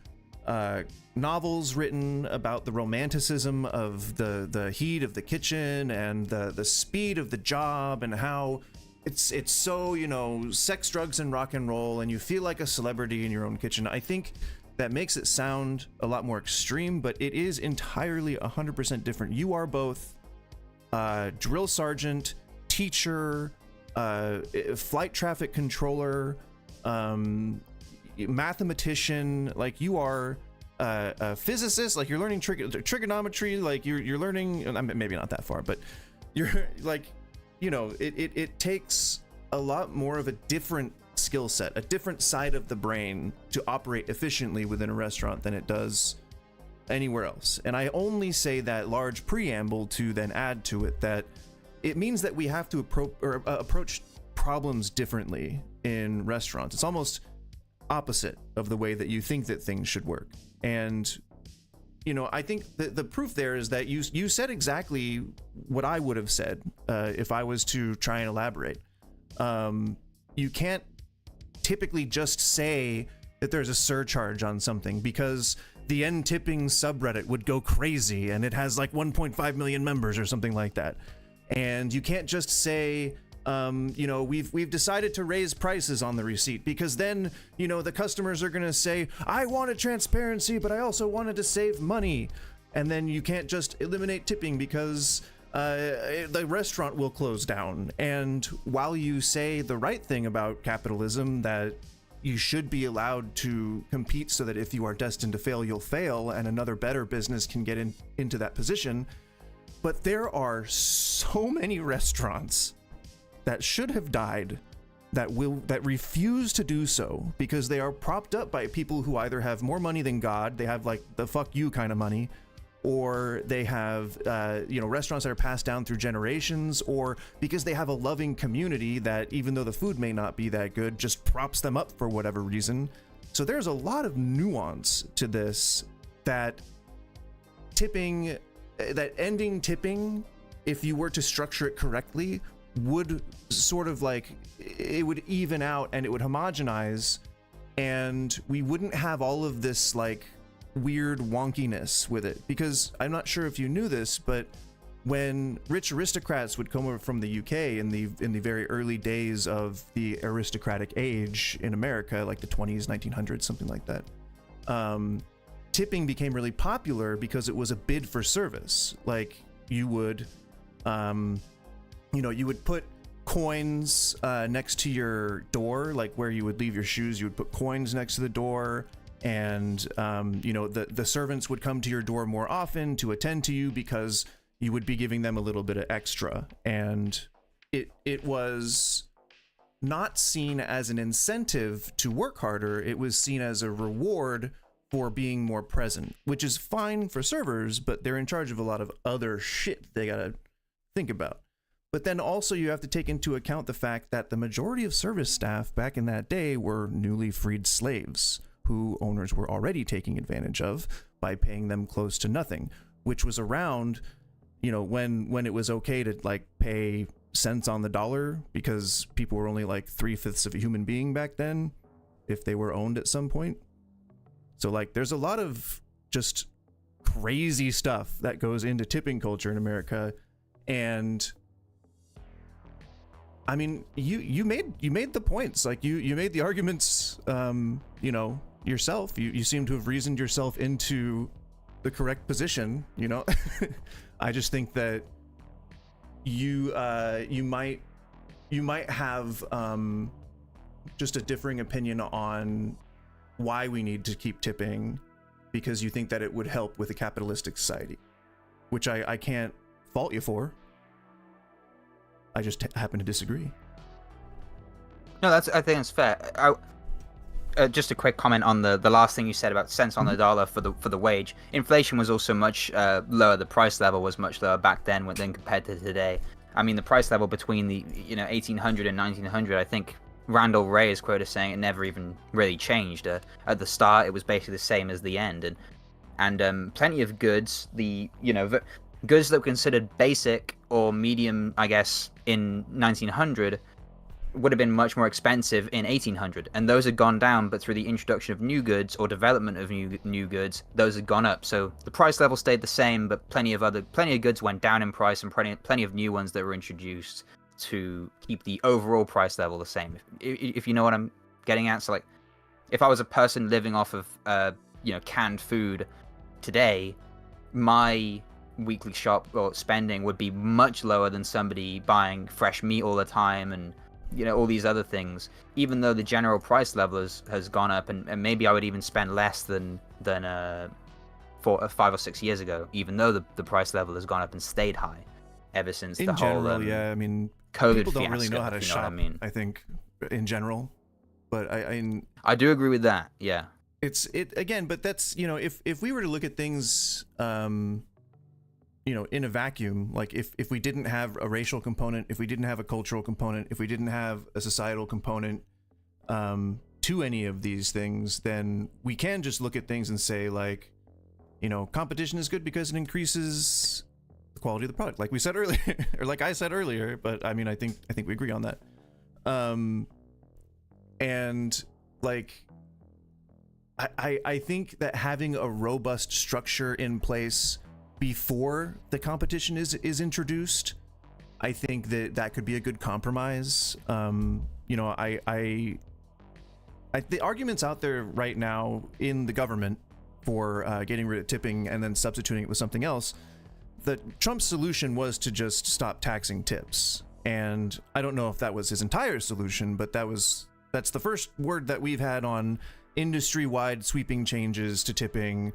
novels written about the romanticism of the heat of the kitchen and the speed of the job, and how it's so, sex, drugs, and rock and roll, and you feel like a celebrity in your own kitchen. I think that makes it sound a lot more extreme, but it is entirely 100% different. You are both drill sergeant, teacher, flight traffic controller, mathematician. Like, you are a physicist. Like, you're learning trigonometry. Like, you're learning, maybe not that far, but you're like, it takes a lot more of a different skill set, a different side of the brain to operate efficiently within a restaurant than it does anywhere else. And I only say that large preamble to then add to it that it means that we have to approach problems differently in restaurants. It's almost opposite of the way that you think that things should work. And I think the proof there is that you said exactly what I would have said if I was to try and elaborate. You can't typically just say that there's a surcharge on something, because the end tipping subreddit would go crazy, and it has like 1.5 million members or something like that. And you can't just say, we've decided to raise prices on the receipt, because then, the customers are going to say, I wanted transparency, but I also wanted to save money. And then you can't just eliminate tipping, because the restaurant will close down. And while you say the right thing about capitalism, that you should be allowed to compete so that if you are destined to fail, you'll fail, and another better business can get into that position. But there are so many restaurants that should have died that refuse to do so, because they are propped up by people who either have more money than God, they have like the fuck you kind of money, or they have restaurants that are passed down through generations, or because they have a loving community that, even though the food may not be that good, just props them up for whatever reason. So there's a lot of nuance to this, that ending tipping, if you were to structure it correctly, would sort of like, it would even out and it would homogenize, and we wouldn't have all of this like weird wonkiness with it. Because I'm not sure if you knew this, but when rich aristocrats would come over from the UK in the very early days of the aristocratic age in America, like the 20s, 1900s, something like that, tipping became really popular because it was a bid for service. Like you would, you would put coins next to your door, like where you would leave your shoes. You would put coins next to the door, and the servants would come to your door more often to attend to you because you would be giving them a little bit of extra. And it was not seen as an incentive to work harder. It was seen as a reward for being more present, which is fine for servers, but they're in charge of a lot of other shit they gotta think about. But then also you have to take into account the fact that the majority of service staff back in that day were newly freed slaves who owners were already taking advantage of by paying them close to nothing, which was around, when it was okay to like pay cents on the dollar because people were only like 3/5 of a human being back then if they were owned at some point. So like there's a lot of just crazy stuff that goes into tipping culture in America. And I mean, you made the points, like you made the arguments, yourself. You seem to have reasoned yourself into the correct position. I just think that you might have just a differing opinion on why we need to keep tipping, because you think that it would help with a capitalistic society, which I can't fault you for. I just happen to disagree. No, I think that's fair. Just a quick comment on the last thing you said about cents on the dollar for the wage. Inflation was also much lower. The price level was much lower back then than compared to today. I mean, the price level between the 1800 and 1900, I think Randall Ray is quoted saying it never even really changed. At the start, it was basically the same as the end, and plenty of goods. The goods that were considered basic or medium, I guess, in 1900 would have been much more expensive in 1800, and those had gone down. But through the introduction of new goods or development of new goods, those had gone up. So the price level stayed the same, but plenty of goods went down in price, and plenty of new ones that were introduced to keep the overall price level the same. If you know what I'm getting at. So like, if I was a person living off of canned food today, my weekly shop or spending would be much lower than somebody buying fresh meat all the time and all these other things, even though the general price level has gone up, and maybe I would even spend less than 5 or 6 years ago, even though the price level has gone up and stayed high ever since in the general, whole I mean, COVID people don't fiasco, really know how to shop, I think, in general. But I do agree with that. Yeah, it's again, but that's if we were to look at things in a vacuum, like if we didn't have a racial component, if we didn't have a cultural component, if we didn't have a societal component to any of these things, then we can just look at things and say, like, competition is good because it increases the quality of the product, like we said earlier, or like I said earlier. But I mean, I think we agree on that. And like, I think that having a robust structure in place before the competition is introduced, I think that could be a good compromise. The arguments out there right now in the government for getting rid of tipping and then substituting it with something else, the Trump's solution was to just stop taxing tips. And I don't know if that was his entire solution, but that's the first word that we've had on industry-wide sweeping changes to tipping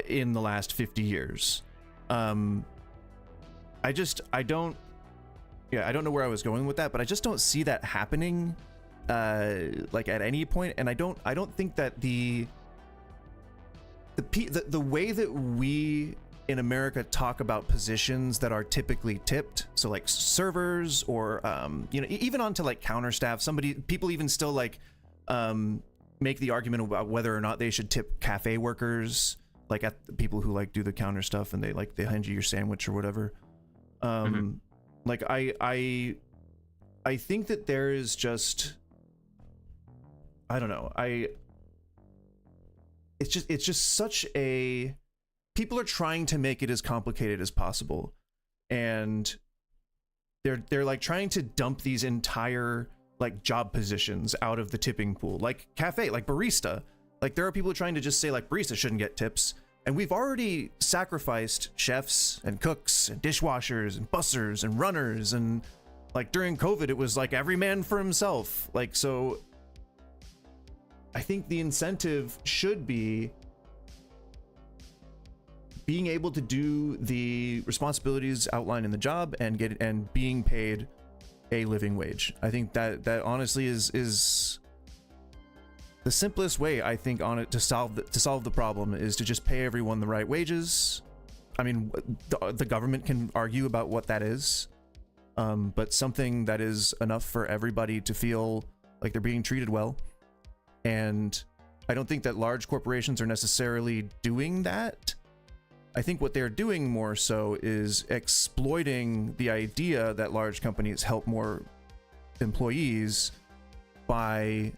in the last 50 years. I don't know where I was going with that, but I just don't see that happening like at any point. And I don't think that the way that we in America talk about positions that are typically tipped, so like servers or even onto like counter staff, people even still like make the argument about whether or not they should tip cafe workers, like at the people who like do the counter stuff and they hand you your sandwich or whatever. Like I think that there is just, I don't know, it's just such a, people are trying to make it as complicated as possible, and they're like trying to dump these entire like job positions out of the tipping pool, like cafe, like barista. Like, there are people trying to just say, like, baristas shouldn't get tips. And we've already sacrificed chefs and cooks and dishwashers and bussers and runners. And, like, during COVID, it was, like, every man for himself. Like, so I think the incentive should be being able to do the responsibilities outlined in the job and being paid a living wage. I think that honestly is the simplest way, I think, on it to solve the problem, is to just pay everyone the right wages. I mean, the government can argue about what that is, but something that is enough for everybody to feel like they're being treated well. And I don't think that large corporations are necessarily doing that. I think what they're doing more so is exploiting the idea that large companies help more employees by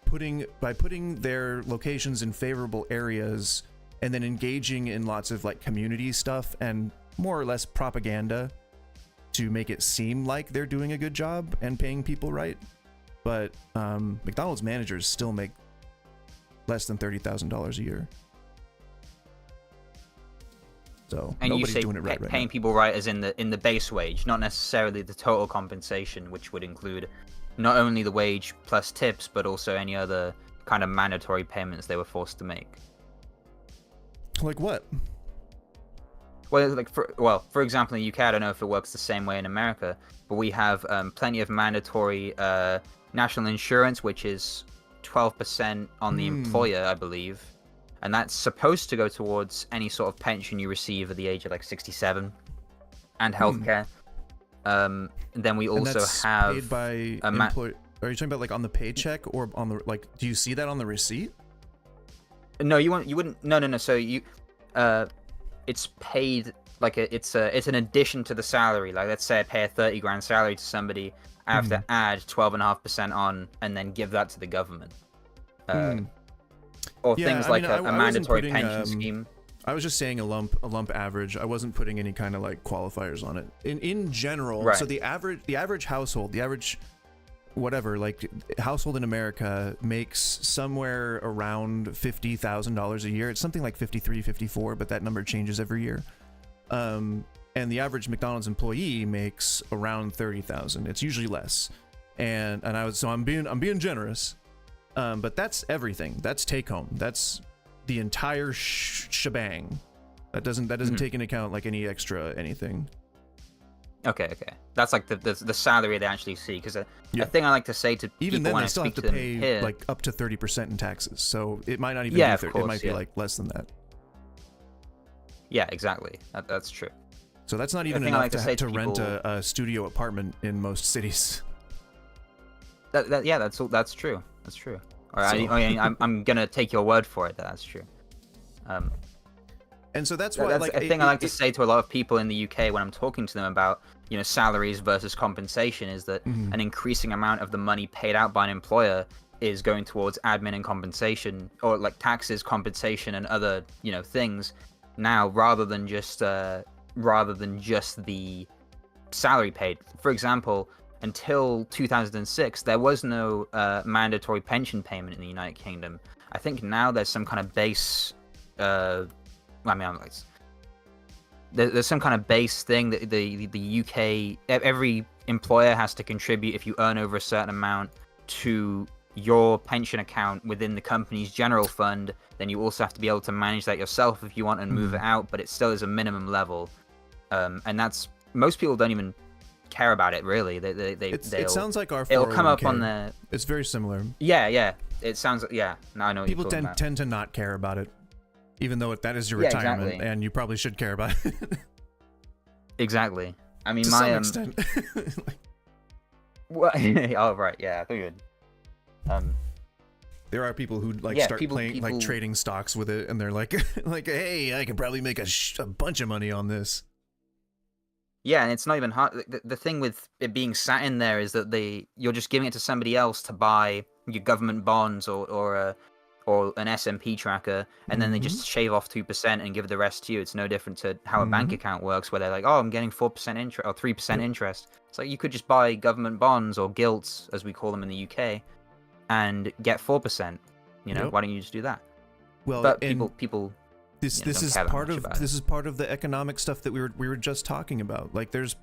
putting their locations in favorable areas, and then engaging in lots of like community stuff and more or less propaganda to make it seem like they're doing a good job and paying people right. But McDonald's managers still make less than $30,000 a year. So and nobody's you say doing it right paying now. people right as in the base wage, not necessarily the total compensation, which would include not only the wage plus tips, but also any other kind of mandatory payments they were forced to make. Like what? Well, like for example, in the UK, I don't know if it works the same way in America, but we have plenty of mandatory national insurance, which is 12% on the employer, I believe. And that's supposed to go towards any sort of pension you receive at the age of like 67, and healthcare. Then we also have paid by employer. Are you talking about like on the paycheck or on the like? Do you see that on the receipt? No, you wouldn't. No. So it's paid like it's an addition to the salary. Like, let's say I pay a 30 grand salary to somebody, I have to add 12.5% on, and then give that to the government. Or Yeah, things I like mean, a I wasn't mandatory putting, pension scheme. I was just saying a lump average. I wasn't putting any kind of like qualifiers on it. In general, Right. so the average household, the average whatever, like household in America makes somewhere around $50,000 a year. It's something like 53, 54, but that number changes every year. And the average McDonald's employee makes around 30,000. It's usually less. And I'm being generous. But that's everything. That's take home. That's the entire shebang. That doesn't take into account like any extra anything. Okay. That's like the salary they actually see. Because a thing I like to say to even people then when they I still have speak to to them pay here, like up to 30% in taxes. So it might not even Yeah, be of 30. course, It might be yeah. like less than that. Yeah, exactly. That's true. So that's not even thing I enough like to to, say to to rent people- a studio apartment in most cities. That's true. That's true. Or So- I'm gonna take your word for it that that's true. And so that's why, That's like, a thing I like to say to a lot of people in the UK when I'm talking to them about, salaries versus compensation, is that an increasing amount of the money paid out by an employer is going towards admin and compensation, or like taxes, compensation, and other things now, rather than just the salary paid. For example, until 2006, there was no mandatory pension payment in the United Kingdom. I think now there's some kind of base. There's some kind of base thing that the UK, every employer has to contribute if you earn over a certain amount to your pension account within the company's general fund. Then you also have to be able to manage that yourself if you want and move it out, but it still is a minimum level. And that's, most people don't even care about it really. It sounds like our 401k. It'll come up on the. It's very similar. Yeah. It sounds. Yeah. No, I know what People you're talking about. tend to not care about it, even though that is your Yeah, retirement, exactly. and you probably should care about it. Exactly. I mean, to my some extent. What? Oh right, yeah. I thought you would. There are people who like Yeah, start playing people- like trading stocks with it, and they're like, like, hey, I could probably make a bunch of money on this. Yeah, and it's not even hard. The thing with it being sat in there is that you're just giving it to somebody else to buy your government bonds or an S&P tracker, and then they just shave off 2% and give the rest to you. It's no different to how a bank account works, where they're like, oh, I'm getting 4% interest or 3% interest. It's like you could just buy government bonds or gilts, as we call them in the UK, and get 4%. You know, Yep. why don't you just do that? Well, but and people. This you know, this don't is care that part much of about it. this is part of the economic stuff that we were just talking about. Like there's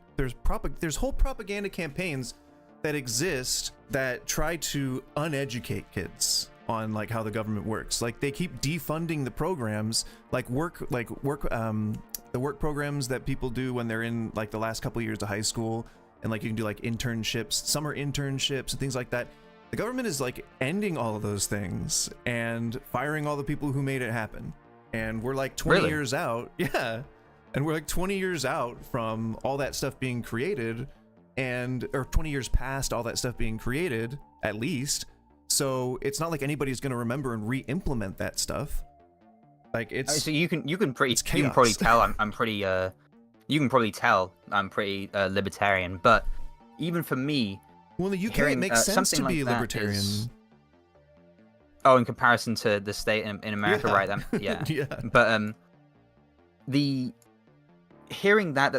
whole propaganda campaigns that exist that try to uneducate kids on like how the government works. Like they keep defunding the programs, the work programs that people do when they're in like the last couple of years of high school, and like you can do like internships, summer internships and things like that. The government is like ending all of those things and firing all the people who made it happen. And we're like 20 Really? years out. Yeah. And we're like 20 years out from all that stuff being created, or 20 years past all that stuff being created, at least. So it's not like anybody's going to remember and re-implement that stuff. Like it's So you can probably tell I'm pretty you can probably tell I'm pretty libertarian, but even for me, well, in the UK it makes sense to be libertarian. Oh, in comparison to the state in America, Yeah. right? Then, yeah. Yeah. But the hearing that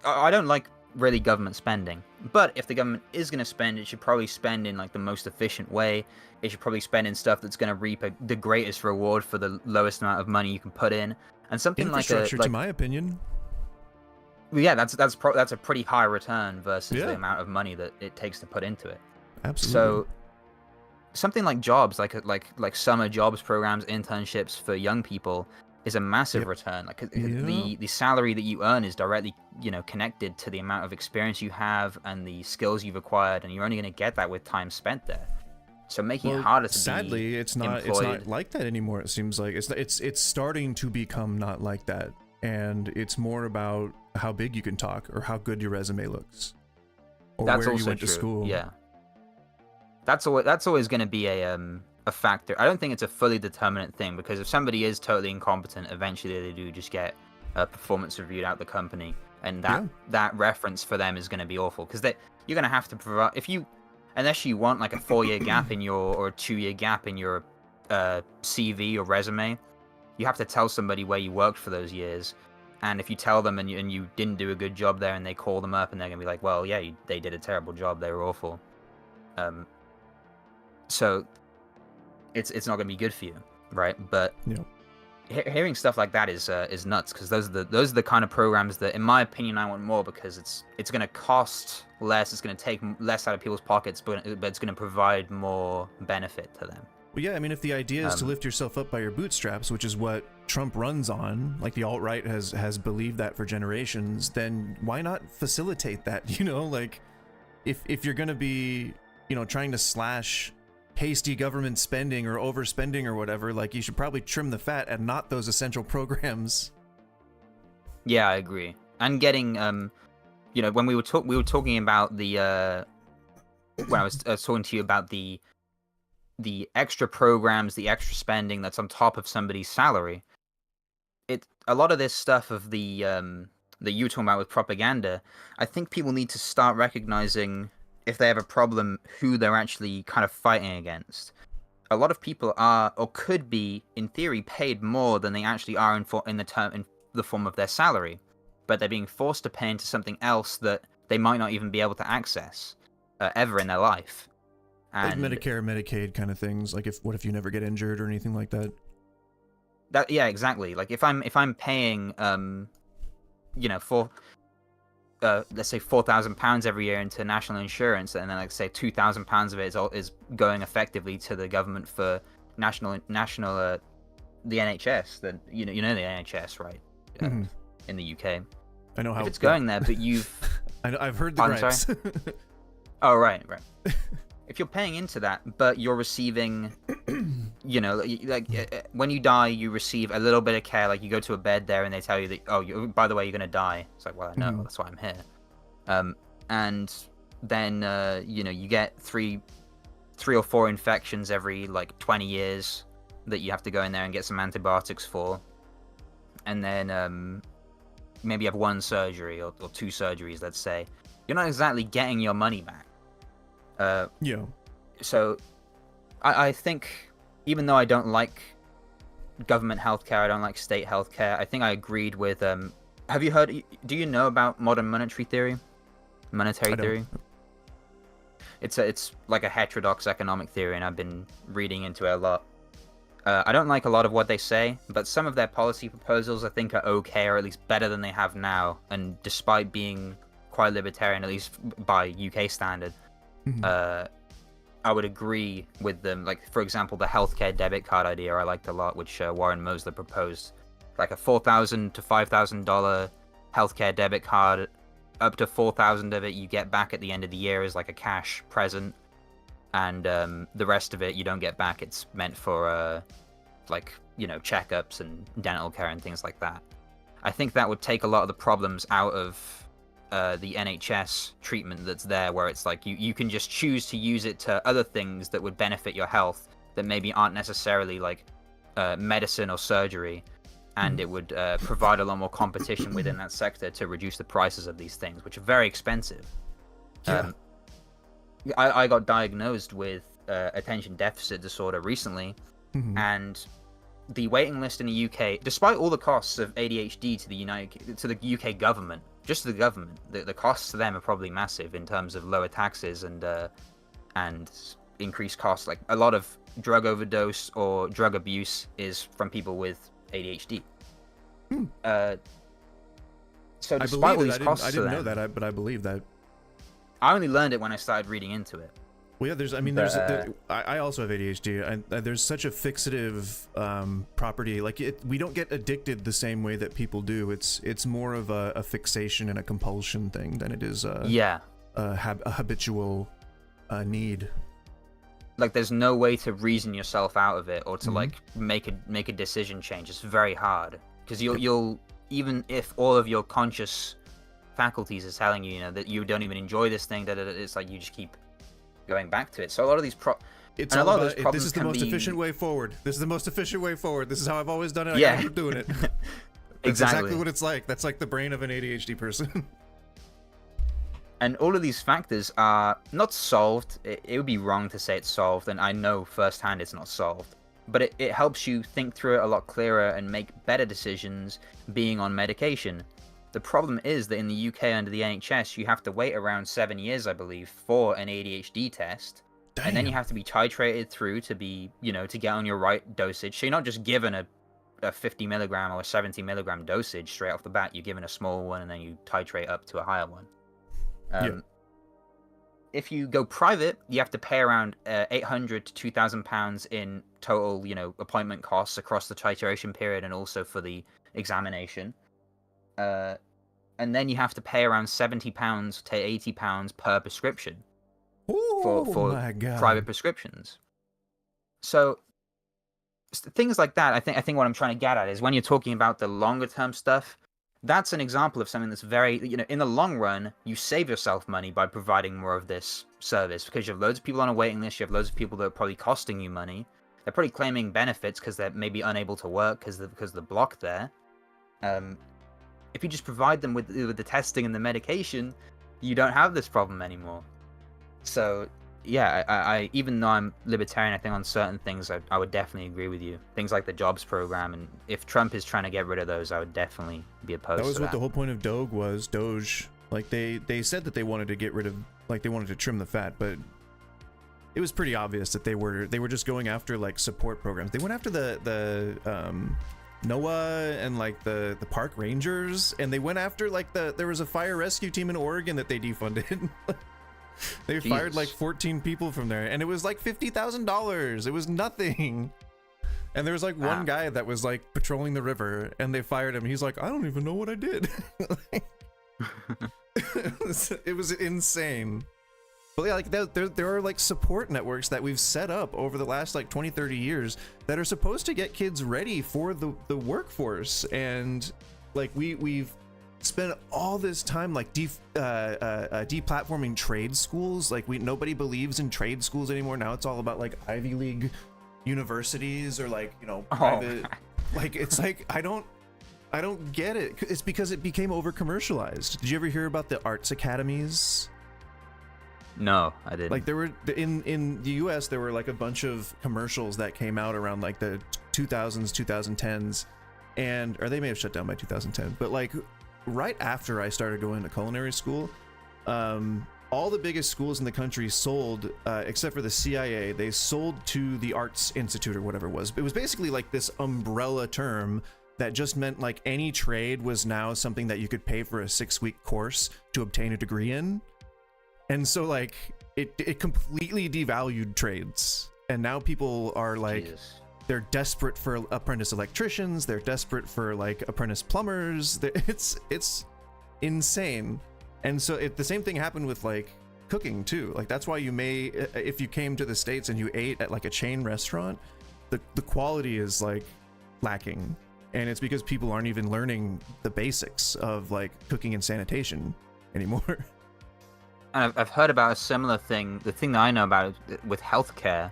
I don't like really government spending, but if the government is going to spend, it should probably spend in like the most efficient way. It should probably spend in stuff that's going to reap the greatest reward for the lowest amount of money you can put in, and something like Infrastructure, to my opinion. Yeah, that's a pretty high return versus the amount of money that it takes to put into it. Absolutely. So something like jobs, like summer jobs programs, internships for young people, is a massive return. Like the salary that you earn is directly, you know, connected to the amount of experience you have and the skills you've acquired, and you're only going to get that with time spent there. So making it harder to sadly, be it's not like that anymore. It seems like it's starting to become not like that, and it's more about how big you can talk or how good your resume looks, or That's where also you went to true. school. Yeah, that's always going to be a factor. I don't think it's a fully determinate thing, because if somebody is totally incompetent, eventually they do just get performance reviewed out the company, and that reference for them is going to be awful, because you're going to have to provide, unless you want like a 4-year gap in your, or a 2-year gap in your CV or resume, you have to tell somebody where you worked for those years. And if you tell them and you didn't do a good job there, and they call them up and they're gonna be like, well, yeah, they did a terrible job, they were awful. So it's not gonna be good for you, right? But hearing stuff like that is nuts, because those are the kind of programs that, in my opinion, I want more, because it's gonna cost less, it's gonna take less out of people's pockets, but it's gonna provide more benefit to them. Well, yeah, I mean, if the idea is to lift yourself up by your bootstraps, which is what Trump runs on, like the alt-right has believed that for generations, then why not facilitate that? You know, like if you're going to be, you know, trying to slash hasty government spending or overspending or whatever, like you should probably trim the fat and not those essential programs. Yeah, I agree. And getting, you know, when we were talking about the, when I was talking to you about the extra programs, the extra spending that's on top of somebody's salary, a lot of this stuff of the that you were talking about with propaganda, I think people need to start recognizing, if they have a problem, who they're actually kind of fighting against. A lot of people are, or could be, in theory, paid more than they actually are in the form of their salary, but they're being forced to pay into something else that they might not even be able to access ever in their life. And like Medicare, Medicaid kind of things. Like what if you never get injured or anything like that? Yeah, exactly. Like if I'm paying you know, for let's say £4,000 every year into national insurance, and then like say £2,000 of it is going effectively to the government for national the NHS. Then you know the NHS, right? In the UK, I know how if it's going there, but you've I've heard the gripes. Oh, right. If you're paying into that, but you're receiving, you know, like when you die, you receive a little bit of care. Like you go to a bed there, and they tell you that, oh, by the way, you're gonna die. It's like, well, I know, that's why I'm here. And then you know, you get three or four infections every like 20 years that you have to go in there and get some antibiotics for, and then maybe you have one surgery or 2 surgeries, let's say. You're not exactly getting your money back. So I think, even though I don't like government healthcare, I don't like state healthcare, I think I agreed with have you heard, do you know about modern monetary theory? It's like a heterodox economic theory, and I've been reading into it a lot. I don't like a lot of what they say, but some of their policy proposals I think are okay, or at least better than they have now. And despite being quite libertarian, at least by UK standard, I would agree with them. Like, for example, the healthcare debit card idea I liked a lot, which Warren Mosler proposed. Like a $4,000 to $5,000 healthcare debit card. Up to 4,000 of it you get back at the end of the year as like a cash present. And the rest of it you don't get back. It's meant for like, you know, checkups and dental care and things like that. I think that would take a lot of the problems out of the NHS treatment that's there, where it's like you can just choose to use it to other things that would benefit your health that maybe aren't necessarily like medicine or surgery, and it would provide a lot more competition within that sector to reduce the prices of these things, which are very expensive. I got diagnosed with attention deficit disorder recently, and the waiting list in the UK, despite all the costs of ADHD to the UK government, just to the government, the costs to them are probably massive in terms of lower taxes and increased costs. Like a lot of drug overdose or drug abuse is from people with ADHD. So despite all these costs, I didn't know that, but I believe that. I only learned it when I started reading into it. Well, yeah, I also have ADHD. There's such a fixative property. Like we don't get addicted the same way that people do. It's more of a fixation and a compulsion thing than it is a habitual need. Like there's no way to reason yourself out of it or to like make a decision change. It's very hard because you'll even if all of your conscious faculties is telling you, you know, that you don't even enjoy this thing, that it's like you just keep going back to it. So a lot of these this is the most efficient way forward. This is the most efficient way forward. This is how I've always done it. I gotta keep doing it. That's exactly what it's like. That's like the brain of an ADHD person. And all of these factors are not solved. It would be wrong to say it's solved, and I know firsthand it's not solved. But it helps you think through it a lot clearer and make better decisions being on medication. The problem is that in the UK under the NHS, you have to wait around 7 years, I believe, for an ADHD test. Damn. And then you have to be titrated through to be, you know, to get on your right dosage. So you're not just given a 50 milligram or a 70 milligram dosage straight off the bat. You're given a small one and then you titrate up to a higher one. If you go private, you have to pay around £800 to £2,000 in total, you know, appointment costs across the titration period and also for the examination. And then you have to pay around £70 to £80 per prescription for private prescriptions. So things like that, I think what I'm trying to get at is when you're talking about the longer term stuff, that's an example of something that's very, you know, in the long run, you save yourself money by providing more of this service because you have loads of people on a waiting list. You have loads of people that are probably costing you money. They're probably claiming benefits because they're maybe unable to work because they're blocked there. If you just provide them with the testing and the medication, you don't have this problem anymore. So, yeah, I even though I'm libertarian, I think on certain things I would definitely agree with you. Things like the jobs program, and if Trump is trying to get rid of those, I would definitely be opposed to that. That was what the whole point of Doge. Like, they said that they wanted to get rid of, like, they wanted to trim the fat, but it was pretty obvious that they were just going after, like, support programs. They went after the NOAA and like the park rangers, and they went after like there was a fire rescue team in Oregon that they defunded. They fired like 14 people from there, and it was like $50,000. It was nothing. And there was like one guy that was like patrolling the river, and they fired him. He's like, I don't even know what I did. It was insane. But yeah, like there are like support networks that we've set up over the last like 20-30 years that are supposed to get kids ready for the workforce, and like we've spent all this time like deplatforming trade schools. Like nobody believes in trade schools anymore. Now it's all about like Ivy League universities or like, you know, private. Like it's like I don't get it. It's because it became over commercialized. Did you ever hear about the arts academies? No, I didn't. Like there were in the US there were like a bunch of commercials that came out around like the 2000s, 2010s, or they may have shut down by 2010, but like right after I started going to culinary school, all the biggest schools in the country sold, except for the CIA, they sold to the Arts Institute or whatever it was. It was basically like this umbrella term that just meant like any trade was now something that you could pay for a 6-week course to obtain a degree in. And so like it completely devalued trades. And now people are like, they're desperate for apprentice electricians. They're desperate for like apprentice plumbers. It's insane. And so the same thing happened with like cooking too. Like that's why you may, if you came to the States and you ate at like a chain restaurant, the quality is like lacking. And it's because people aren't even learning the basics of like cooking and sanitation anymore. And I've heard about a similar thing. The thing that I know about it with healthcare,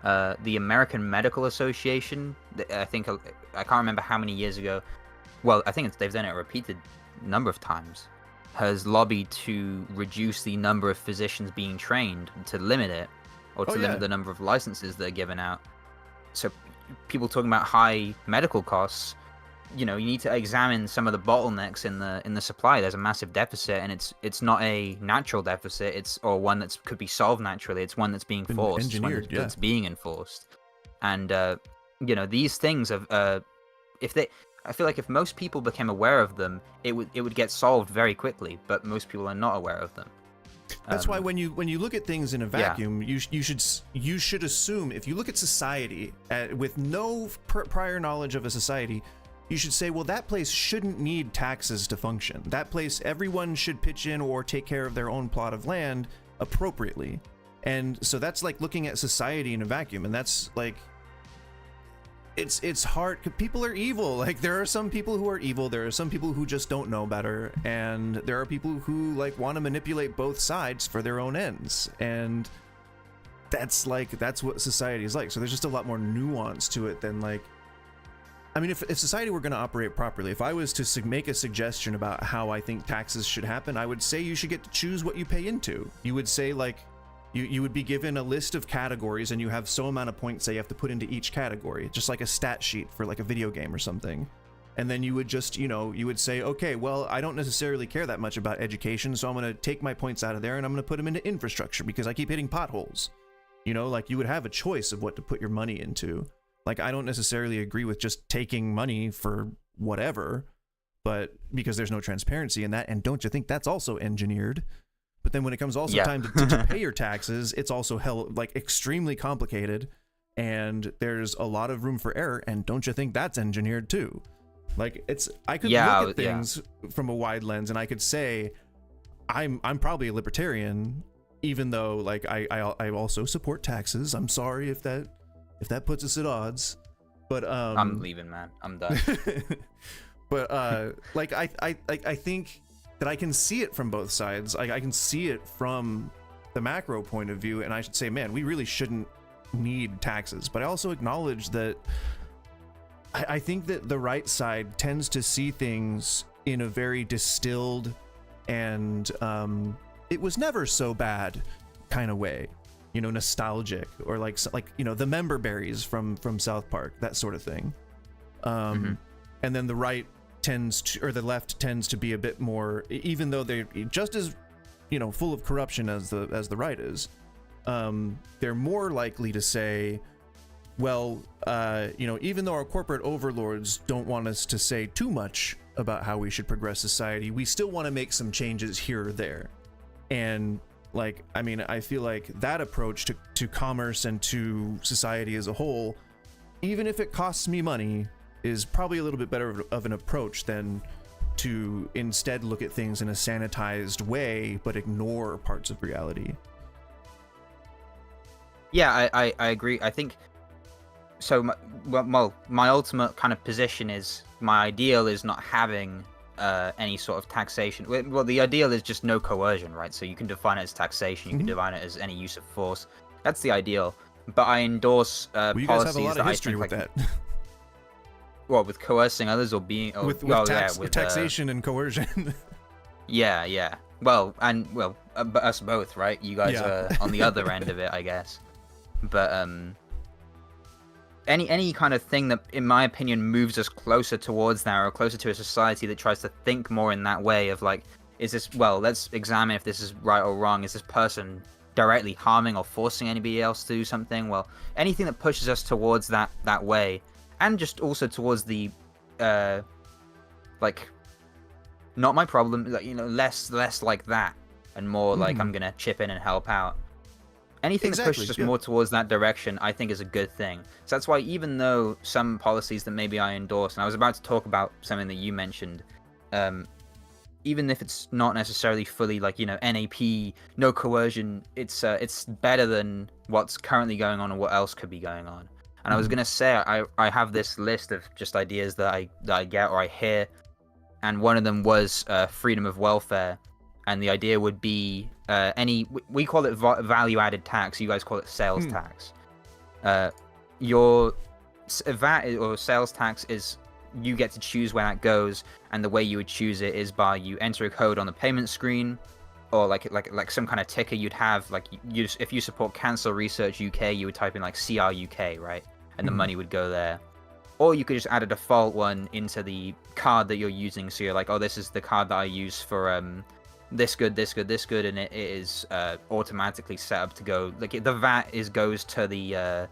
the American Medical Association, I think, I can't remember how many years ago. Well, I think they've done it a repeated number of times. Has lobbied to reduce the number of physicians being trained, to limit it, or to limit the number of licenses that are given out. So people talking about high medical costs, you know, you need to examine some of the bottlenecks in the supply. There's a massive deficit, and it's not a natural deficit, or one that could be solved naturally. It's one that's being forced, engineered, that's being enforced. And you know, these things have I feel like if most people became aware of them, it would get solved very quickly. But most people are not aware of them. That's why when you look at things in a vacuum, you should assume, if you look at society with no prior knowledge of a society, you should say, well, that place shouldn't need taxes to function. That place, everyone should pitch in or take care of their own plot of land appropriately. And so that's like looking at society in a vacuum, and that's like, it's hard. People are evil. Like there are some people who are evil. There are some people who just don't know better, and there are people who like want to manipulate both sides for their own ends. And that's what society is like. So there's just a lot more nuance to it than like, I mean, if society were going to operate properly, if I was to make a suggestion about how I think taxes should happen, I would say you should get to choose what you pay into. You would say like, you would be given a list of categories, and you have so amount of points that you have to put into each category, just like a stat sheet for like a video game or something. And then you would just, you know, you would say, okay, well, I don't necessarily care that much about education, so I'm going to take my points out of there and I'm going to put them into infrastructure because I keep hitting potholes. You know, like you would have a choice of what to put your money into. Like, I don't necessarily agree with just taking money for whatever, but because there's no transparency in that. And don't you think that's also engineered? But then when it comes also time to pay your taxes, it's also like extremely complicated, and there's a lot of room for error. And don't you think that's engineered too? Like I could look at things from a wide lens, and I could say, I'm probably a libertarian, even though like I also support taxes. I'm sorry if that puts us at odds, but I'm leaving, man. I'm done. But like I think that I can see it from both sides. I can see it from the macro point of view, and I should say, man, we really shouldn't need taxes. But I also acknowledge that I think that the right side tends to see things in a very distilled and it was never so bad kind of way, you know, nostalgic, or like you know, the member berries from South Park, that sort of thing. And then the right the left tends to be a bit more, even though they're just as, you know, full of corruption as the right is, they're more likely to say, well, you know, even though our corporate overlords don't want us to say too much about how we should progress society, we still want to make some changes here or there. And like, I mean, I feel like that approach to commerce and to society as a whole, even if it costs me money, is probably a little bit better of an approach than to instead look at things in a sanitized way but ignore parts of reality. Yeah, I agree. I think so. My ultimate kind of position is, my ideal is not having any sort of taxation. Well, the ideal is just no coercion, right? So you can define it as taxation, you can define it as any use of force. That's the ideal. But I endorse you guys have a lot of history with that. What, with coercing others or being with taxation and coercion? yeah. Well, but us both, right? You guys are on the other end of it, I guess. But any kind of thing that, in my opinion, moves us closer towards that, or closer to a society that tries to think more in that way of like, is this, well, let's examine if this is right or wrong. Is this person directly harming or forcing anybody else to do something? Well, anything that pushes us towards that way, and just also towards the like, not my problem, like, you know, less like that, and more like I'm gonna chip in and help out. Anything that pushes us more towards that direction, I think, is a good thing. So that's why, even though some policies that maybe I endorse, and I was about to talk about something that you mentioned, even if it's not necessarily fully, like, you know, NAP, no coercion, it's better than what's currently going on and what else could be going on. And I was gonna say, I have this list of just ideas that I get or I hear, and one of them was freedom of welfare, and the idea would be we call it value-added tax. You guys call it sales tax. Your VAT or sales tax is, you get to choose where that goes, and the way you would choose it is by you enter a code on the payment screen, or like some kind of ticker you'd have. Like, if you support Cancer Research UK, you would type in like CR UK, right? And the money would go there. Or you could just add a default one into the card that you're using. So you're like, oh, this is the card that I use for this good, and it is automatically set up to go. Like, the VAT goes to the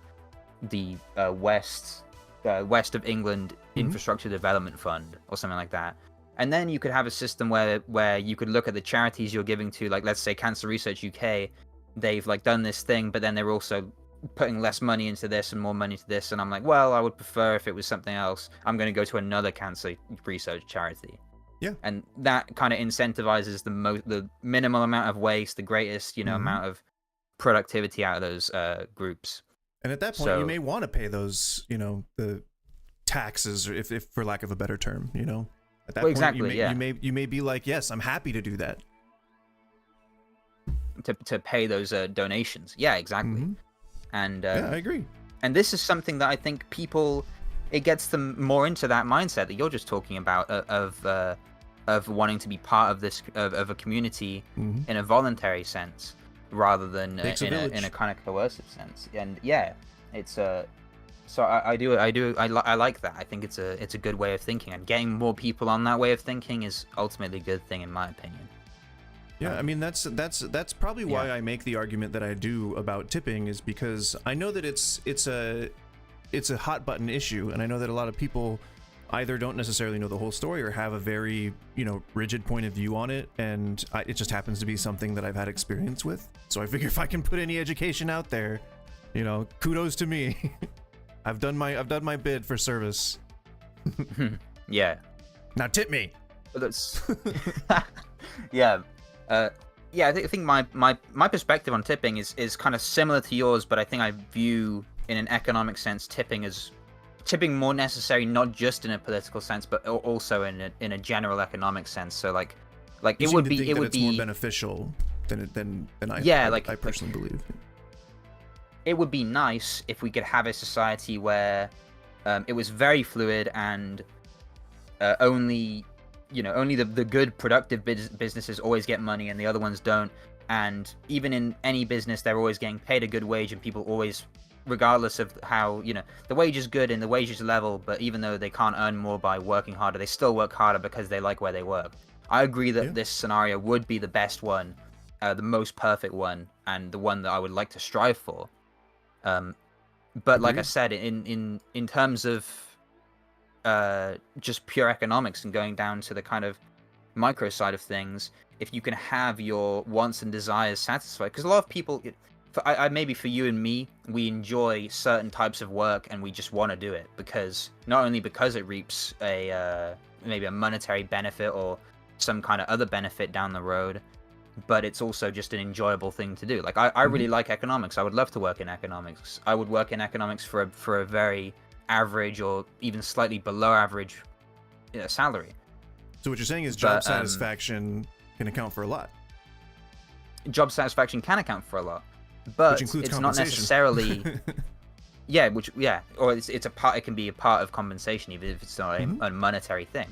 West of England Infrastructure Development Fund or something like that. And then you could have a system where you could look at the charities you're giving to, like, let's say Cancer Research UK. They've like done this thing, but then they're also putting less money into this and more money to this, and I'm like, well, I would prefer if it was something else. I'm going to go to another cancer research charity. Yeah. And that kind of incentivizes the minimal amount of waste, the greatest, you know, amount of productivity out of those groups. And at that point, you may want to pay those, you know, the taxes, or if for lack of a better term, you know. At that point, you may be like, yes, I'm happy to do that. To pay those donations. Yeah, exactly. And yeah, I agree. And this is something that I think people, it gets them more into that mindset that you're just talking about of wanting to be part of this of a community in a voluntary sense, rather than in a kind of coercive sense. And yeah, it's so I like that. I think it's a good way of thinking, and getting more people on that way of thinking is ultimately a good thing, in my opinion. Yeah, I mean, that's probably why I make the argument that I do about tipping, is because I know that it's a hot button issue, and I know that a lot of people either don't necessarily know the whole story or have a very, you know, rigid point of view on it, and it just happens to be something that I've had experience with. So I figure if I can put any education out there, you know, kudos to me. I've done my bid for service. Yeah. Now tip me. That's yeah. Yeah, I think my perspective on tipping is kind of similar to yours, but I think I view, in an economic sense, tipping more necessary, not just in a political sense, but also in a general economic sense. So like it would be more beneficial than I personally believe. It would be nice if we could have a society where it was very fluid, and only the good productive businesses always get money and the other ones don't. And even in any business, they're always getting paid a good wage, and people always, regardless of how, you know, the wage is good and the wage is level, but even though they can't earn more by working harder, they still work harder because they like where they work. I agree that this scenario would be the best one, the most perfect one, and the one that I would like to strive for. But like I said, in terms of just pure economics and going down to the kind of micro side of things, if you can have your wants and desires satisfied, because a lot of people, maybe for you and me, we enjoy certain types of work and we just want to do it because not only because it reaps maybe a monetary benefit or some kind of other benefit down the road, but it's also just an enjoyable thing to do. Like I really like economics. I would love to work in economics. I would work in economics for a very average or even slightly below average salary. So what you're saying is job satisfaction can account for a lot. Job satisfaction can account for a lot, but it's not necessarily. Or it's a part. It can be a part of compensation, even if it's not a monetary thing.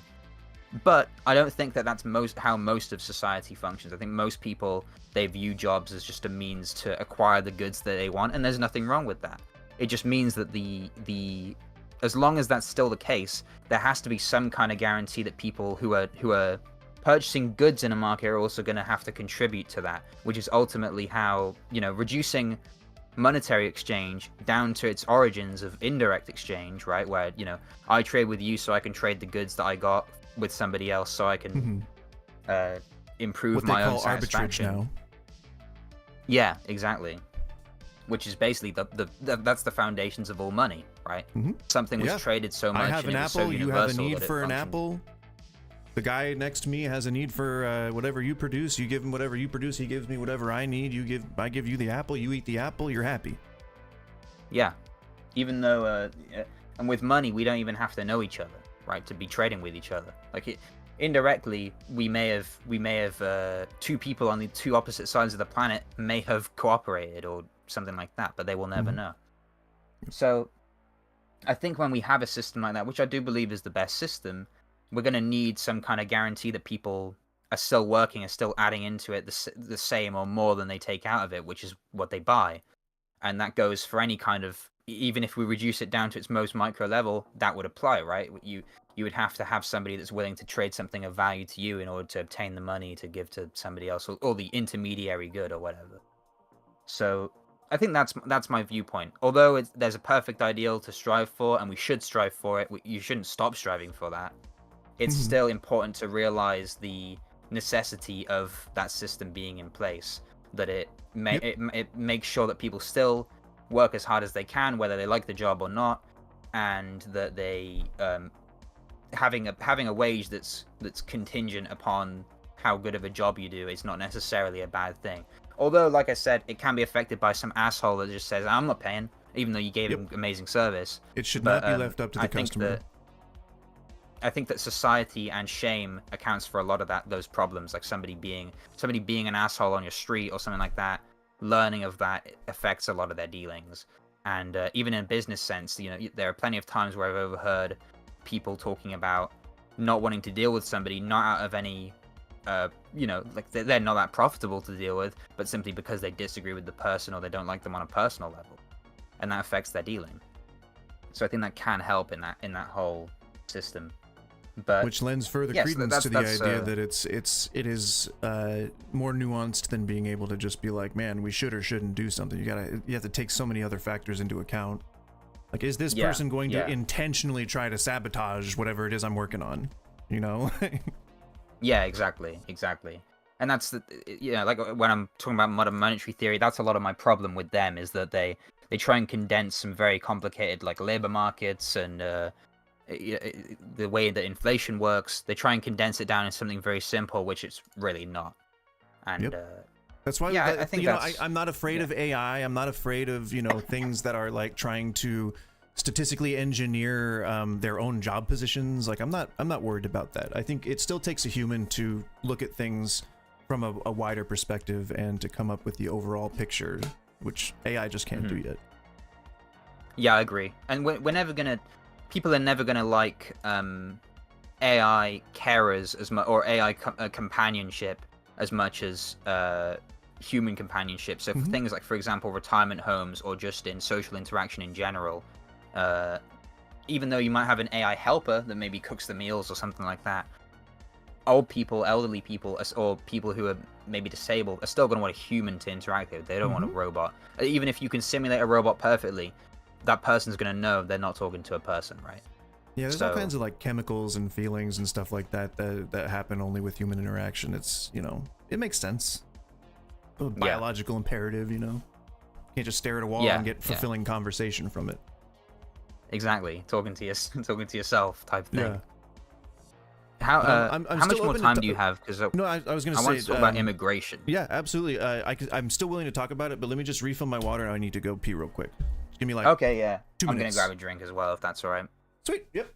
But I don't think that's how most of society functions. I think most people, they view jobs as just a means to acquire the goods that they want, and there's nothing wrong with that. It just means that as long as that's still the case, there has to be some kind of guarantee that people who are purchasing goods in a market are also going to have to contribute to that, which is ultimately how, reducing monetary exchange down to its origins of indirect exchange, right? Where, I trade with you so I can trade the goods that I got with somebody else so I can improve my own satisfaction. Arbitrage now. Yeah, exactly. Which is basically that's the foundations of all money, right? Something was traded so much. I have an apple, you have a need for an functioned. apple. The guy next to me has a need for whatever you produce. You give him whatever you produce. He gives me whatever I need. I give you the apple. You eat the apple. You're happy. Yeah, even though, and with money, we don't even have to know each other, right? To be trading with each other. Like indirectly, we may have two people on the two opposite sides of the planet may have cooperated or something like that, but they will never know. So, I think when we have a system like that, which I do believe is the best system, we're going to need some kind of guarantee that people are still working, are still adding into it the same or more than they take out of it, which is what they buy. And that goes for any kind of, even if we reduce it down to its most micro level, that would apply, right? You would have to have somebody that's willing to trade something of value to you in order to obtain the money to give to somebody else, or the intermediary good or whatever. So I think that's my viewpoint. Although there's a perfect ideal to strive for, and we should strive for it, you shouldn't stop striving for that. It's still important to realize the necessity of that system being in place, that it makes sure that people still work as hard as they can, whether they like the job or not, and that they having a wage that's contingent upon how good of a job you do is not necessarily a bad thing. Although, like I said, it can be affected by some asshole that just says, I'm not paying, even though you gave him amazing service. It should not be left up to the customer. I think that society and shame accounts for a lot of those problems, like somebody being an asshole on your street or something like that. Learning of that affects a lot of their dealings, and even in a business sense, there are plenty of times where I've overheard people talking about not wanting to deal with somebody, not out of any, like they're not that profitable to deal with, but simply because they disagree with the person or they don't like them on a personal level, and that affects their dealing. So I think that can help in that whole system. But which lends further credence to the idea that it is more nuanced than being able to just be like, man, we should or shouldn't do something. You have to take so many other factors into account. Like, is this person going to intentionally try to sabotage whatever it is I'm working on? Yeah, exactly. And that's like when I'm talking about modern monetary theory, that's a lot of my problem with them, is that they try and condense some very complicated like labor markets and the way that inflation works. They try and condense it down into something very simple, which it's really not. And that's why I think I'm not afraid of AI. I'm not afraid of things that are like trying to statistically engineer their own job positions. Like I'm not worried about that. I think it still takes a human to look at things from a wider perspective and to come up with the overall picture, which AI just can't do yet. Yeah, I agree. And people are never gonna like AI carers as much, or AI companionship as much as human companionship. So for things like, for example, retirement homes or just in social interaction in general, even though you might have an AI helper that maybe cooks the meals or something like that, old people, elderly people, or people who are maybe disabled are still going to want a human to interact with. They don't want a robot. Even if you can simulate a robot perfectly, that person's going to know they're not talking to a person, right? Yeah, there's all kinds of like chemicals and feelings and stuff like that happen only with human interaction. It's, it makes sense. A biological imperative, You can't just stare at a wall and get fulfilling conversation from it. Exactly. Talking to yourself type thing. Yeah. How much more time do you have? Because no, I was going to say, I want to talk about immigration. Yeah, absolutely. I'm still willing to talk about it, but let me just refill my water. I need to go pee real quick. Just give me like 2 minutes. I'm going to grab a drink as well, if that's all right. Sweet. Yep.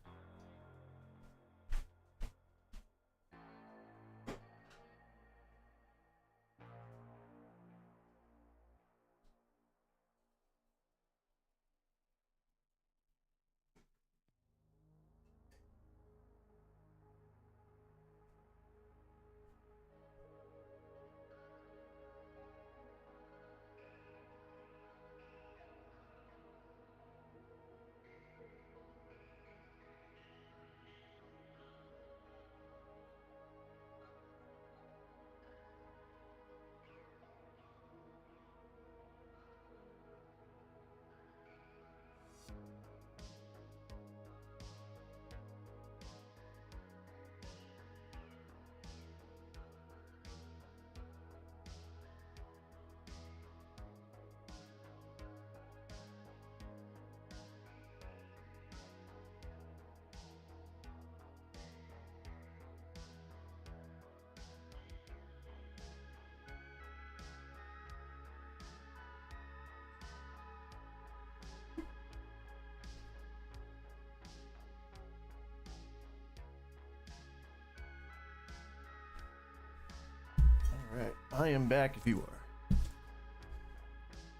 Alright, I am back if you are.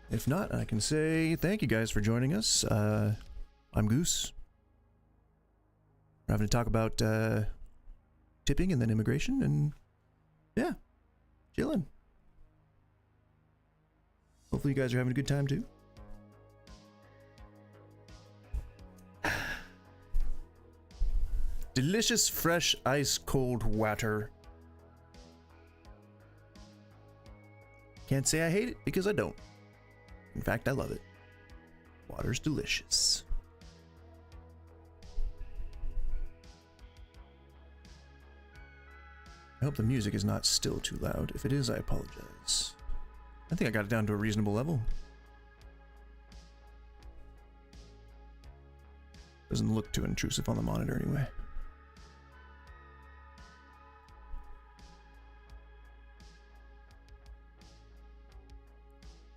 If not, I can say thank you guys for joining us. I'm Goose. We're having to talk about tipping and then immigration, and yeah, chilling. Hopefully you guys are having a good time too. Delicious, fresh, ice-cold water. Can't say I hate it because I don't. In fact, I love it. Water's delicious. I hope the music is not still too loud. If it is, I apologize. I think I got it down to a reasonable level. Doesn't look too intrusive on the monitor anyway.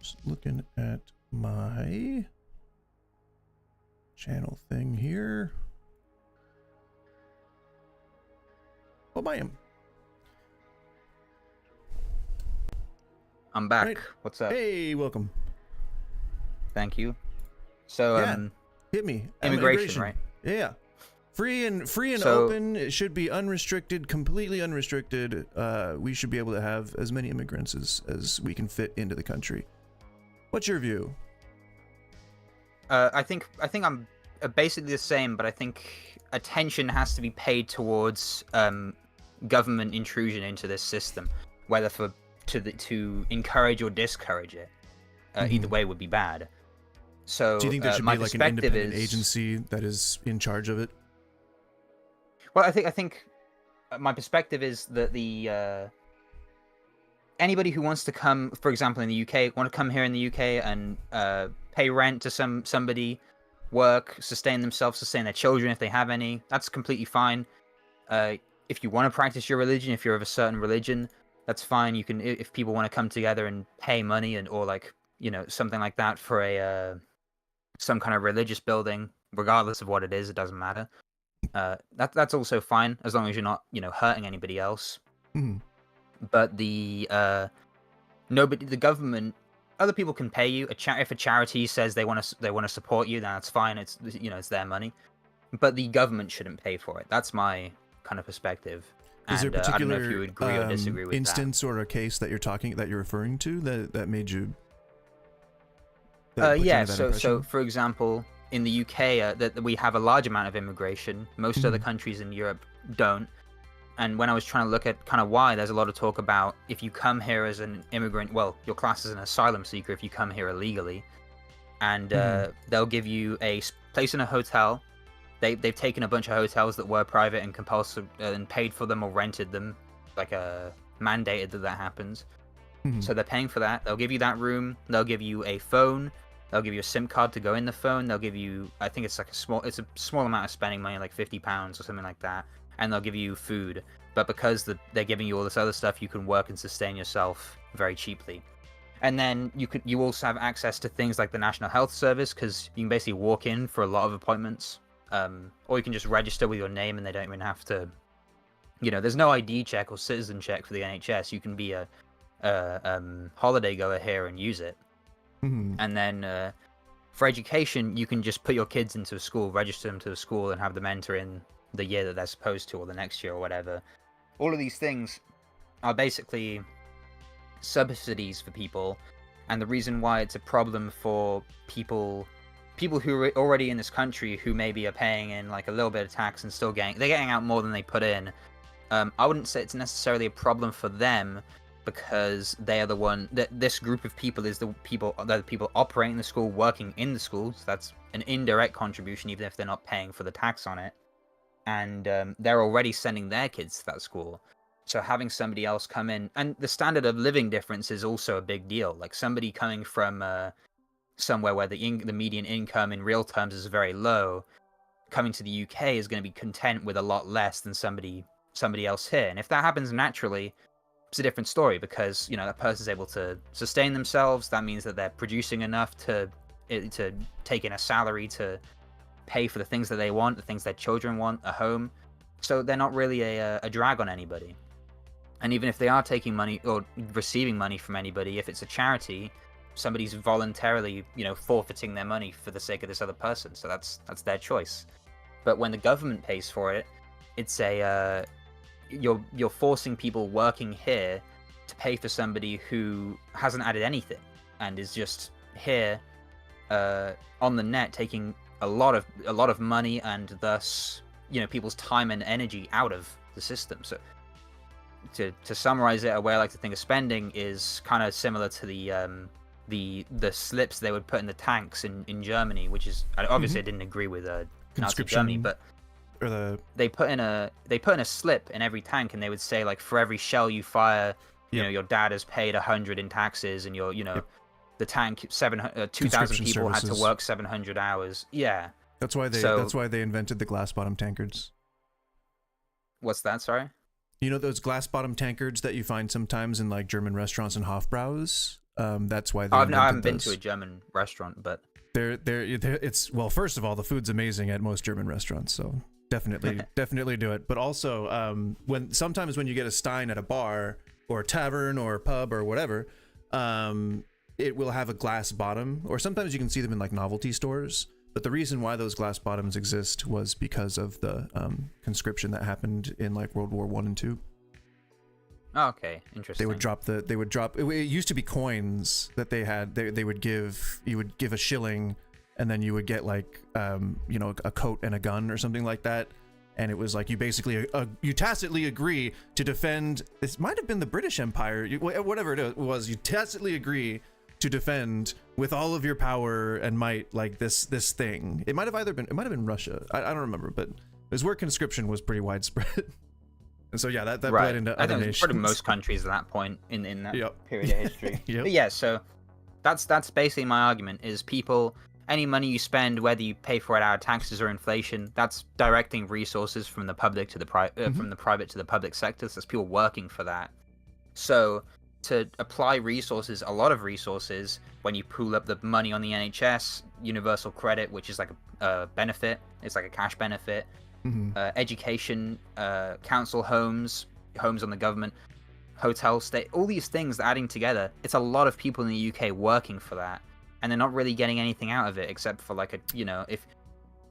Just looking at my channel thing here. Oh, bam. I'm back. Right. What's up? Hey, welcome. Thank you. So, yeah, hit me. Immigration, right? Yeah. Free and So- open. It should be unrestricted, completely unrestricted. We should be able to have as many immigrants as we can fit into the country. What's your view? I think I'm basically the same, but I think attention has to be paid towards government intrusion into this system, whether to encourage or discourage it. Either way would be bad. So do you think there should my be like an perspective independent is- agency that is in charge of it? Well, I think my perspective is that the anybody who wants to come, for example, in the UK, want to come here in the UK and pay rent to somebody, work, sustain themselves, sustain their children if they have any, that's completely fine. If you want to practice your religion, if you're of a certain religion, that's fine. You can, if people want to come together and pay money or like, something like that for a some kind of religious building, regardless of what it is, it doesn't matter. That's also fine as long as you're not, hurting anybody else. Mhm. But the government, other people can pay you. If a charity says they want to support you, then that's fine. It's it's their money. But the government shouldn't pay for it. That's my kind of perspective. Is there a I don't know particular if you would agree or disagree with instance or a case that you're referring to that made you? that put you Yeah. under that So impression? for example, in the UK, that we have a large amount of immigration. Most other countries in Europe don't. And when I was trying to look at kind of why, there's a lot of talk about if you come here as an immigrant, well, your class is an asylum seeker if you come here illegally, and they'll give you a place in a hotel. They've taken a bunch of hotels that were private and compulsory and paid for them or rented them, like mandated that happens. So they're paying for that. They'll give you that room. They'll give you a phone. They'll give you a SIM card to go in the phone. They'll give you, I think it's a small amount of spending money, like £50 or something like that. And they'll give you food. But because they're giving you all this other stuff, you can work and sustain yourself very cheaply. And then you also have access to things like the National Health Service, because you can basically walk in for a lot of appointments. Or you can just register with your name and they don't even have to, there's no ID check or citizen check for the NHS. You can be a holiday goer here and use it. And then for education, you can just put your kids into a school, register them to a school, and have them enter in the year that they're supposed to, or the next year, or whatever. All of these things are basically subsidies for people, and the reason why it's a problem for people who are already in this country who maybe are paying in like a little bit of tax and still getting out more than they put in. I wouldn't say it's necessarily a problem for them, because they are the one that this group of people is the people operating the school, working in the school. So that's an indirect contribution, even if they're not paying for the tax on it. And they're already sending their kids to that school. So having somebody else come in, and the standard of living difference is also a big deal. Like somebody coming from somewhere where the median income in real terms is very low, coming to the UK is going to be content with a lot less than somebody else here. And if that happens naturally, it's a different story, because that person's able to sustain themselves. That means that they're producing enough to take in a salary to pay for the things that they want, the things their children want, a home. So they're not really a drag on anybody. And even if they are taking money or receiving money from anybody, if it's a charity, somebody's voluntarily, forfeiting their money for the sake of this other person. So that's their choice. But when the government pays for it, it's you're forcing people working here to pay for somebody who hasn't added anything and is just here on the net taking a lot of money and thus people's time and energy out of the system. So to summarize it, a way I like to think of spending is kind of similar to the slips they would put in the tanks in Germany, which is obviously I didn't agree with Nazi Germany, but they put in a slip in every tank, and they would say, like, for every shell you fire, your dad has paid 100 in taxes, and the tank 2,000 people had to work 700 hours. Yeah, that's why they invented the glass bottom tankards. What's that? Sorry. Those glass bottom tankards that you find sometimes in like German restaurants and Hofbraus. That's why they I haven't been to a German restaurant, but it's first of all, the food's amazing at most German restaurants, so definitely do it. But also, sometimes when you get a stein at a bar or a tavern or a pub or whatever, it will have a glass bottom, or sometimes you can see them in like novelty stores. But the reason why those glass bottoms exist was because of the conscription that happened in like World War I and II. Oh, okay, interesting. They would drop. It used to be coins that they had. They would give. You would give a shilling, and then you would get like a coat and a gun or something like that. And it was like you basically you tacitly agree to defend. This might have been the British Empire. Whatever it was, you tacitly agree to defend with all of your power and might, like this thing. It might have been Russia. I don't remember, but it was where conscription was pretty widespread. And so yeah, that bled into other nations. Pretty most countries at that point in that period of history. But yeah, so that's basically my argument. Is people, any money you spend, whether you pay for it out of taxes or inflation, that's directing resources from the public to the from the private to the public sector. So there's people working for that. So to apply resources, a lot of resources, when you pool up the money on the NHS, universal credit, which is like a benefit, it's like a cash benefit, education, council homes on the government, hotel stay, all these things adding together, it's a lot of people in the UK working for that, and they're not really getting anything out of it except for like if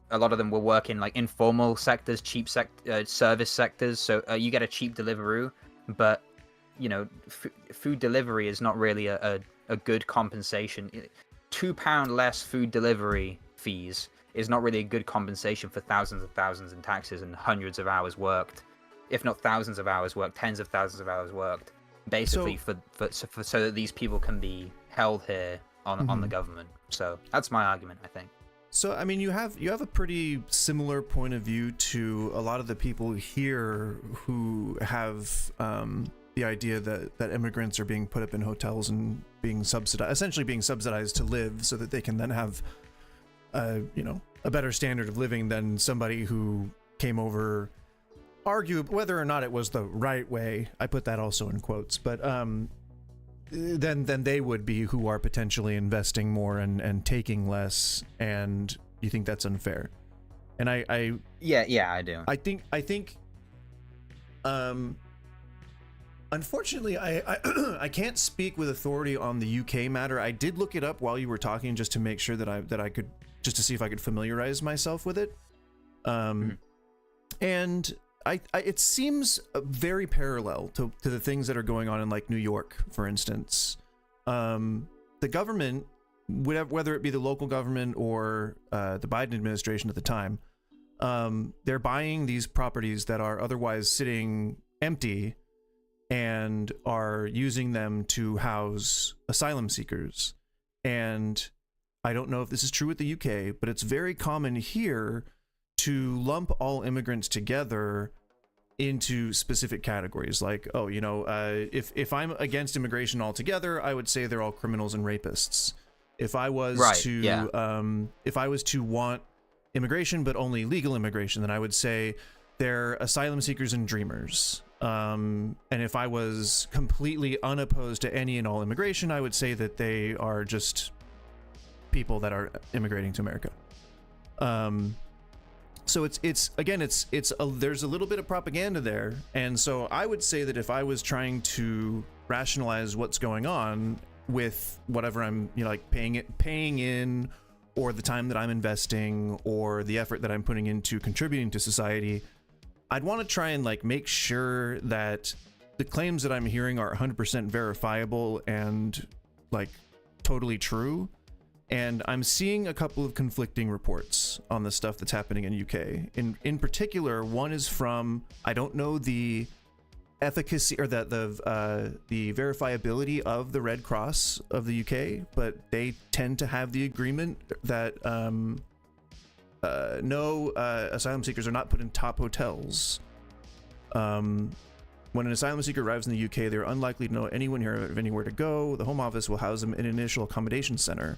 a lot of them will work in like informal sectors, cheap service sectors, so you get a cheap Deliveroo, but food delivery is not really a good compensation. £2 less food delivery fees is not really a good compensation for thousands in taxes and hundreds of hours worked, if not thousands of hours worked, tens of thousands of hours worked, basically so that these people can be held here on the government. So that's my argument, I think. So I mean, you have a pretty similar point of view to a lot of the people here who have the idea that immigrants are being put up in hotels and being essentially being subsidized to live, so that they can then have a better standard of living than somebody who came over, argue whether or not it was the right way, I put that also in quotes, but then they would be, who are potentially investing more and taking less, and you think that's unfair. And I do. I think unfortunately, I can't speak with authority on the UK matter. I did look it up while you were talking, just to make sure that I could, just to see if I could familiarize myself with it. And it seems very parallel to the things that are going on in like New York, for instance. The government, whether it be the local government or the Biden administration at the time, they're buying these properties that are otherwise sitting empty and are using them to house asylum seekers. And I don't know if this is true with the UK, but it's very common here to lump all immigrants together into specific categories. Like, if I'm against immigration altogether, I would say they're all criminals and rapists. If I was if I was to want immigration but only legal immigration, then I would say they're asylum seekers and dreamers. And if I was completely unopposed to any and all immigration, I would say that they are just people that are immigrating to America. So it's there's a little bit of propaganda there, and so I would say that if I was trying to rationalize what's going on with whatever I'm like paying in, or the time that I'm investing, or the effort that I'm putting into contributing to society, I'd want to try and like make sure that the claims that I'm hearing are 100% verifiable and like totally true. And I'm seeing a couple of conflicting reports on the stuff that's happening in UK. In particular, one is from, I don't know the efficacy or the verifiability of the Red Cross of the UK, but they tend to have the agreement that no asylum seekers are not put in top hotels. When an asylum seeker arrives in the UK, they're unlikely to know anyone here of anywhere to go. The Home Office will house them in an initial accommodation center.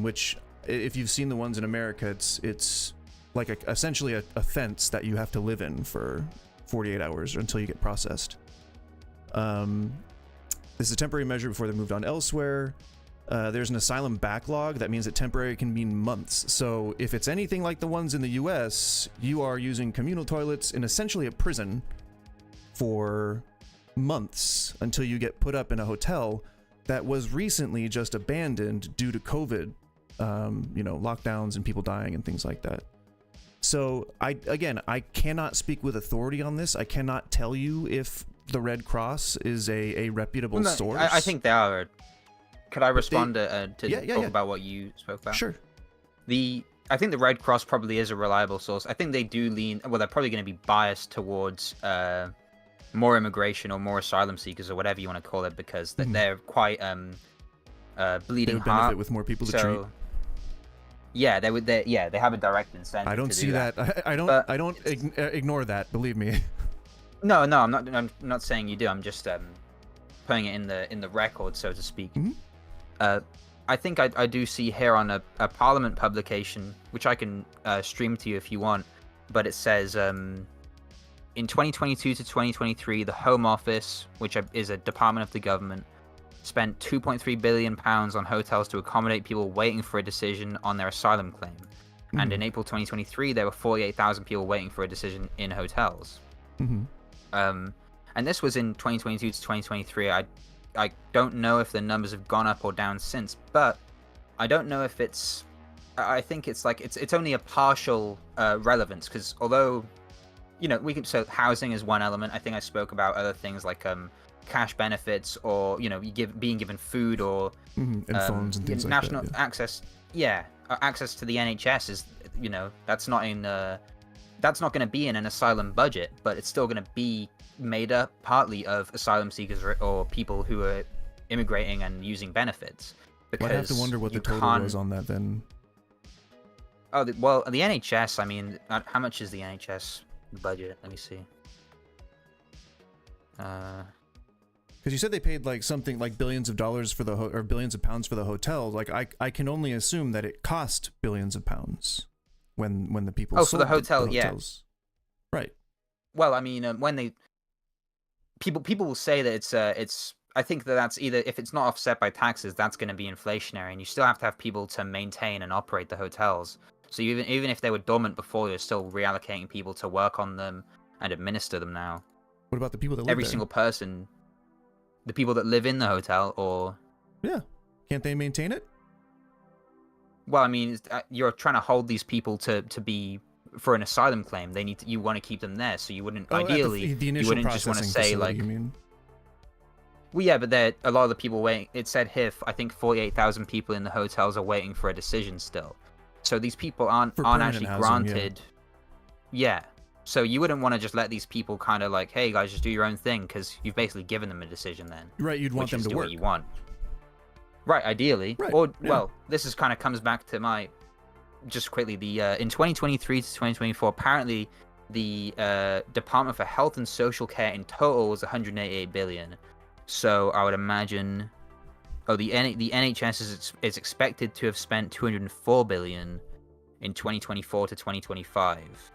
Which, if you've seen the ones in America, it's like essentially a fence that you have to live in for 48 hours until you get processed. This is a temporary measure before they're moved on elsewhere. There's an asylum backlog. That means that temporary can mean months. So if it's anything like the ones in the US, you are using communal toilets in essentially a prison for months until you get put up in a hotel that was recently just abandoned due to COVID, lockdowns and people dying and things like that. So I cannot speak with authority on this. I cannot tell you if the Red Cross is a reputable source. I think they are. Could I respond to talk about what you spoke about? Sure. I think the Red Cross probably is a reliable source. I think they do lean, well, they're probably going to be biased towards more immigration or more asylum seekers or whatever you want to call it, because they're quite bleeding they would heart. benefit with more people to treat. Yeah, they have a direct incentive. I don't see that. I don't ignore that. Believe me. No, I'm not saying you do. I'm just putting it in the record, so to speak. I think I do see here on a Parliament publication, which I can stream to you if you want, but it says in 2022 to 2023, the Home Office, which is a department of the government, spent £2.3 billion on hotels to accommodate people waiting for a decision on their asylum claim. And in April 2023, there were 48,000 people waiting for a decision in hotels. And this was in 2022 to 2023. I don't know if the numbers have gone up or down since, but I don't know if it's... I think it's like it's only a partial relevance, because although, so housing is one element. I think I spoke about other things like cash benefits, or being given food, or and phones and things national like that, access. Access to the NHS is that's not going to be in an asylum budget, but it's still going to be made up partly of asylum seekers or people who are immigrating and using benefits. I'd have to wonder what the total was on that then. Oh, well, the NHS, I mean, how much is the NHS budget? Let me see. Because you said they paid like something like billions of dollars for or billions of pounds for the hotel. Like I can only assume that it cost billions of pounds when the people. Oh, for the hotel, Right. Well, I mean, when they people will say that it's. I think that's either, if it's not offset by taxes, that's going to be inflationary, and you still have to have people to maintain and operate the hotels. So even if they were dormant before, you're still reallocating people to work on them and administer them now. What about the people that live Every there? single person, the people that live in the hotel, or can't they maintain it? Well, I mean, you're trying to hold these people to be for an asylum claim. You want to keep them there, so you wouldn't ideally you wouldn't just want to say like. You mean? Well, yeah, but a lot of the people waiting. It said here, I think 48,000 people in the hotels are waiting for a decision still. So these people aren't actually granted. Yeah. So you wouldn't want to just let these people kind of like, hey guys, just do your own thing, because you've basically given them a decision then. Right. You'd want them to work. What you want. Right. Ideally. Right. Or well, this is kind of comes back to my just quickly in 2023 to 2024. Apparently, the Department for Health and Social Care in total was 188 billion. So I would imagine, the NHS is expected to have spent 204 billion in 2024 to 2025.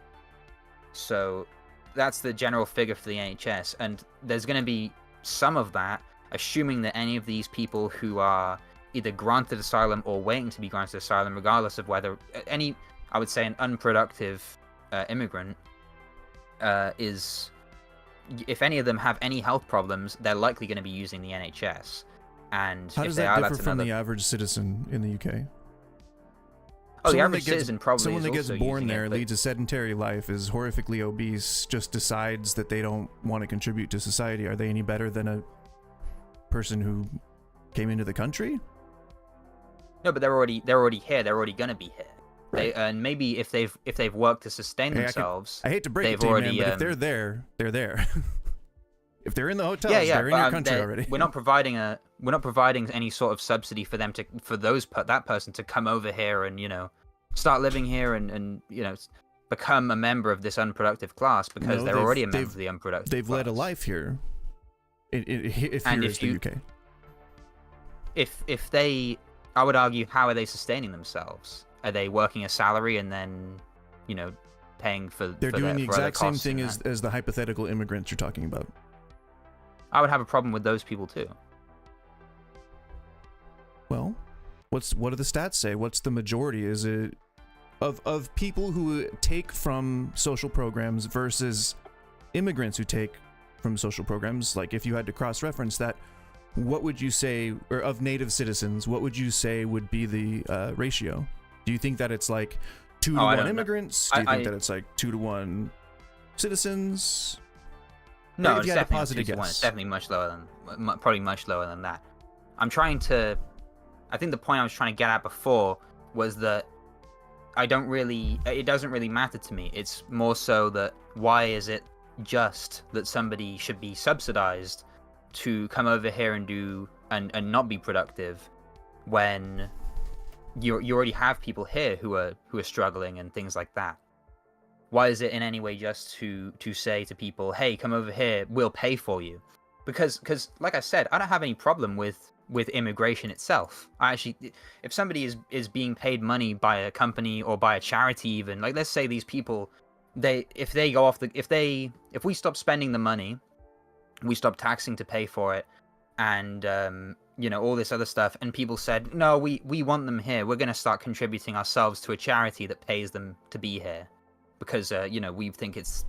So that's the general figure for the NHS, and there's going to be some of that, assuming that any of these people who are either granted asylum or waiting to be granted asylum, regardless of whether I would say an unproductive immigrant is, if any of them have any health problems, they're likely going to be using the NHS. And how if does they that are, differ that's from another... the average citizen in the UK? Oh, the average citizen probably someone is that gets also born using there, it, but... leads a sedentary life, is horrifically obese, just decides that they don't want to contribute to society. Are they any better than a person who came into the country? No, but they're already here. They're already gonna be here. Right. And maybe if they've worked to sustain themselves, I hate to break it to you, man, but if they're there, they're there. If they're in the hotels, they're in your country already. We're not providing any sort of subsidy for them that person to come over here and start living here and become a member of this unproductive class because they're already a member of the unproductive. They've class. led a life here. If and here if is the UK. If they, I would argue, how are they sustaining themselves? Are they working a salary and then, paying for? They're doing the exact same thing as the hypothetical immigrants you're talking about. I would have a problem with those people too. Well, what do the stats say? What's the majority? Is it of people who take from social programs versus immigrants who take from social programs? Like, if you had to cross-reference that, what would you say, or of native citizens, what would you say would be the ratio? Do you think that it's like 2 to 1 immigrants? Do you think that it's like 2 to 1 citizens? No, it's definitely 2 to 1. It's definitely probably much lower than that. I think the point I was trying to get at before was that it doesn't really matter to me. It's more so that why is it just that somebody should be subsidized to come over here and do and not be productive when you already have people here who are struggling and things like that? Why is it in any way just to say to people, hey, come over here, we'll pay for you? Because like I said, I don't have any problem with immigration itself. If somebody is being paid money by a company or by a charity, even, like, let's say these people, if we stop spending the money, we stop taxing to pay for it, and all this other stuff, and people said, no, we want them here, we're going to start contributing ourselves to a charity that pays them to be here because we think it's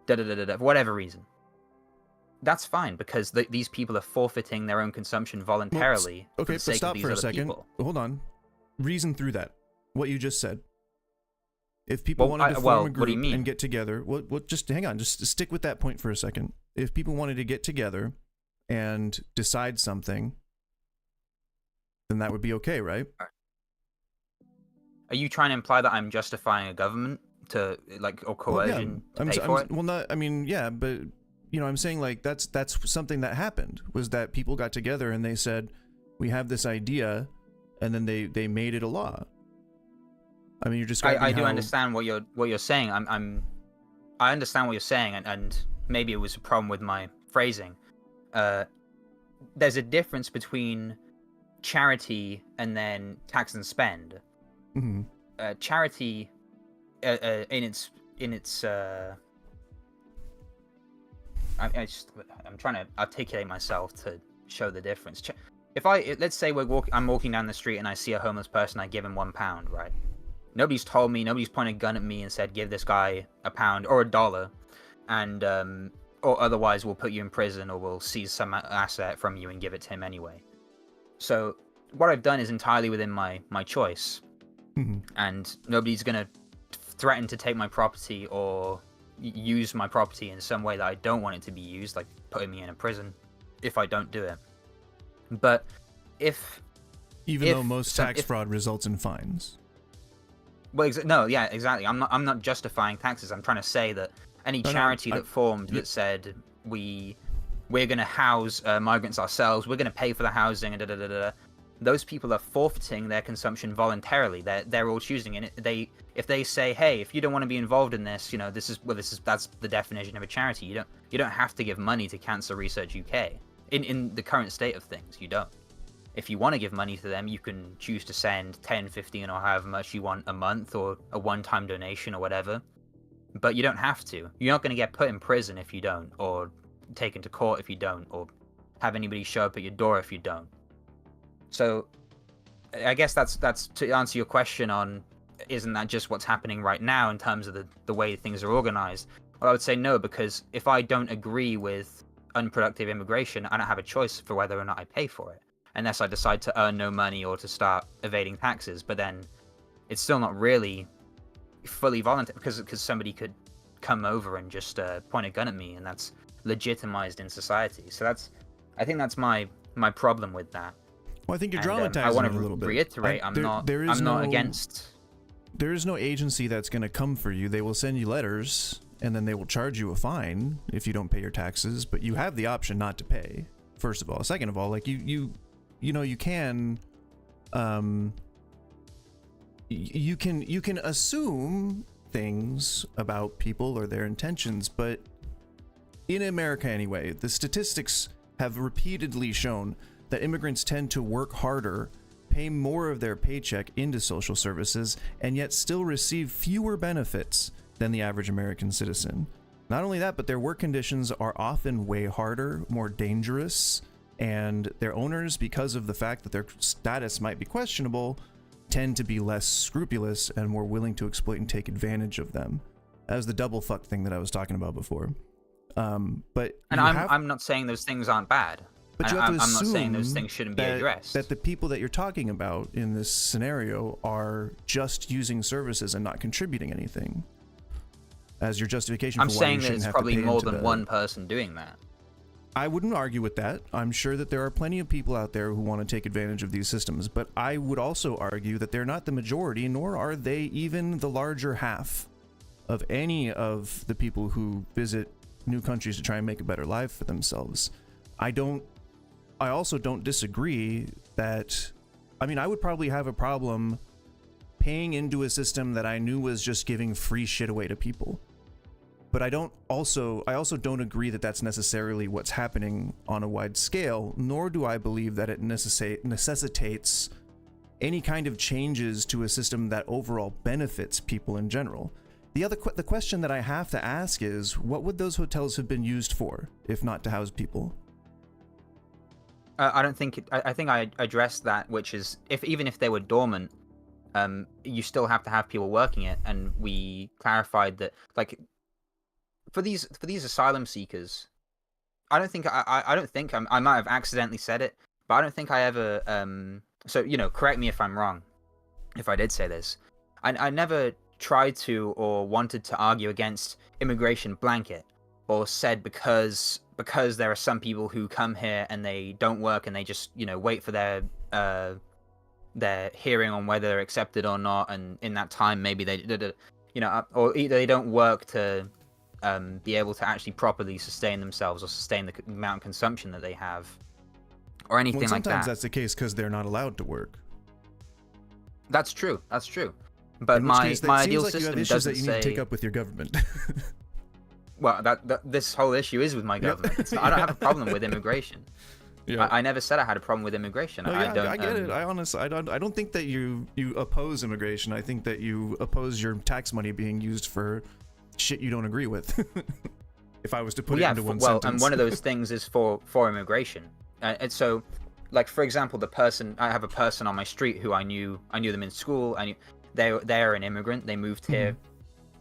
for whatever reason. That's fine, because these people are forfeiting their own consumption voluntarily. Okay, but stop for a second. People. Hold on. Reason through that. What you just said. If people wanted to form a group and get together, just hang on. Just stick with that point for a second. If people wanted to get together and decide something, then that would be okay, right? Are you trying to imply that I'm justifying a government to, or coercion to pay for it? Well, not. I mean, yeah, but I'm saying, like, that's something that happened, was that people got together and they said, we have this idea, and then they made it a law. I mean, you're just. I do understand what you're saying. I understand what you're saying, and maybe it was a problem with my phrasing. There's a difference between charity and then tax and spend. Mm-hmm. Charity, in its I'm trying to articulate myself to show the difference. Let's say I'm walking down the street and I see a homeless person, I give him £1, right? Nobody's told me, nobody's pointed a gun at me and said, give this guy £1 or $1, and or otherwise we'll put you in prison or we'll seize some asset from you and give it to him anyway. So what I've done is entirely within my choice, and nobody's gonna threaten to take my property or use my property in some way that I don't want it to be used, like putting me in a prison if I don't do it. But even though most tax fraud results in fines. Well, no, yeah, exactly. I'm not justifying taxes. I'm trying to say that any charity that formed that said we're going to house migrants ourselves, we're going to pay for the housing, and those people are forfeiting their consumption voluntarily. They're all choosing it. If they say, hey, if you don't want to be involved in this, that's the definition of a charity. You don't have to give money to Cancer Research UK. In the current state of things, you don't. If you want to give money to them, you can choose to send 10, 15, or however much you want a month, or a one-time donation or whatever. But you don't have to. You're not going to get put in prison if you don't, or taken to court if you don't, or have anybody show up at your door if you don't. So I guess that's to answer your question on isn't that just what's happening right now in terms of the way things are organized? Well, I would say no, because if I don't agree with unproductive immigration, I don't have a choice for whether or not I pay for it, unless I decide to earn no money or to start evading taxes. But then it's still not really fully voluntary, because somebody could come over and just point a gun at me, and that's legitimized in society. So I think that's my problem with that. Well, I think you're dramatizing I want it a little bit. Reiterate, I'm not against. There is no agency that's going to come for you. They will send you letters, and then they will charge you a fine if you don't pay your taxes. But you have the option not to pay. First of all, second of all, like you can, you can assume things about people or their intentions, but in America anyway, the statistics have repeatedly shown that immigrants tend to work harder, pay more of their paycheck into social services, and yet still receive fewer benefits than the average American citizen. Not only that, but their work conditions are often way harder, more dangerous, and their owners, because of the fact that their status might be questionable, tend to be less scrupulous and more willing to exploit and take advantage of them. That was the double fuck thing that I was talking about before. But I'm not saying those things aren't bad. But you have to I'm not saying assume those things shouldn't be addressed. That the people that you're talking about in this scenario are just using services and not contributing anything as your justification for why you shouldn't have to pay. I'm saying that it's probably more than one person doing that. I wouldn't argue with that. I'm sure that there are plenty of people out there who want to take advantage of these systems, but I would also argue that they're not the majority, nor are they even the larger half of any of the people who visit new countries to try and make a better life for themselves. I also don't disagree that, I mean, I would probably have a problem paying into a system that I knew was just giving free shit away to people. But I also don't agree that that's necessarily what's happening on a wide scale, nor do I believe that it necessitates any kind of changes to a system that overall benefits people in general. The question that I have to ask is, what would those hotels have been used for, if not to house people? I think I addressed that, which is even if they were dormant, you still have to have people working it, and we clarified that, like, for these asylum seekers, I might have accidentally said it, but I don't think I ever so correct me if I'm wrong if I did say this. I never tried to or wanted to argue against immigration blanket, or said because there are some people who come here and they don't work and they just wait for their hearing on whether they're accepted or not, and in that time maybe they or either they don't work to be able to actually properly sustain themselves or sustain the amount of consumption that they have, or anything like that. Sometimes that's the case because they're not allowed to work. That's true. But my ideal system doesn't that you need to take up with your government. Well, this whole issue is with my government. I don't have a problem with immigration. Yeah. I never said I had a problem with immigration. No, yeah, I get it. I don't think that you oppose immigration. I think that you oppose your tax money being used for shit you don't agree with. If I was to put it into one sentence. And one of those things is for immigration. And so, like, for example, I have a person on my street who I knew them in school. They are an immigrant. They moved here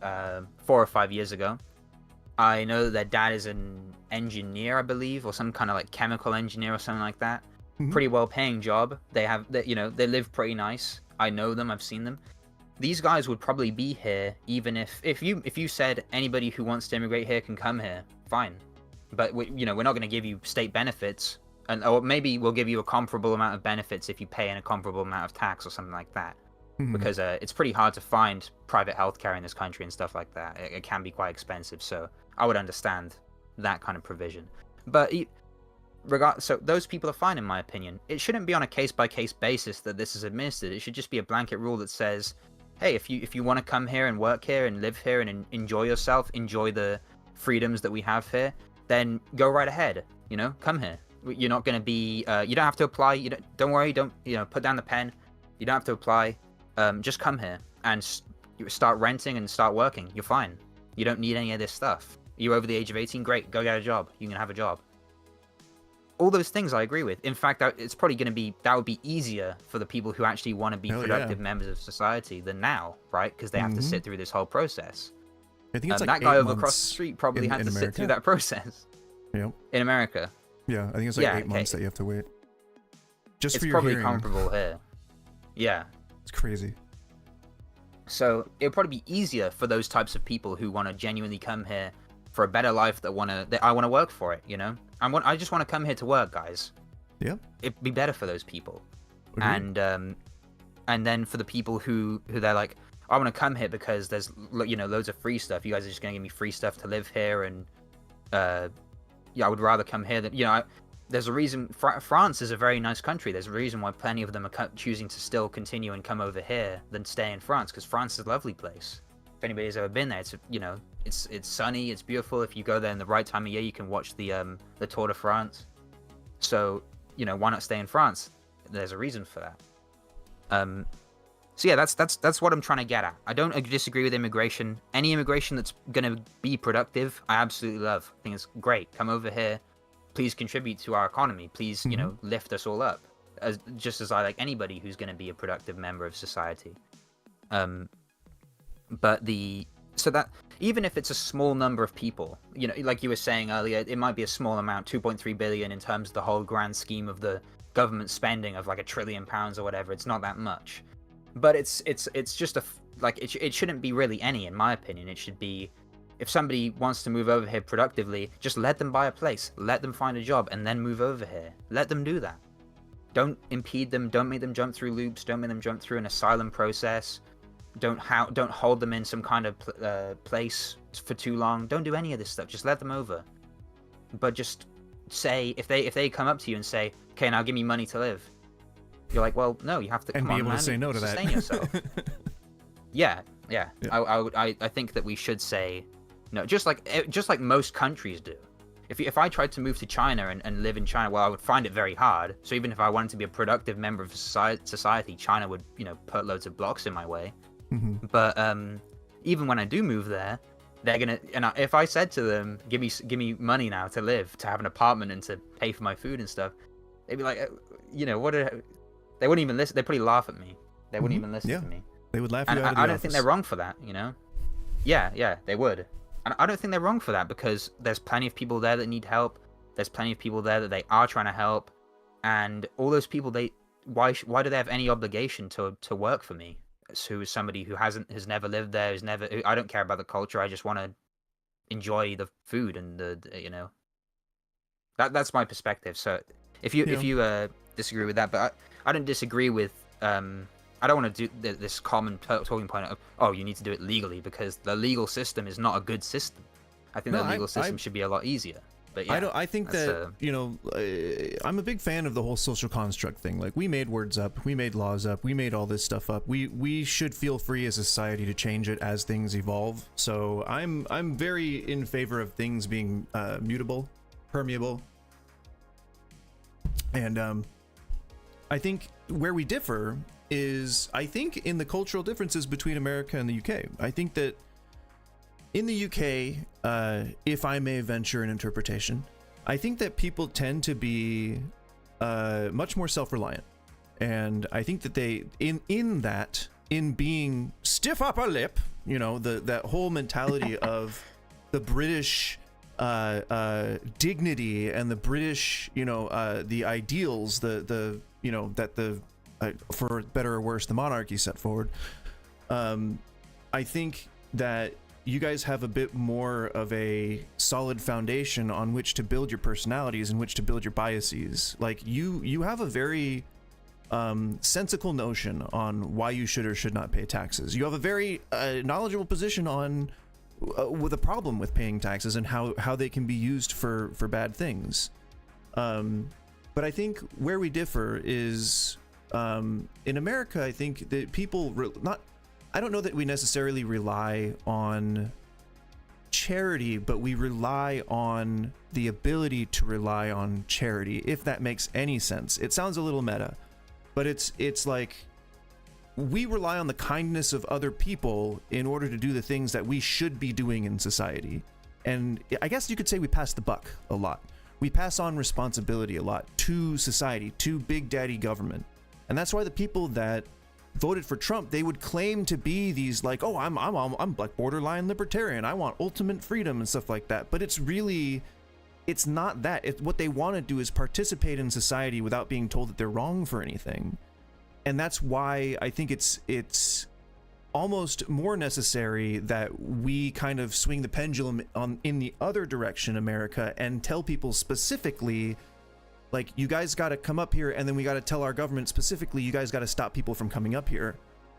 4 or 5 years ago. I know their dad is an engineer, I believe, or some kind of like chemical engineer or something like that. Mm-hmm. Pretty well paying job. They live pretty nice. I know them. I've seen them. These guys would probably be here even if you said anybody who wants to immigrate here can come here. Fine, but we're not going to give you state benefits, or maybe we'll give you a comparable amount of benefits if you pay in a comparable amount of tax or something like that. Mm-hmm. Because it's pretty hard to find private healthcare in this country and stuff like that. It can be quite expensive, so I would understand that kind of provision. But so those people are fine, in my opinion. It shouldn't be on a case-by-case basis that this is administered. It should just be a blanket rule that says, hey, if you want to come here and work here and live here and enjoy yourself, enjoy the freedoms that we have here, then go right ahead. Come here. You're not going to be. You don't have to apply. Don't worry. Don't put down the pen. You don't have to apply. Just come here and start renting and start working. You're fine. You don't need any of this stuff. You're over the age of 18. Great. Go get a job. You can have a job. all those things I agree with. In fact, it's probably going to be, that would be easier for the people who actually want to be productive members of society than now, right? Because they have to sit through this whole process. I think it's like that guy over across the street probably had to sit through that process. Yep. In America. Yeah, I think it's like 8 months that you have to wait. Just for your probably hearing. comparable here. Yeah. It's crazy. So it would probably be easier for those types of people who want to genuinely come here for a better life, that I want to work for it, you know? I just want to come here to work, guys. Yeah. It'd be better for those people. Agreed. And then for the people who they're like, I want to come here because there's, you know, loads of free stuff. You guys are just going to give me free stuff to live here, and yeah, I would rather come here than, you know, there's a reason. France is a very nice country. There's a reason why plenty of them are choosing to still continue and come over here than stay in France, because France is a lovely place. If anybody's ever been there, it's, you know, it's sunny, it's beautiful. If you go there in the right time of year, you can watch the Tour de France. So, you know, why not stay in France? There's a reason for that. So yeah, that's what I'm trying to get at. I don't disagree with immigration. Any immigration that's going to be productive, I absolutely love. I think it's great. Come over here. Please contribute to our economy. Please, you know, lift us all up. Just as I like anybody who's going to be a productive member of society. So that even if it's a small number of people, you know, like you were saying earlier, it might be a small amount, 2.3 billion in terms of the whole grand scheme of the government spending of like £1 trillion or whatever. It's not that much. But it's just it shouldn't be really any, in my opinion. It should be, if somebody wants to move over here productively, just let them buy a place, let them find a job, and then move over here. Let them do that. Don't impede them. Don't make them jump through loops. Don't make them jump through an asylum process. Don't hold them in some kind of place for too long. Don't do any of this stuff. Just let them over. But just say, if they come up to you and say, "Okay, now give me money to live," you're like, well, no, you have to, and come be on, able to say no to sustain that. yourself. Yeah. I think that we should say no, just like most countries do. If I tried to move to China and live in China, well, I would find it very hard. So even if I wanted to be a productive member of society, China would, you know, put loads of blocks in my way. But even when I do move there, they're gonna, and if I said to them, give me money now to live, to have an apartment and to pay for my food and stuff, they'd be like, you know, they wouldn't even listen. They'd probably laugh at me. They wouldn't even listen to me. They would laugh. And you out of the I don't office. think they're wrong for that, you know. Yeah, they would. And I don't think they're wrong for that, because there's plenty of people there that need help. There's plenty of people there that they are trying to help, and all those people, why do they have any obligation to work for me? Who is somebody who has never lived there, I don't care about the culture. I just want to enjoy the food and the you know. That's my perspective. So if you disagree with that, but I don't disagree with I don't want to do this common talking point of, oh, you need to do it legally, because the legal system is not a good system. I think the legal system should be a lot easier. But yeah, I think that, you know, I'm a big fan of the whole social construct thing. Like, we made words up, we made laws up, we made all this stuff up. We should feel free as a society to change it as things evolve. So I'm very in favor of things being mutable, permeable. And I think where we differ is, I think, in the cultural differences between America and the UK. I think that in the UK, if I may venture an interpretation, I think that people tend to be much more self-reliant. And I think that they, in being stiff upper lip, you know, that whole mentality of the British dignity and the British, you know, the ideals, the you know, that for better or worse, the monarchy set forward. I think that you guys have a bit more of a solid foundation on which to build your personalities and which to build your biases. Like, you have a very sensical notion on why you should or should not pay taxes. You have a very knowledgeable position on with a problem with paying taxes and how they can be used for bad things. But I think where we differ is in America. I think that people I don't know that we necessarily rely on charity, but we rely on the ability to rely on charity, if that makes any sense. It sounds a little meta, but it's like we rely on the kindness of other people in order to do the things that we should be doing in society. And I guess you could say we pass the buck a lot, we pass on responsibility a lot to society, to big daddy government. And that's why the people that voted for Trump, they would claim to be these like, oh, I'm like borderline libertarian, I want ultimate freedom and stuff like that. But it's not that. What they want to do is participate in society without being told that they're wrong for anything. And that's why I think it's almost more necessary that we kind of swing the pendulum in the other direction, America, and tell people specifically, like, you guys got to come up here, and then we got to tell our government specifically, you guys got to stop people from coming up here,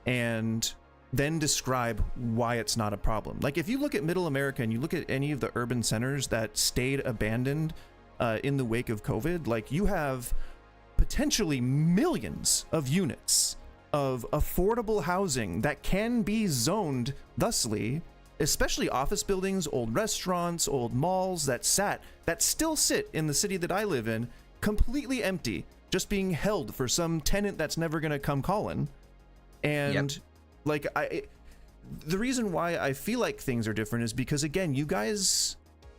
and then describe why it's not a problem. Like, if you look at Middle America and you look at any of the urban centers that stayed abandoned in the wake of COVID, like, you have potentially millions of units of affordable housing that can be zoned thusly, especially office buildings, old restaurants, old malls that still sit in the city that I live in, completely empty, just being held for some tenant that's never gonna come calling. And like, the reason why I feel like things are different is because, again, you guys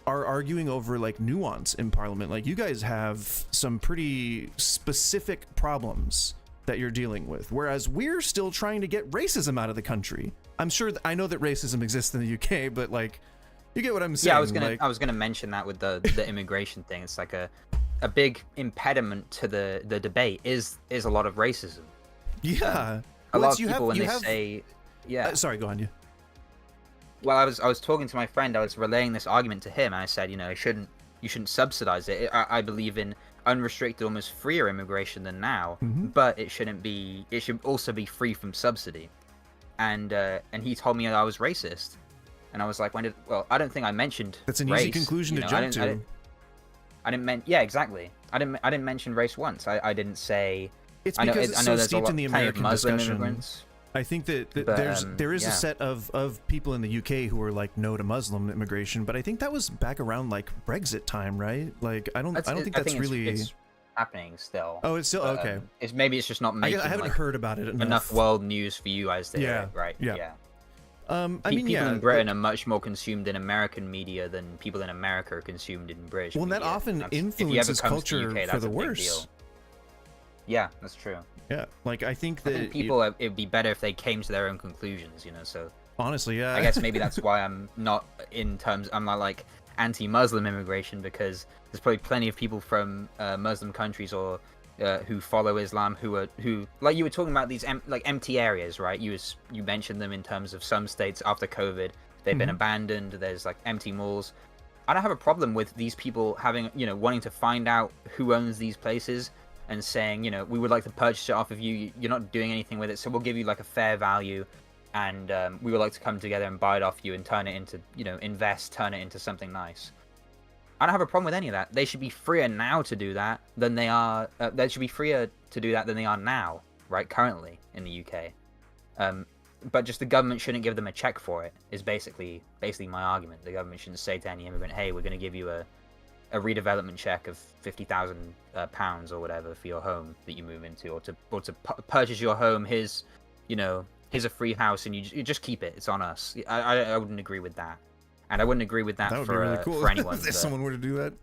are arguing over like nuance in Parliament. Like, you guys have some pretty specific problems that you're dealing with, whereas we're still trying to get racism out of the country. I'm sure I know that racism exists in the UK, but like, you get what I'm saying. Yeah, I was gonna mention that with the immigration thing. It's like a big impediment to the debate is a lot of racism. Yeah, a lot of people when they say, sorry, go on. You. Well, I was talking to my friend. I was relaying this argument to him, and I said, you shouldn't subsidize it. I believe in unrestricted, almost freer immigration than now, but it should also be free from subsidy. And he told me I was racist, and I was like, I don't think I mentioned that's an race, easy conclusion to jump to. I didn't exactly. I didn't mention race once. I didn't say. It's because it's so steeped in the American discussion. Immigrants. I think that there is a set of people in the UK who are like no to Muslim immigration, but I think that was back around like Brexit time, right? Like, I don't think that's really it's happening still. Oh, it's still okay. Maybe it's just not making. I haven't heard about it enough world news for you guys to hear it, right? Yeah. People in Britain are much more consumed in American media than people in America are consumed in British. Well, media. That often influences culture for the worse. Yeah, that's true. Yeah, like I think it'd be better if they came to their own conclusions, so honestly, yeah, I guess maybe that's why I'm not like anti-Muslim immigration, because there's probably plenty of people from Muslim countries or who follow Islam who like you were talking about these empty areas, right? You mentioned them in terms of some states after COVID, they've been abandoned, there's like empty malls. I don't have a problem with these people having, wanting to find out who owns these places and saying, we would like to purchase it off of you. You're not doing anything with it, so we'll give you like a fair value, and we would like to come together and buy it off you and turn it into, turn it into something nice. I don't have a problem with any of that. They should be freer now to do that than they are. They should be freer to do that than they are now, right? Currently in the UK. But just the government shouldn't give them a check for it. Is basically my argument. The government shouldn't say to any immigrant, "Hey, we're going to give you a redevelopment check of £50,000 or whatever for your home that you move into, or to purchase your home. Here's a free house, and you just keep it. It's on us." I wouldn't agree with that, and I wouldn't agree with that, would for, be really cool for anyone. If someone were to do that,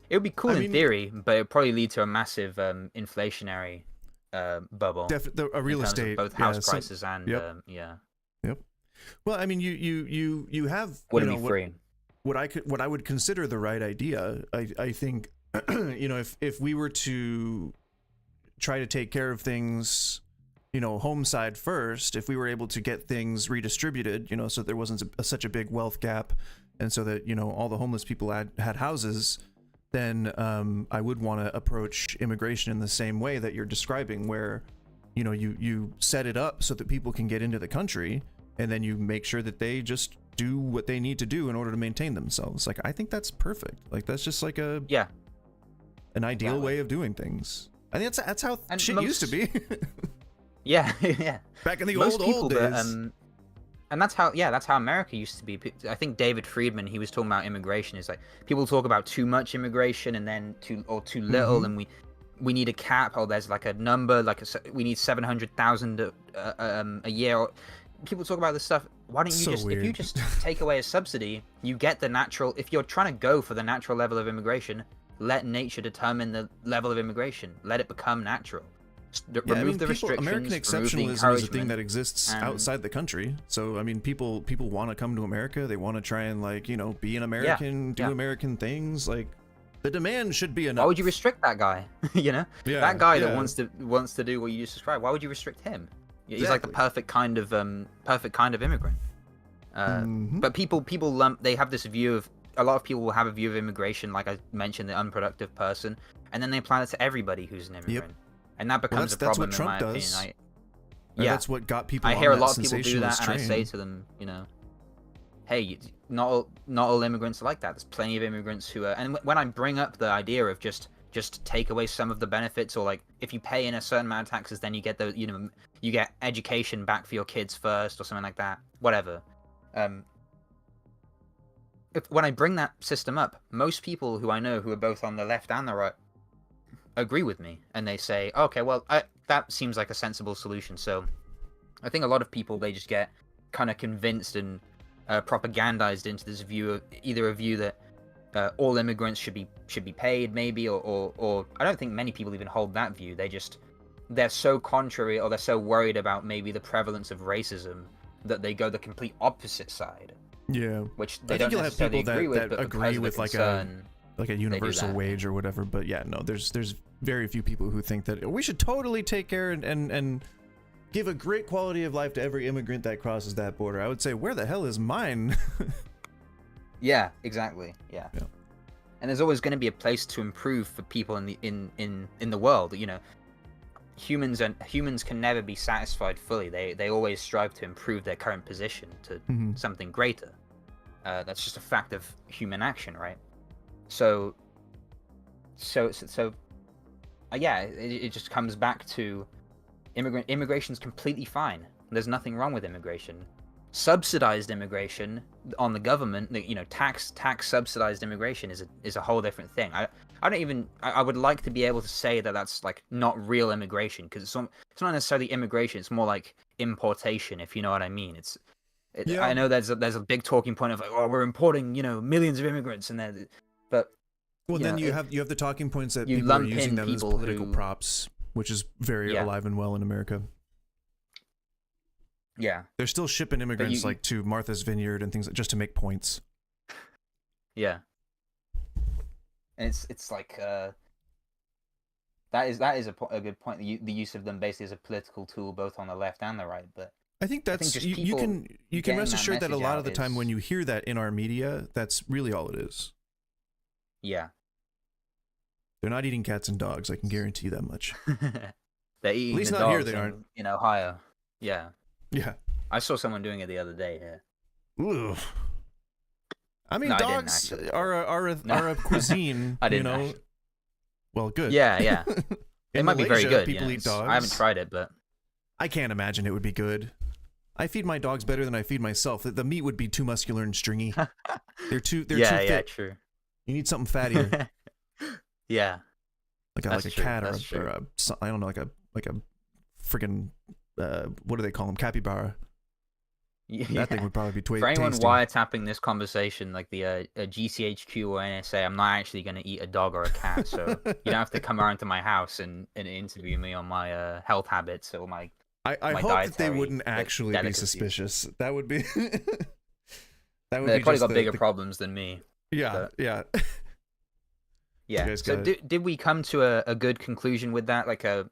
it would be cool in theory, but it would probably lead to a massive inflationary bubble. A real estate, both house prices and Yep. Well, I mean, you have wouldn't be free. What I would consider the right idea, I think, if we were to try to take care of things, home side first, if we were able to get things redistributed, so there wasn't such a big wealth gap, and so that, all the homeless people had houses, then I would want to approach immigration in the same way that you're describing, where, you set it up so that people can get into the country, and then you make sure that they just do what they need to do in order to maintain themselves. Like, I think that's perfect. Like, that's just like an ideal way of doing things. I think that's how shit used to be. yeah. Back in the old days. And that's how America used to be. I think David Friedman, he was talking about immigration. Is like, people talk about too much immigration and then too little, and we need a cap, or there's like a number, we need 700,000 a year. people talk about this stuff. Why don't you So just, weird. if you just take away a subsidy, you get the natural. If you're trying to go for the natural level of immigration, let nature determine the level of immigration. Let it become natural. Remove the restrictions. American exceptionalism is a thing that exists outside the country. So I mean, people want to come to America. They want to try and like, you know, be an American, do American things. Like, the demand should be enough. Why would you restrict that guy? You know, Yeah, that guy yeah. that wants to do what you just described. Why would you restrict him? He's like the perfect kind of immigrant. But people they have this view of, a lot of people will have a view of immigration, like I mentioned, the unproductive person, and then they apply it to everybody who's an immigrant, and that becomes a problem that's what in my Trump does. opinion. That's what got people. I on hear a that lot of people do that, sensationalist and I say train. to them, you know, hey, not all immigrants are like that. There's plenty of immigrants who are, and when I bring up the idea of just take away some of the benefits, or like if you pay in a certain amount of taxes, then you get the, you know, you get education back for your kids first, or something like that. Whatever. When I bring that system up, most people who I know who are both on the left and the right agree with me, and they say, okay, well, that seems like a sensible solution. So I think a lot of people, they just get kind of convinced and propagandized into this view of either a view that all immigrants should be paid, maybe, or I don't think many people even hold that view. They're so contrary, or they're so worried about maybe the prevalence of racism, that they go the complete opposite side. Yeah, which they I think don't you'll have people necessarily agree with, that but agree because of with the like concern, a universal that. wage or whatever. But yeah, no, there's very few people who think that we should totally take care and give a great quality of life to every immigrant that crosses that border. I would say, where the hell is mine? Yeah, exactly. Yeah. And there's always going to be a place to improve for people in the world. You know, humans can never be satisfied fully. They always strive to improve their current position to something greater. That's just a fact of human action, right? So yeah, it just comes back to immigration's completely fine. There's nothing wrong with immigration. Subsidized immigration on the government, you know, tax subsidized immigration is a whole different thing. I would like to be able to say that that's like not real immigration, because it's not necessarily immigration. It's more like importation, if you know what I mean. I know there's a big talking point of like, oh, we're importing, you know, millions of immigrants, and then, but then you have the talking points that people are using them as political props, which is very alive and well in America. Yeah, they're still shipping immigrants like to Martha's Vineyard and things just to make points. Yeah, and it's like that is a good point. The use of them basically as a political tool, both on the left and the right. But I think you can rest assured that a lot of the time when you hear that in our media, that's really all it is. Yeah, they're not eating cats and dogs. I can guarantee you that much. They're eating at least the not here. dogs They aren't in Ohio. Yeah. Yeah. I saw someone doing it the other day here. Ooh. I mean, dogs are a cuisine. I didn't. You know. Actually. Well, good. Yeah. It might be very good. People eat dogs. I haven't tried it, but I can't imagine it would be good. I feed my dogs better than I feed myself. The meat would be too muscular and stringy. They're too thick. Yeah, true. You need something fattier. Yeah. Like a cat or a I don't know, like a freaking what do they call them? Capybara. Yeah. That thing would probably be For anyone wiretapping this conversation, like the GCHQ or NSA, I'm not actually going to eat a dog or a cat, so you don't have to come around to my house and interview me on my health habits or my I hope that they wouldn't actually be suspicious. That would be They've probably got bigger problems than me. Yeah, yeah. Yeah. So did we come to a good conclusion with that? Like do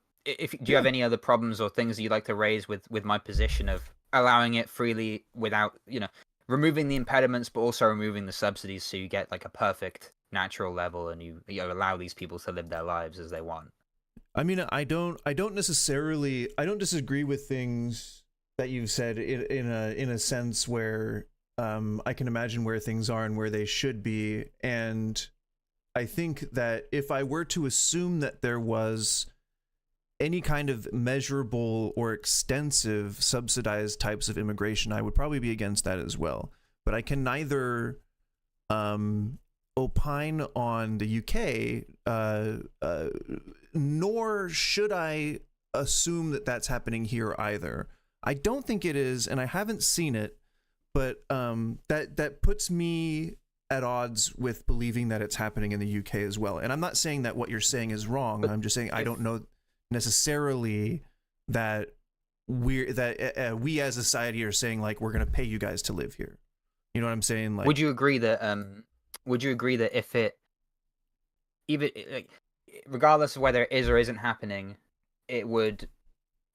you have any other problems or things that you'd like to raise with my position of allowing it freely without, you know, removing the impediments, but also removing the subsidies, so you get like a perfect natural level and you allow these people to live their lives as they want? I mean, I don't disagree with things that you've said in a sense where I can imagine where things are and where they should be, and I think that if I were to assume that there was any kind of measurable or extensive subsidized types of immigration, I would probably be against that as well. But I can neither opine on the UK, nor should I assume that that's happening here either. I don't think it is, and I haven't seen it, but that puts me at odds with believing that it's happening in the UK as well. And I'm not saying that what you're saying is wrong. I'm just saying I don't know necessarily that we as a society are saying like we're gonna pay you guys to live here. You know what I'm saying? Like, would you agree that if it even like regardless of whether it is or isn't happening, it would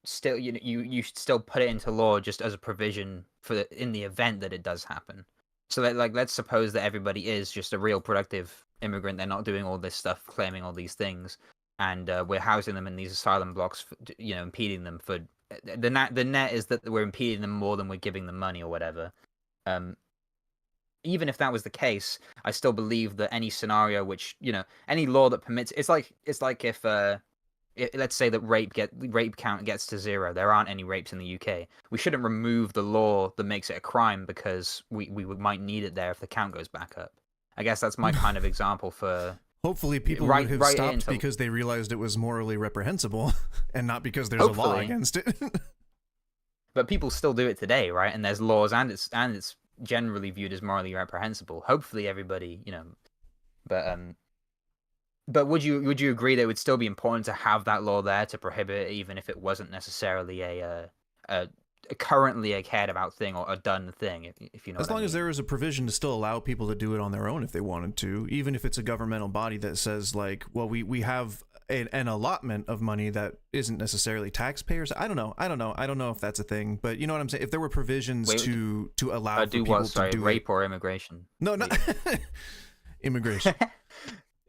still you should still put it into law just as a provision for in the event that it does happen. So that, like, let's suppose that everybody is just a real productive immigrant. They're not doing all this stuff, claiming all these things, and we're housing them in these asylum blocks, impeding them for the net is that we're impeding them more than we're giving them money or whatever. Even if that was the case, I still believe that any scenario which, any law that permits, it's like if let's say that rape count gets to 0. There aren't any rapes in the UK. We shouldn't remove the law that makes it a crime because we might need it there if the count goes back up. I guess that's my kind of example for. Hopefully people would have stopped because they realized it was morally reprehensible and not because there's a law against it. But people still do it today, right? And there's laws, and it's generally viewed as morally reprehensible. Hopefully everybody, But would you agree that it would still be important to have that law there to prohibit it, even if it wasn't necessarily a currently a cared about thing or a done thing, if you know? As long as there is a provision to still allow people to do it on their own if they wanted to, even if it's a governmental body that says like, well, we have an allotment of money that isn't necessarily taxpayers. I don't know if that's a thing, but you know what I'm saying. If there were provisions to allow for people to do rape or immigration? No, not immigration.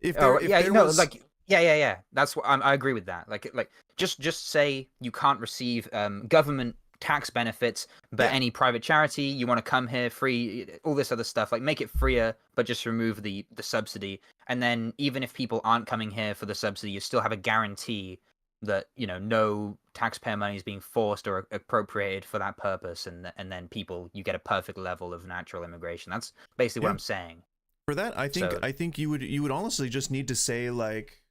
Yeah. That's what I agree with that. Like just say you can't receive government tax benefits, but any private charity, you want to come here free, all this other stuff, like make it freer, but just remove the subsidy. And then even if people aren't coming here for the subsidy, you still have a guarantee that no taxpayer money is being forced or appropriated for that purpose, and then you get a perfect level of natural immigration. That's basically what I'm saying. For that, I think you would honestly just need to say, like,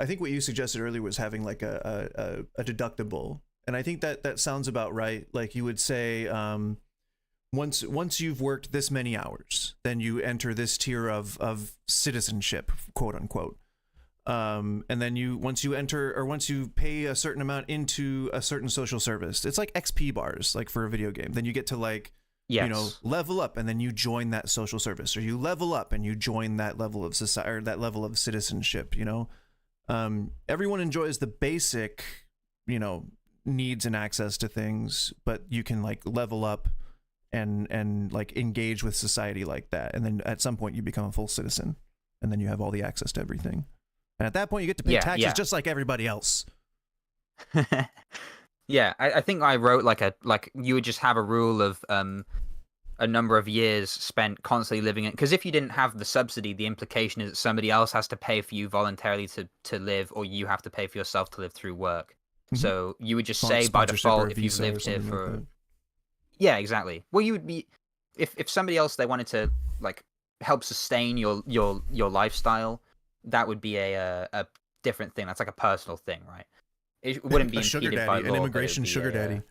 I think what you suggested earlier was having like a deductible, and I think that sounds about right. Like you would say, once you've worked this many hours, then you enter this tier of citizenship, quote unquote. And then once you pay a certain amount into a certain social service, it's like XP bars, like for a video game. Then you get to like. Yes. Level up, and then you join that social service, or you level up and you join that level of society, or that level of citizenship. Everyone enjoys the basic, needs and access to things, but you can like level up and like engage with society like that, and then at some point you become a full citizen, and then you have all the access to everything, and at that point you get to pay taxes just like everybody else. Yeah, I think I wrote like you would just have a rule of a number of years spent constantly living in, because if you didn't have the subsidy, the implication is that somebody else has to pay for you voluntarily to live, or you have to pay for yourself to live through work. Mm-hmm. So you would just say by default, if you've lived here for yeah, exactly. Well, you would be if somebody else, they wanted to like help sustain your lifestyle, that would be a different thing. That's like a personal thing, right? It wouldn't be impeded by law. An immigration sugar daddy.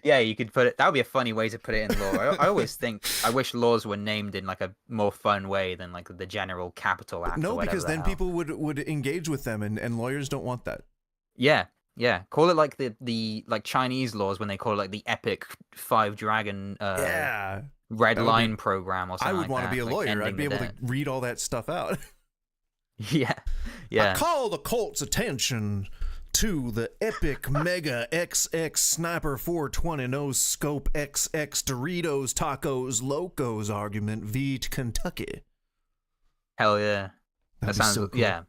Yeah, you could put it. That would be a funny way to put it in law. I always think I wish laws were named in like a more fun way than like the General Capital Act. No, because then people would engage with them, and lawyers don't want that. Yeah. Call it like the like Chinese laws when they call it like the epic 5 dragon red line program or something. I would want to be a lawyer. I'd be able to read all that stuff out. Yeah. I call the court's attention to the epic mega XX sniper 420 no scope XX Doritos Tacos Locos argument v Kentucky. Hell yeah. That sounds so cool. Yeah.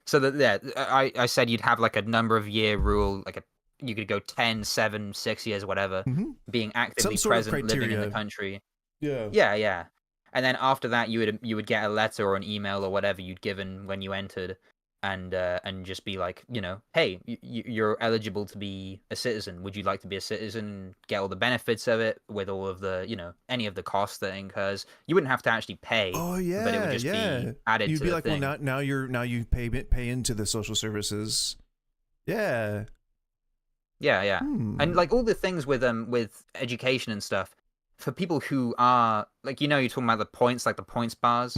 So I said you'd have like a number of year rule, like you could go 10, 7, 6 years, whatever, being actively present, living in the country. Yeah. And then after that, you would get a letter or an email or whatever you'd given when you entered, and just be like, hey, you're eligible to be a citizen. Would you like to be a citizen? Get all the benefits of it with all of the, any of the costs that it incurs. You wouldn't have to actually pay. Oh yeah, but it would just be added. You'd to be the like, thing. well, now you pay into the social services. Yeah. Yeah. And like all the things with education and stuff, for people who are like, you're talking about the points, like the points bars.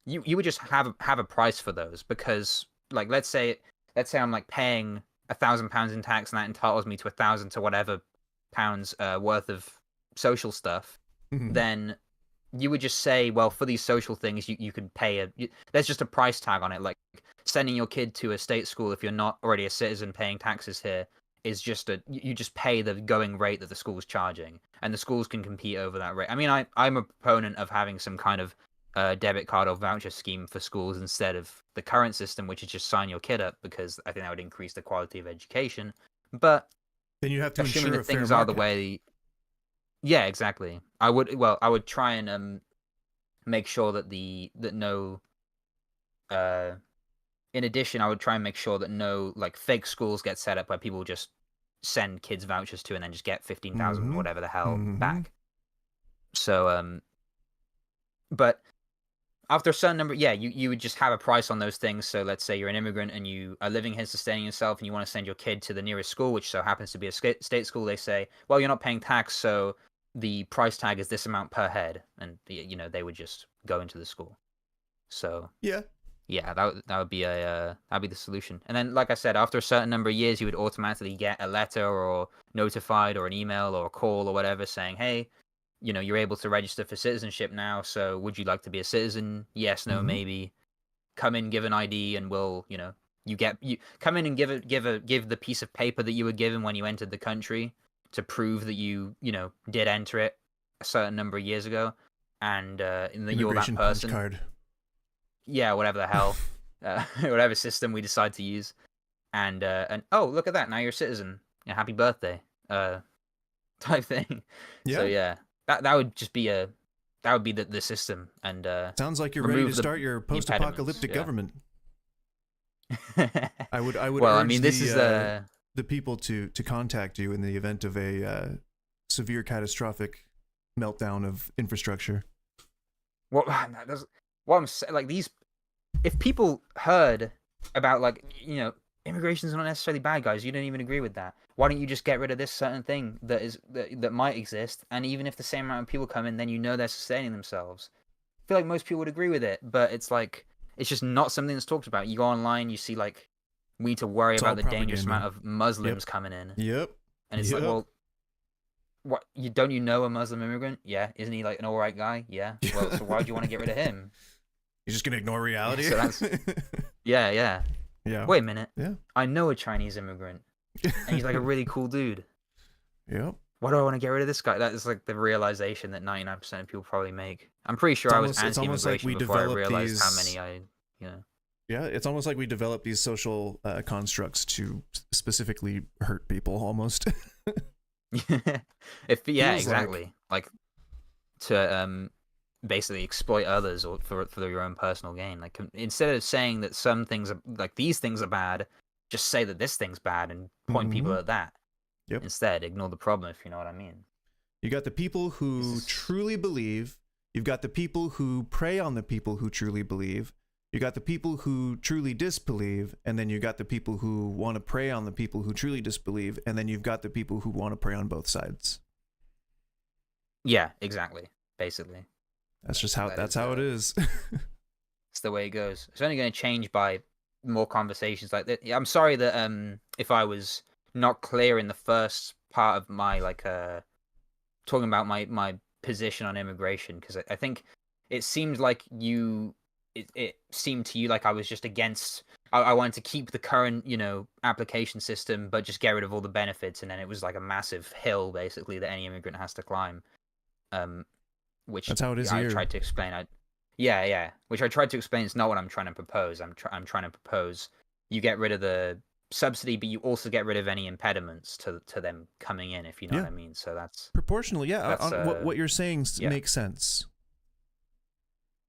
You would just have a price for those, because like let's say I'm like paying £1,000 in tax, and that entitles me to 1,000 to whatever pounds worth of social stuff. Then you would just say, well, for these social things, you could pay there's just a price tag on it. Like sending your kid to a state school, if you're not already a citizen paying taxes here, is just you just pay the going rate that the school's charging, and the schools can compete over that rate. I mean, I'm a proponent of having some kind of debit card or voucher scheme for schools instead of the current system, which is just sign your kid up, because I think that would increase the quality of education. But then you have to assuming ensure that things are the way. Yeah, exactly. I would try and make sure that no. In addition, I would try and make sure that no like fake schools get set up where people just send kids vouchers to and then just get 15,000 whatever the hell back. So but after a certain number, you would just have a price on those things. So let's say you're an immigrant and you are living here, sustaining yourself, and you want to send your kid to the nearest school, which so happens to be a state school. They say, well, you're not paying tax, so the price tag is this amount per head, and they would just go into the school. So yeah, that would be that'd be the solution. And then, like I said, after a certain number of years, you would automatically get a letter or notified or an email or a call or whatever saying, hey, you're able to register for citizenship now. So would you like to be a citizen? Yes, no, maybe. Come in, give an ID, and we'll, you come in and give the piece of paper that you were given when you entered the country to prove that you did enter it a certain number of years ago, and that you're that person. Card. Yeah, whatever the hell, whatever system we decide to use, and oh, look at that! Now you're a citizen. Yeah, happy birthday, type thing. Yeah. So yeah, that would just be that would be the system. And sounds like you're ready to start your post-apocalyptic government. I would. Well, urge I mean, this is the people to contact you in the event of a severe catastrophic meltdown of infrastructure. Well, that does. What I'm saying, like these, if people heard about like immigration's not necessarily bad, guys. You don't even agree with that. Why don't you just get rid of this certain thing that might exist? And even if the same amount of people come in, then they're sustaining themselves. I feel like most people would agree with it, but it's like it's just not something that's talked about. You go online, you see like we need to worry about the dangerous amount of Muslims coming in. Yep. And it's like, well, what don't you know a Muslim immigrant? Yeah, isn't he like an all right guy? Yeah. Well, so why do you want to get rid of him? You're just gonna ignore reality. So that's, yeah. Wait a minute. Yeah. I know a Chinese immigrant, and he's like a really cool dude. Yep. Why do I want to get rid of this guy? That is like the realization that 99% of people probably make. I'm pretty sure I was anti-immigration before I realized how many Yeah, it's almost like we develop these social constructs to specifically hurt people, almost. Exactly. Like to basically exploit others or for your own personal gain. Like instead of saying that some things are like these things are bad, just say that this thing's bad and point people at that. Yep. Instead, ignore the problem, if you know what I mean. You got the people who truly believe. You've got the people who prey on the people who truly believe. You got the people who truly disbelieve, and then you got the people who want to prey on the people who truly disbelieve, and then you've got the people who want to prey on both sides. Yeah, exactly. Basically. That's just how it is. It's the way it goes. It's only going to change by more conversations like that. I'm sorry that if I was not clear in the first part of my talking about my position on immigration, because I think it seemed like it seemed to you like I was just against. I wanted to keep the current application system, but just get rid of all the benefits, and then it was like a massive hill basically that any immigrant has to climb. Which that's how it is I here. tried to explain. Which I tried to explain. It's not what I'm trying to propose. I'm trying to propose you get rid of the subsidy, but you also get rid of any impediments to them coming in, if you know what I mean. So that's proportionally. Yeah, what you're saying makes sense.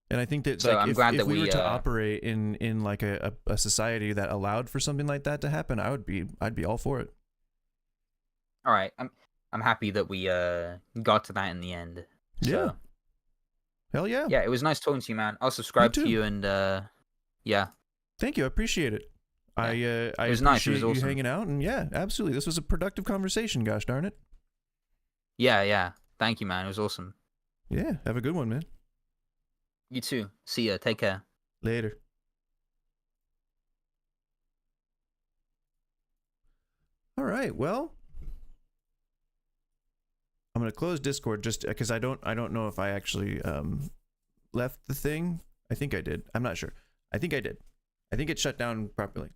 And I think that so I'm glad that we were to operate in like a society that allowed for something like that to happen, I'd be all for it. All right, I'm happy that we got to that in the end. So. Yeah. Hell yeah. Yeah, it was nice talking to you, man. I'll subscribe to you and yeah. Thank you. I appreciate it. I was nice. It appreciate was you awesome. hanging out, and yeah, absolutely, this was a productive conversation. Gosh darn it. Yeah. Thank you, man. It was awesome. Yeah, have a good one, man. You too. See ya. Take care. Later. All right. Well, I'm gonna close Discord just because I don't know if I actually left the thing. I think I did. I'm not sure. I think I did. I think it shut down properly.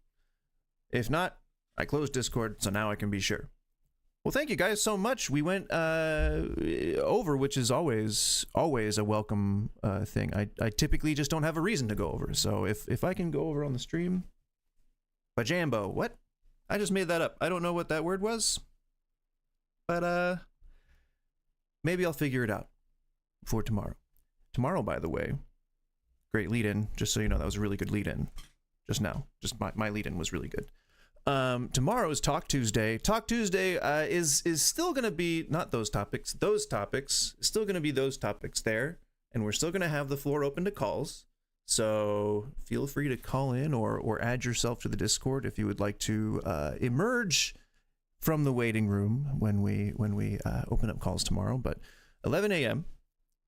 If not, I closed Discord, so now I can be sure. Well, thank you guys so much. We went over, which is always a welcome thing. I typically just don't have a reason to go over, so if I can go over on the stream. Bajambo, what? I just made that up. I don't know what that word was, but maybe I'll figure it out for tomorrow. Tomorrow, by the way, great lead-in. Just so you know, that was a really good lead-in just now. Just my lead-in was really good. Tomorrow is Talk Tuesday. Talk Tuesday is still going to be not those topics. Those topics still going to be those topics there, and we're still going to have the floor open to calls. So feel free to call in or add yourself to the Discord if you would like to emerge from the waiting room when we open up calls tomorrow. But 11 a.m.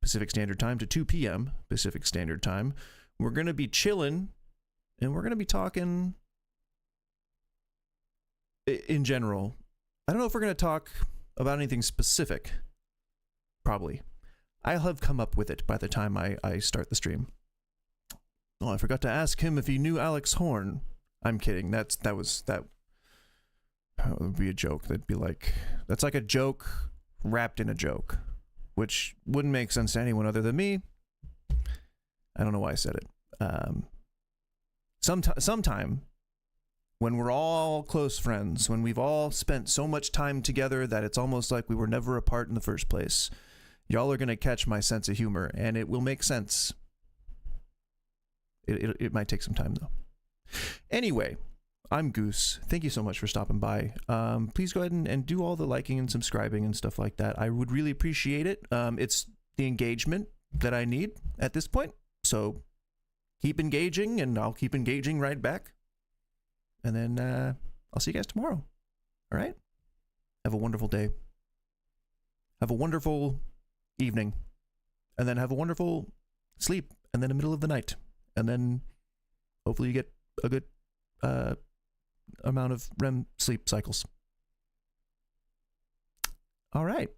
Pacific Standard Time to 2 p.m. Pacific Standard Time, we're going to be chilling, and we're going to be talking in general. I don't know if we're going to talk about anything specific. Probably. I'll have come up with it by the time I start the stream. Oh, I forgot to ask him if he knew Alex Horn. I'm kidding. That would be a joke. That'd be like, that's like a joke wrapped in a joke, which wouldn't make sense to anyone other than me. I don't know why I said it. Sometime when we're all close friends, when we've all spent so much time together that it's almost like we were never apart in the first place, y'all are going to catch my sense of humor, and it will make sense. It might take some time, though. Anyway, I'm Goose. Thank you so much for stopping by. Please go ahead and do all the liking and subscribing and stuff like that. I would really appreciate it. It's the engagement that I need at this point. So keep engaging, and I'll keep engaging right back. And then I'll see you guys tomorrow. All right? Have a wonderful day. Have a wonderful evening. And then have a wonderful sleep. And then the middle of the night. And then hopefully you get a good amount of REM sleep cycles. All right.